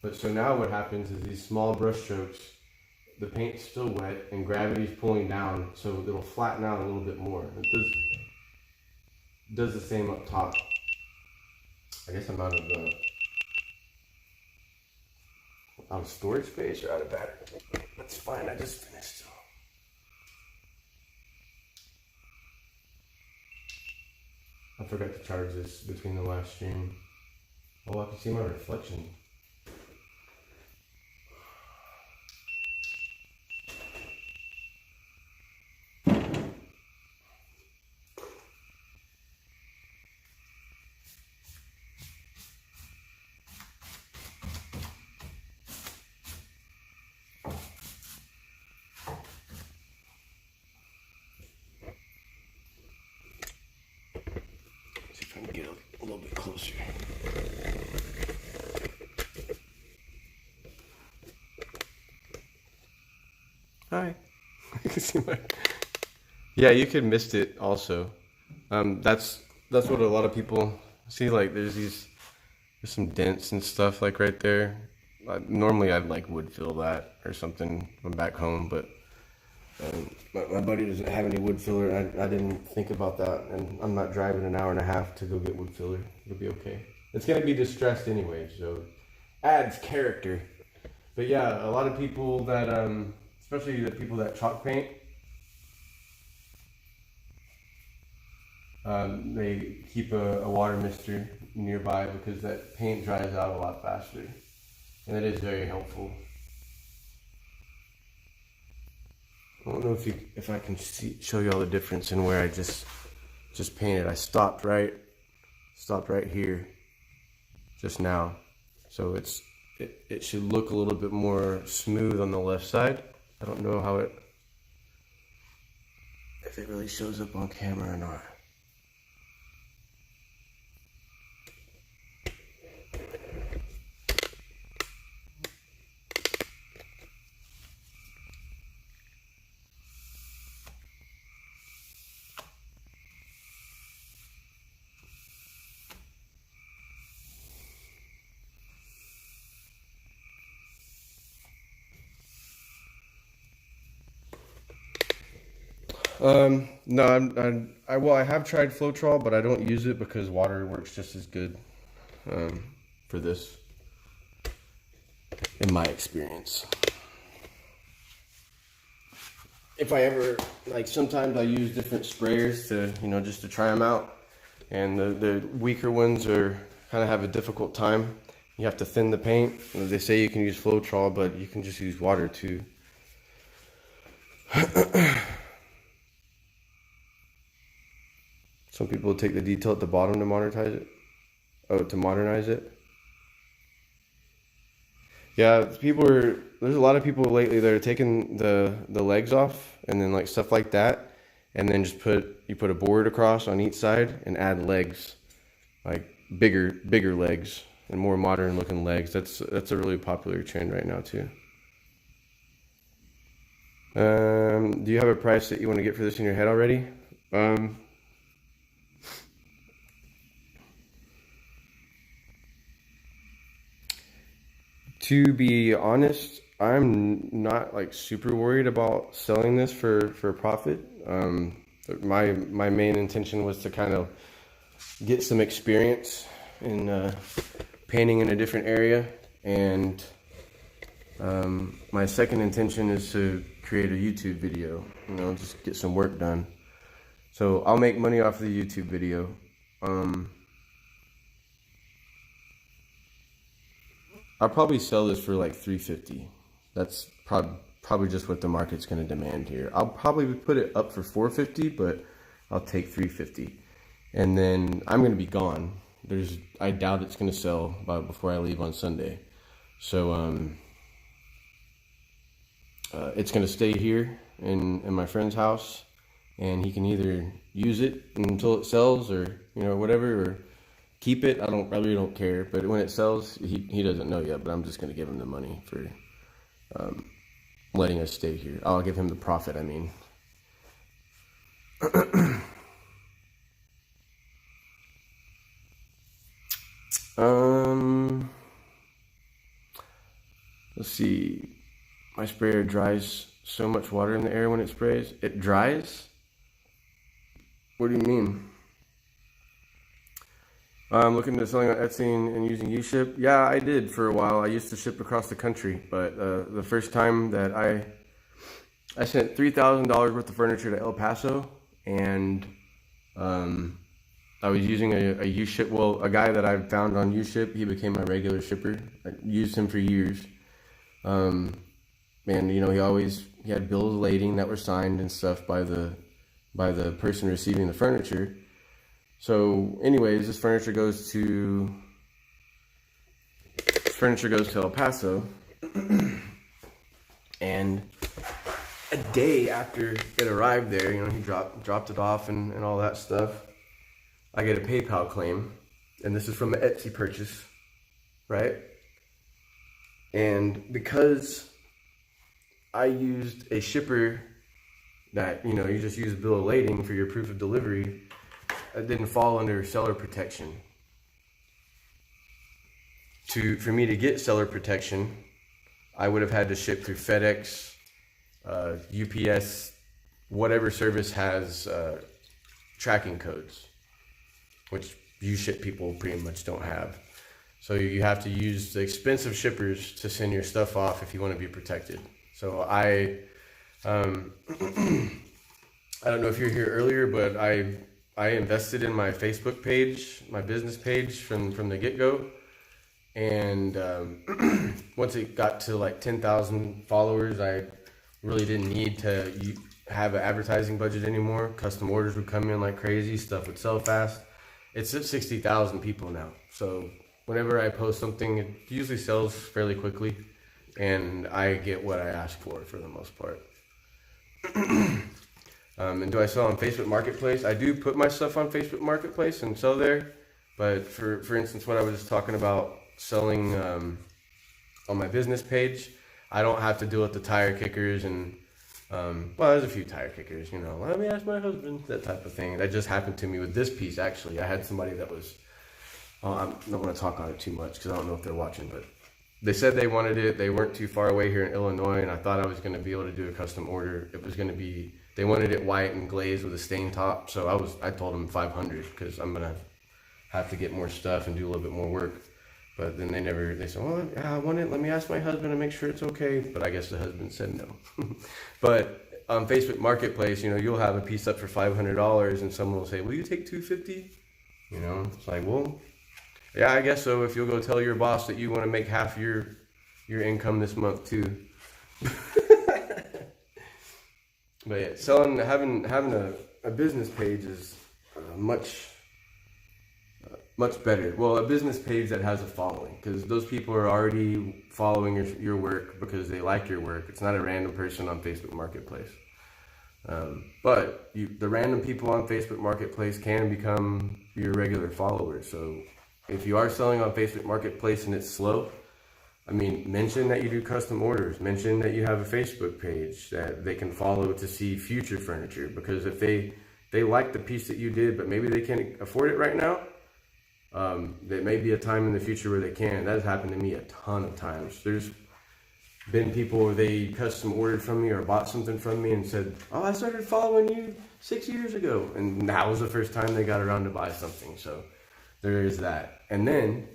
But so now what happens is these small brush strokes, the paint's still wet and gravity's pulling down, so it'll flatten out a little bit more. It does the same up top. I guess I'm out of storage space or out of battery. That's fine, I just finished. So. I forgot to charge this between the last stream. Oh, I can see my reflection. Get a little bit closer. Hi. You can see my. Yeah, you could mist it also. That's what a lot of people see. Like, there's some dents and stuff like right there. Normally, I'd like wood fill that or something when back home, but my buddy doesn't have any wood filler. I didn't think about that, and I'm not driving an hour and a half to go get wood filler. It'll be okay. It's gonna be distressed anyway, so adds character. But yeah, a lot of people that, especially the people that chalk paint, they keep a water mister nearby because that paint dries out a lot faster, and it is very helpful. I don't know if I can show you all the difference in where I just painted. I stopped right here just now, so it should look a little bit more smooth on the left side. I don't know if it really shows up on camera or not. No, I have tried Floetrol, but I don't use it because water works just as good for this, in my experience. If I ever, like, sometimes I use different sprayers to, just to try them out, and the weaker ones kind of have a difficult time. You have to thin the paint. They say you can use Floetrol, but you can just use water too. Some people take the detail at the bottom to modernize it. Oh, to modernize it. Yeah, there's a lot of people lately that are taking the legs off and then like stuff like that, and then just put a board across on each side and add legs, like bigger legs and more modern looking legs. That's a really popular trend right now too. Do you have a price that you want to get for this in your head already? To be honest, I'm not like super worried about selling this for profit. My main intention was to kind of get some experience in painting in a different area, and my second intention is to create a YouTube video, just get some work done. So I'll make money off the YouTube video. I'll probably sell this for like $350. That's probably just what the market's going to demand here. I'll probably put it up for $450, but I'll take $350. And then I'm going to be gone. I doubt it's going to sell before I leave on Sunday. So it's going to stay here in my friend's house, and he can either use it until it sells, or whatever, or keep it. I really don't care. But when it sells, he doesn't know yet. But I'm just going to give him the money for letting us stay here. I'll give him the profit. I mean. Let's see. My sprayer dries so much water in the air when it sprays. It dries? What do you mean? I'm looking at selling on Etsy and using UShip. Yeah, I did for a while. I used to ship across the country, but the first time that I sent $3,000 worth of furniture to El Paso, and I was using a UShip. Well, a guy that I found on UShip, he became my regular shipper. I used him for years. And he had bills of lading that were signed and stuff by the person receiving the furniture. So anyways, this furniture goes to El Paso, and a day after it arrived there, he dropped it off and all that stuff, I get a PayPal claim, and this is from an Etsy purchase, right? And because I used a shipper that, you just use a bill of lading for your proof of delivery, it didn't fall under seller protection. For me to get seller protection, I would have had to ship through FedEx, UPS, whatever service has tracking codes, which UShip people pretty much don't have. So you have to use the expensive shippers to send your stuff off if you want to be protected. So I don't know if you're here earlier, but I invested in my Facebook page, my business page from the get-go. And once it got to like 10,000 followers, I really didn't need to have an advertising budget anymore. Custom orders would come in like crazy. Stuff would sell fast. It's at 60,000 people now. So whenever I post something, it usually sells fairly quickly. And I get what I ask for the most part. And do I sell on Facebook Marketplace? I do put my stuff on Facebook Marketplace and sell there. But for instance, what I was just talking about, selling on my business page, I don't have to deal with the tire kickers and there's a few tire kickers, let me ask my husband, that type of thing. That just happened to me with this piece. Actually, I had somebody that was, I don't want to talk on it too much because I don't know if they're watching, but they said they wanted it. They weren't too far away here in Illinois, and I thought I was going to be able to do a custom order. It was going to be, they wanted it white and glazed with a stain top, so I told them 500 because I'm going to have to get more stuff and do a little bit more work. But then they said, well, yeah, I want it. Let me ask my husband to make sure it's okay. But I guess the husband said no. But on Facebook Marketplace, you'll have a piece up for $500 and someone will say, will you take $250? It's like, well, yeah, I guess so. If you'll go tell your boss that you want to make half your income this month too. But yeah, having a business page is much better. Well, a business page that has a following, because those people are already following your work because they like your work. It's not a random person on Facebook Marketplace. But the random people on Facebook Marketplace can become your regular followers. So if you are selling on Facebook Marketplace and it's slow, mention that you do custom orders. Mention that you have a Facebook page that they can follow to see future furniture. Because if they like the piece that you did, but maybe they can't afford it right now, there may be a time in the future where they can. That has happened to me a ton of times. There's been people where they custom ordered from me or bought something from me and said, oh, I started following you 6 years ago. And that was the first time they got around to buy something. So there is that. And then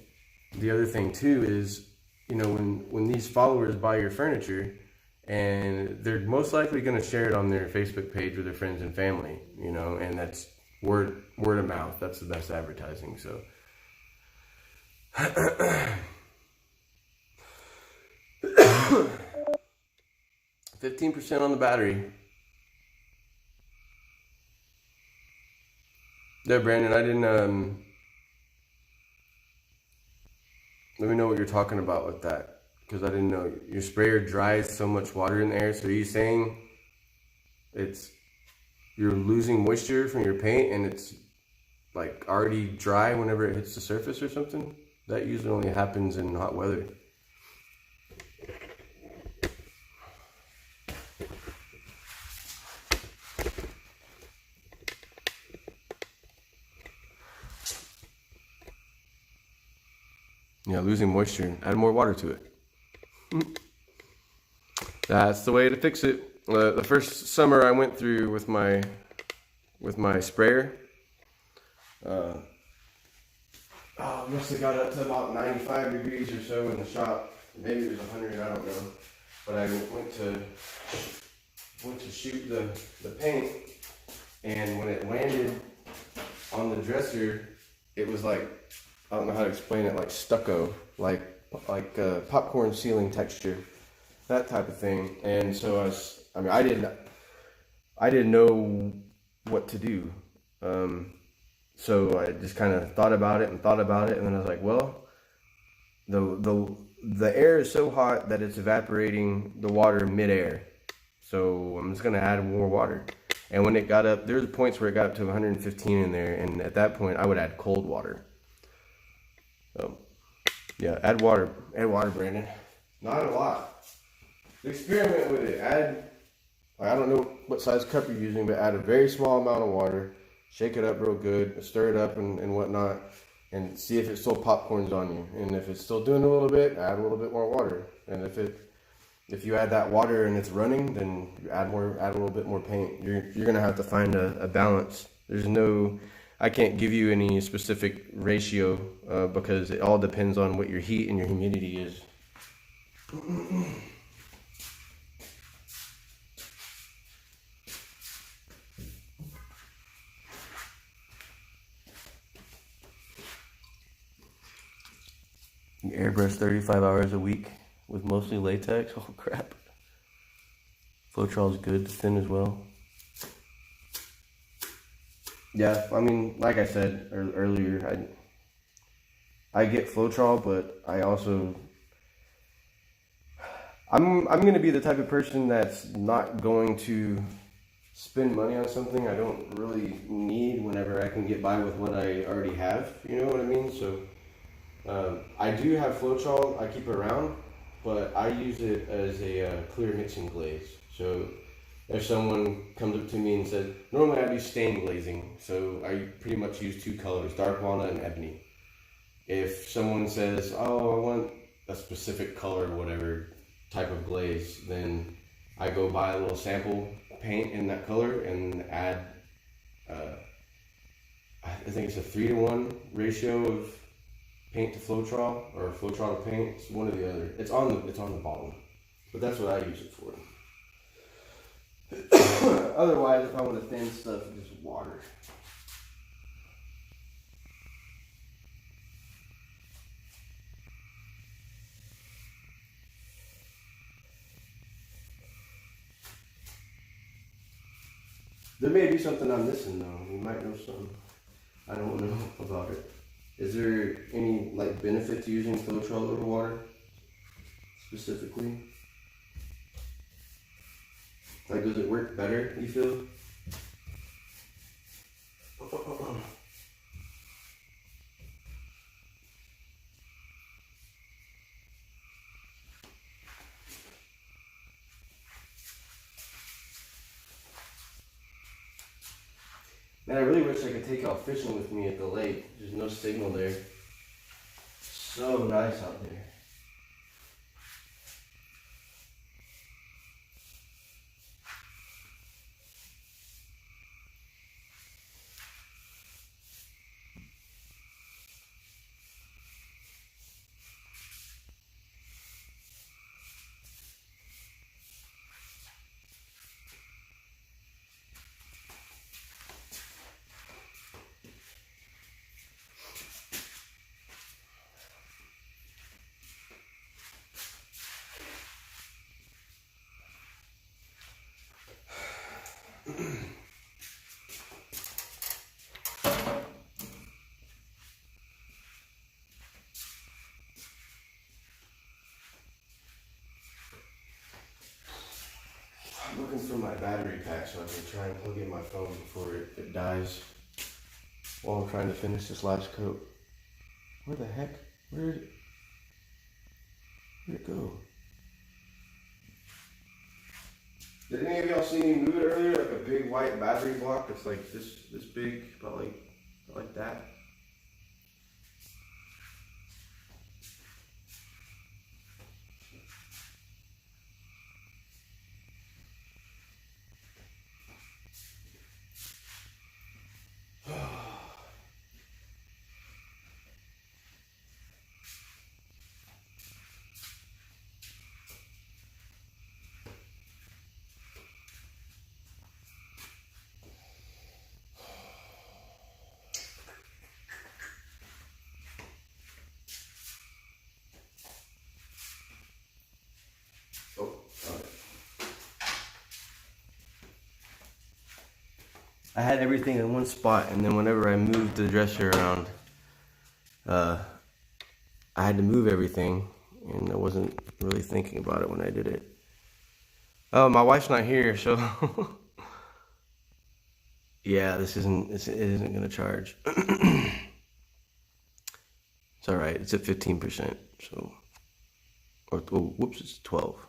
the other thing too is, when these followers buy your furniture, and they're most likely going to share it on their Facebook page with their friends and family, and that's word of mouth. That's the best advertising. So 15% on the battery. There, Brandon, I didn't let me know what you're talking about with that. because I didn't know. Your sprayer dries so much water in the air. So are you saying you're losing moisture from your paint and it's like already dry whenever it hits the surface or something? That usually only happens in hot weather. Yeah, losing moisture. Add more water to it. That's the way to fix it. The first summer I went through with my sprayer, must have got up to about 95 degrees or so in the shop. Maybe it was 100, I don't know. But I went to shoot the paint, and when it landed on the dresser, it was like, I don't know how to explain it, like stucco, like popcorn ceiling texture, that type of thing. And so I didn't know what to do. So I just kind of thought about it, and then I was like, well, the air is so hot that it's evaporating the water midair. So I'm just gonna add more water. And when it got up, there's points where it got up to 115 in there, and at that point I would add cold water. So yeah, add water, Brandon. Not a lot. Experiment with it. I don't know what size cup you're using, but add a very small amount of water. Shake it up real good, stir it up and whatnot, and see if it still popcorns on you. And if it's still doing a little bit, add a little bit more water. And if you add that water and it's running, then you add a little bit more paint. You're gonna have to find a balance. I can't give you any specific ratio because it all depends on what your heat and your humidity is. You airbrush 35 hours a week with mostly latex? Oh crap. Floetrol's good to thin as well. Yeah, I mean, like I said earlier, I get Floetrol, but I also, I'm going to be the type of person that's not going to spend money on something I don't really need whenever I can get by with what I already have. You know what I mean? So I do have Floetrol. I keep it around, but I use it as a clear mixing glaze. So if someone comes up to me and says, normally I do stain glazing, so I pretty much use two colors, dark walnut and ebony. If someone says, oh, I want a specific color or whatever type of glaze, then I go buy a little sample paint in that color and add, I think it's a 3-to-1 ratio of paint to Floetrol, or Floetrol to paint. It's one or the other. It's on the bottom, but that's what I use it for. Otherwise, if I want to thin stuff, just water. There may be something I'm missing though. You might know something I don't know about it. Is there any benefit to using Floetrol over water specifically? Does it work better, you feel? Man, I really wish I could take y'all fishing with me at the lake. There's no signal there. So nice out there. battery pack so I can try and plug in my phone before it dies while I'm trying to finish this last coat. Where the heck? Where'd it go? Did any of y'all see me move it earlier? Like a big white battery block that's like this big, about like that. Oh, alright. I had everything in one spot, and then whenever I moved the dresser around, I had to move everything, and I wasn't really thinking about it when I did it. Oh, my wife's not here, so yeah, it isn't gonna charge. It's all right. It's at 15%, so oh, whoops, it's 12.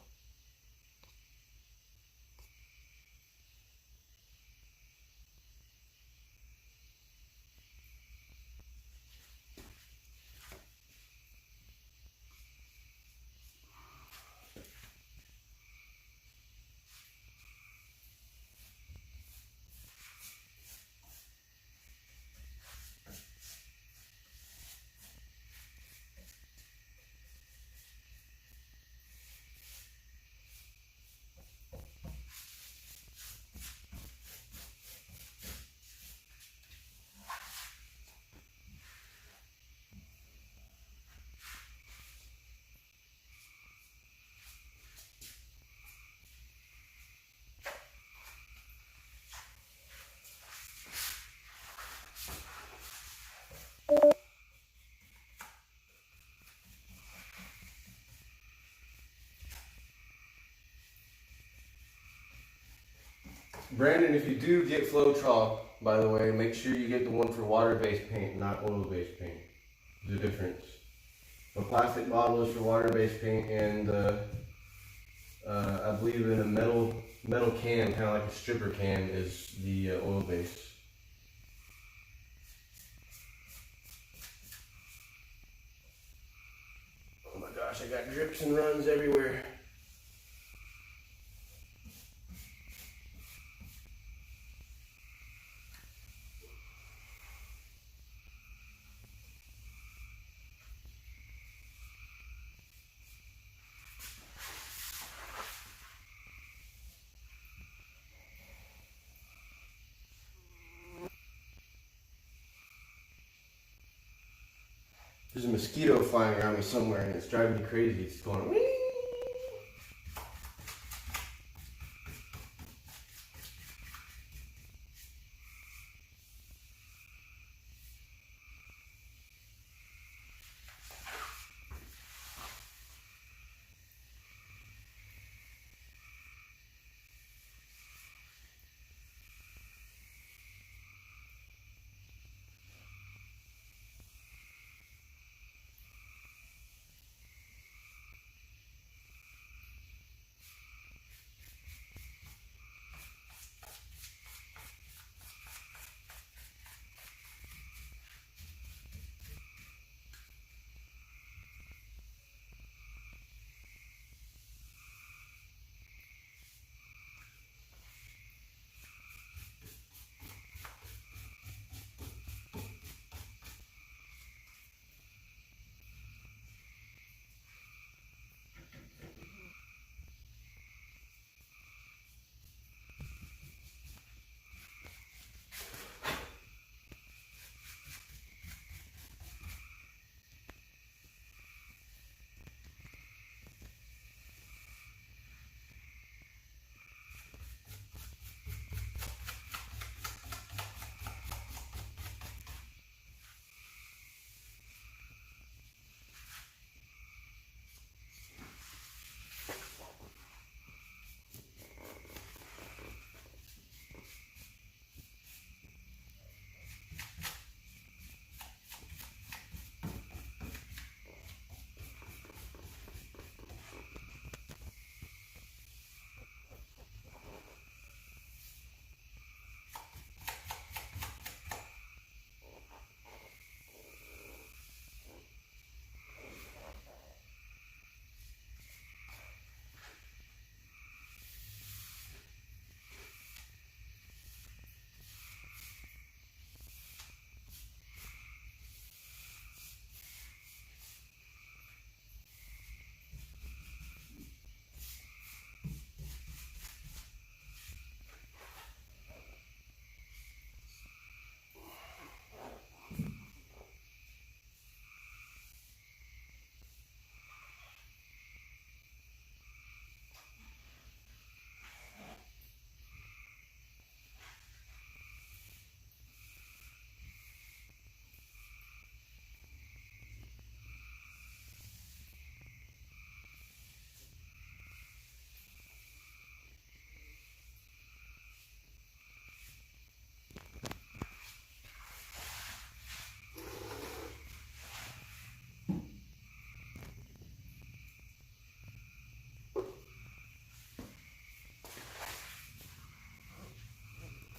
Brandon, if you do get Floetrol, by the way, make sure you get the one for water-based paint, not oil-based paint. There's a difference. The plastic bottle is for water-based paint, and I believe in a metal can, kind of like a stripper can, is the oil-based. Oh my gosh, I got drips and runs everywhere. There's a mosquito flying around me somewhere and it's driving me crazy. It's going wing.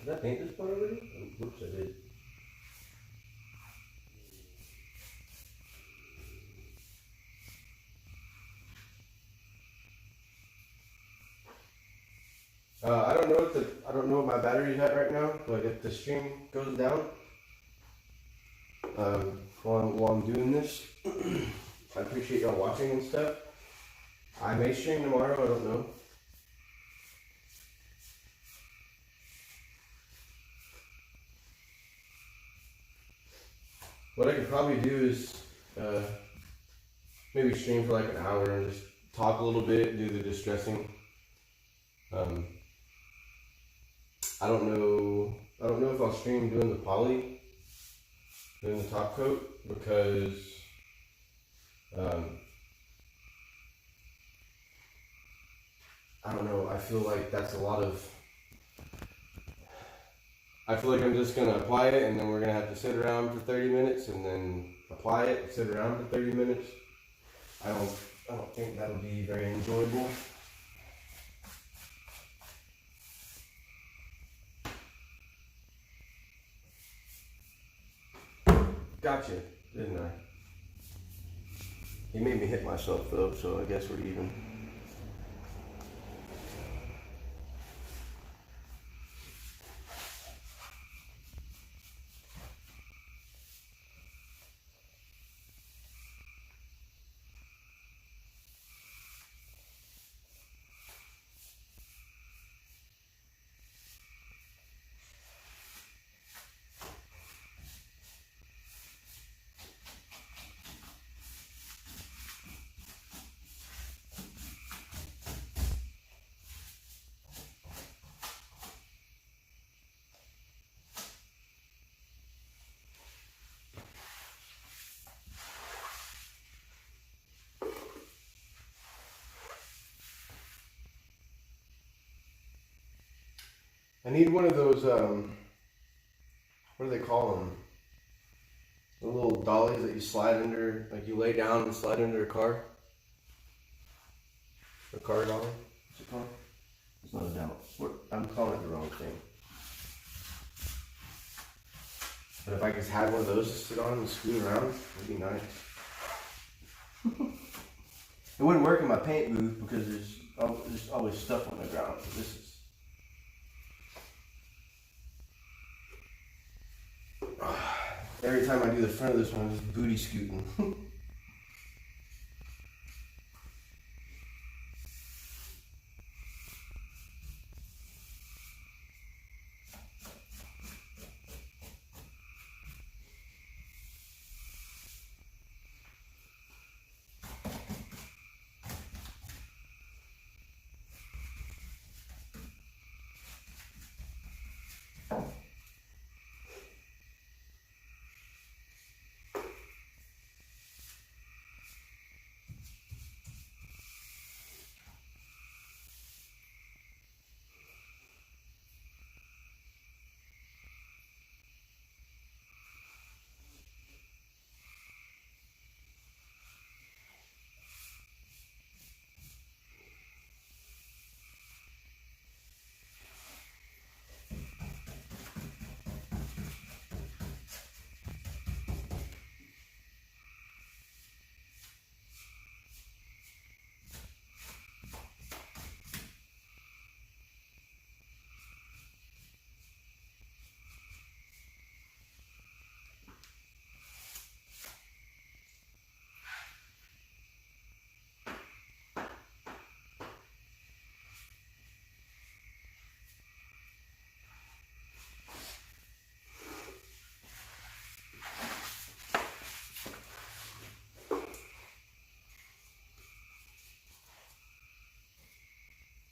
Did I paint this part already? Oops, I did. I don't know what my battery's at right now, but if the stream goes down, while I'm doing this, I appreciate y'all watching and stuff. I may stream tomorrow, I don't know. What I could probably do is maybe stream for like an hour and just talk a little bit, do the distressing. I don't know if I'll stream doing the poly, doing the top coat, because I don't know, I feel like that's a lot of, I feel like I'm just gonna apply it and then we're gonna have to sit around for 30 minutes and then apply it and sit around for 30 minutes. I don't think that'll be very enjoyable. Gotcha, didn't I? He made me hit myself though, so I guess we're even. I need one of those, what do they call them? The little dollies that you slide under, like you lay down and slide under a car. A car dolly? What's it called? It's not a doubt. I'm calling it the wrong thing. But if I just had one of those to sit on and scoot around, it'd be nice. It wouldn't work in my paint booth because there's always stuff on the ground. So this is. Every time I do the front of this one, I'm just booty scooting.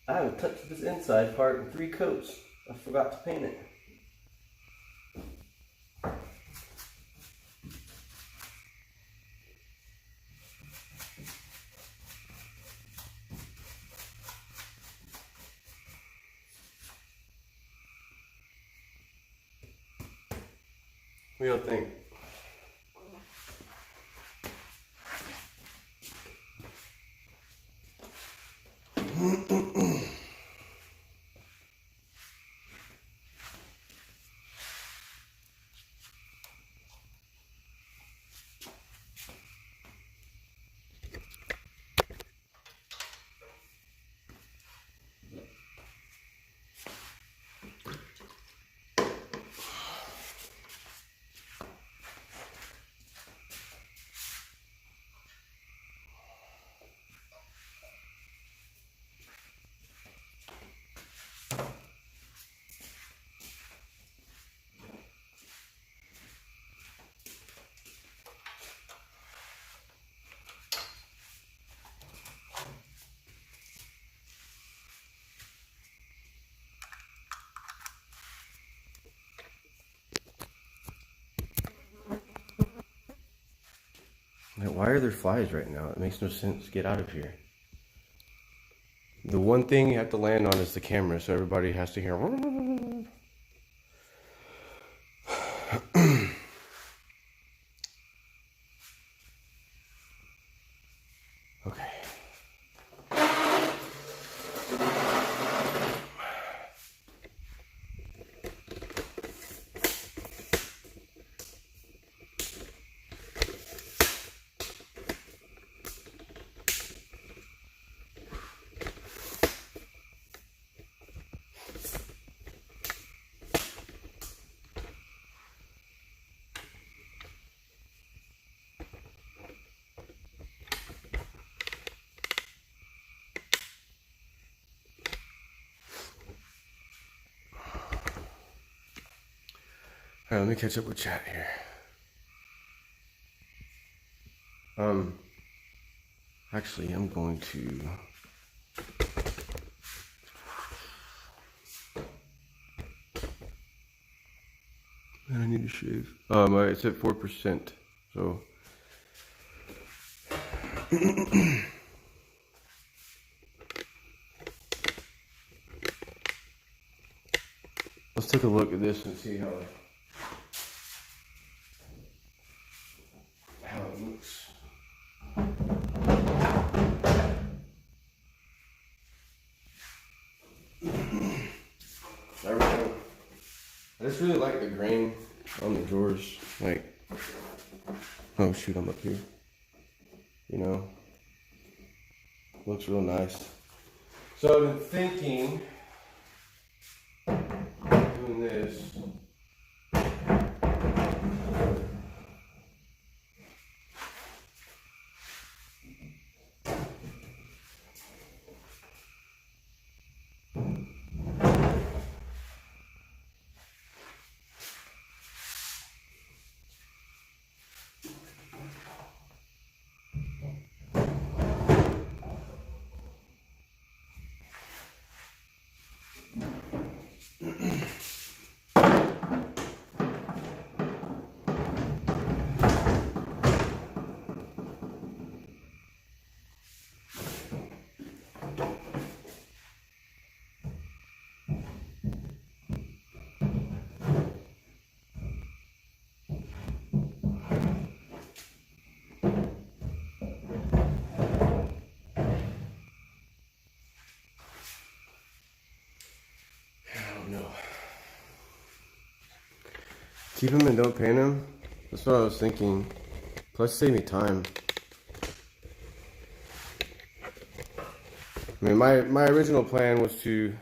I haven't touched this inside part in 3 coats. I forgot to paint it. What do you think? Like, why are there flies right now? It makes no sense. Get out of here. The one thing you have to land on is the camera, so everybody has to hear. Okay. All right, let me catch up with chat here. Actually, I'm going to. I need to shave. It's at 4%, so. Let's take a look at this and see how it looks. I just really like the grain on the drawers. Like, oh shoot, I'm up here. You know, looks real nice. So I've been thinking doing this. No. Keep them and don't paint them. That's what I was thinking. Plus, save me time. I mean, my original plan was to.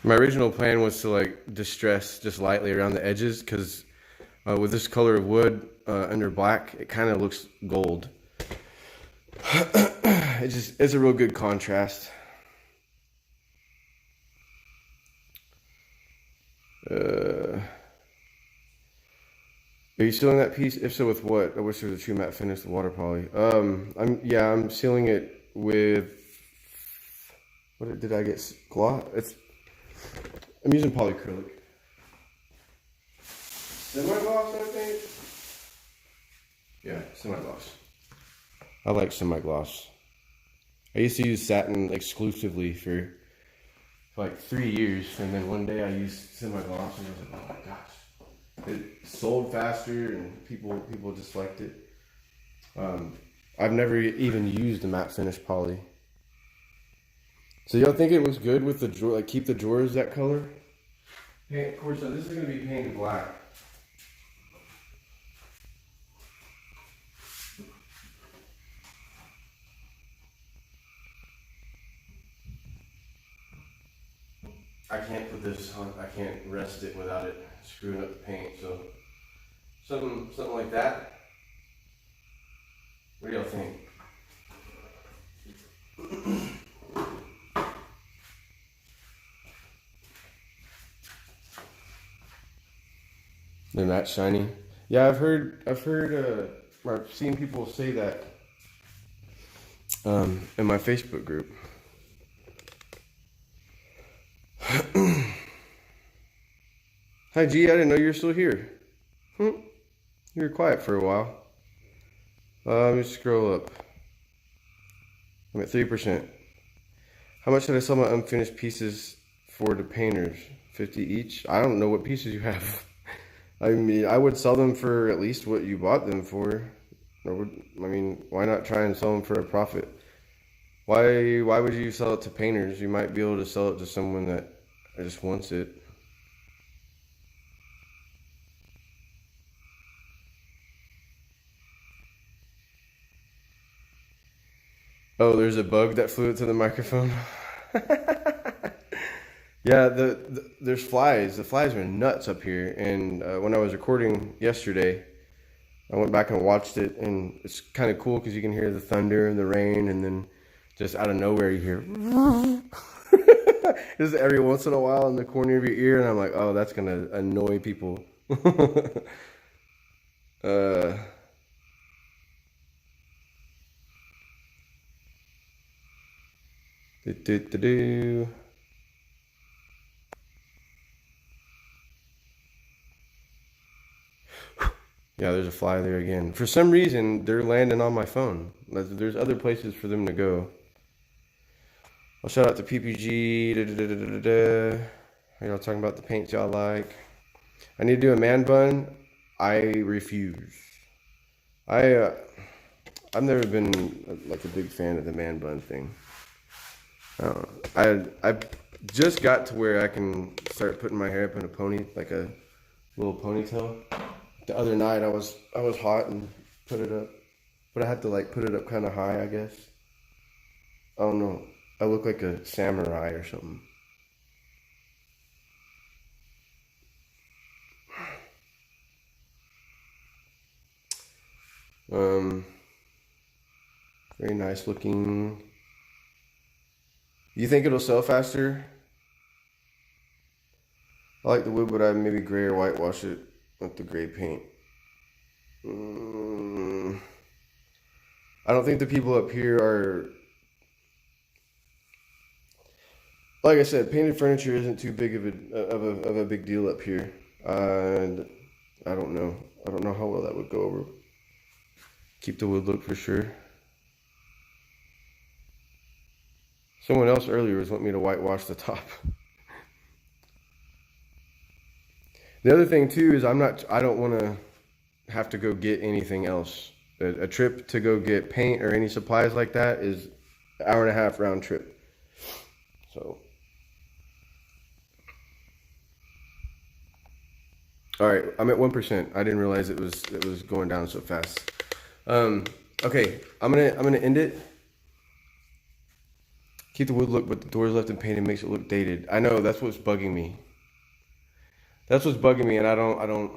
My original plan was to like distress just lightly around the edges, because with this color of wood under black, it kind of looks gold. It's a real good contrast. Are you sealing that piece? If so, with what? I wish there was a true matte finish, the water poly. I'm sealing it with, what did I get? Gloss? I'm using polyacrylic. Semi-gloss, I think? Yeah, semi-gloss. I like semi-gloss. I used to use satin exclusively for like 3 years, and then one day I used semi-gloss, and I was like, oh my gosh. It sold faster, and people just liked it. I've never even used a matte finish poly. So y'all think it looks good with the drawer? Like, keep the drawers that color? Of course, this is gonna be painted black. I can't put this on. I can't rest it without it screwing up the paint. So something like that. What do y'all think? They're not shiny. Yeah, I've seen people say that in my Facebook group. Hi, G. I didn't know you were still here. You were quiet for a while. Let me scroll up. I'm at 3%. How much did I sell my unfinished pieces for the painters? 50 each? I don't know what pieces you have. I mean, I would sell them for at least what you bought them for. Why not try and sell them for a profit? Why would you sell it to painters? You might be able to sell it to someone that just wants it. Oh, there's a bug that flew into the microphone. Yeah, there's flies. The flies are nuts up here. And when I was recording yesterday, I went back and watched it, and it's kind of cool because you can hear the thunder and the rain, and then just out of nowhere you hear just every once in a while in the corner of your ear, and I'm like, oh, that's gonna annoy people. uh, do, do, do, do. Yeah, there's a fly there again. For some reason, they're landing on my phone. There's other places for them to go. I'll shout out to PPG. Y'all talking about the paints y'all like. I need to do a man bun. I refuse. I've never been like a big fan of the man bun thing. I just got to where I can start putting my hair up in a pony, like a little ponytail. The other night I was hot and put it up, but I had to like put it up kind of high, I guess. I don't know. I look like a samurai or something. Very nice looking. You think it'll sell faster? I like the wood, but I maybe gray or whitewash it with the gray paint. I don't think the people up here are, like I said, painted furniture isn't too big of a big deal up here. And I don't know. I don't know how well that would go over. Keep the wood look for sure. Someone else earlier was wanting me to whitewash the top. The other thing too is I don't want to have to go get anything else. A trip to go get paint or any supplies like that is an hour and a half round trip. So, all right, I'm at 1%. I didn't realize it was going down so fast. Okay, I'm gonna end it. Keep the wood look, but the doors left unpainted makes it look dated. I know, that's what's bugging me. That's what's bugging me, and I don't.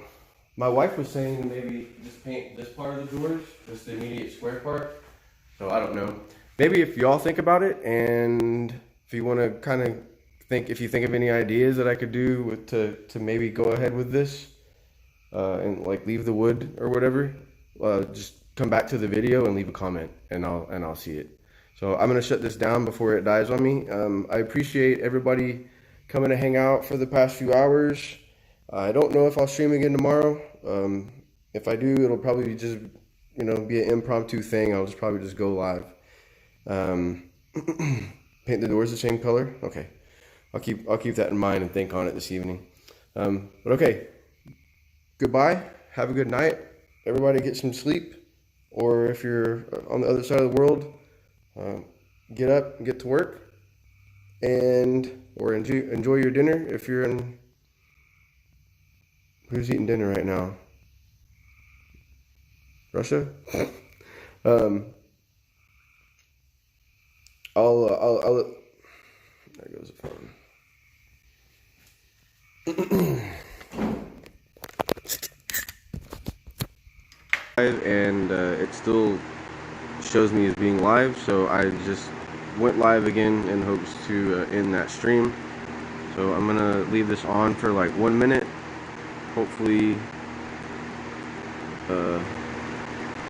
My wife was saying maybe just paint this part of the doors, just the immediate square part. So I don't know. Maybe if y'all think about it, and if you want to kind of if you think of any ideas that I could do to maybe go ahead with this, and like leave the wood or whatever, just come back to the video and leave a comment, and I'll see it. So I'm gonna shut this down before it dies on me. I appreciate everybody coming to hang out for the past few hours. I don't know if I'll stream again tomorrow. If I do, it'll probably just, be an impromptu thing. I'll probably just go live. Paint the doors the same color. Okay, I'll keep that in mind and think on it this evening. But okay, goodbye. Have a good night. Everybody get some sleep. Or if you're on the other side of the world, get up and get to work, or enjoy your dinner if you're in. Who's eating dinner right now? Russia? I'll there goes the phone. And it still shows me as being live, so I just went live again in hopes to end that stream. So I'm gonna leave this on for like 1 minute. Hopefully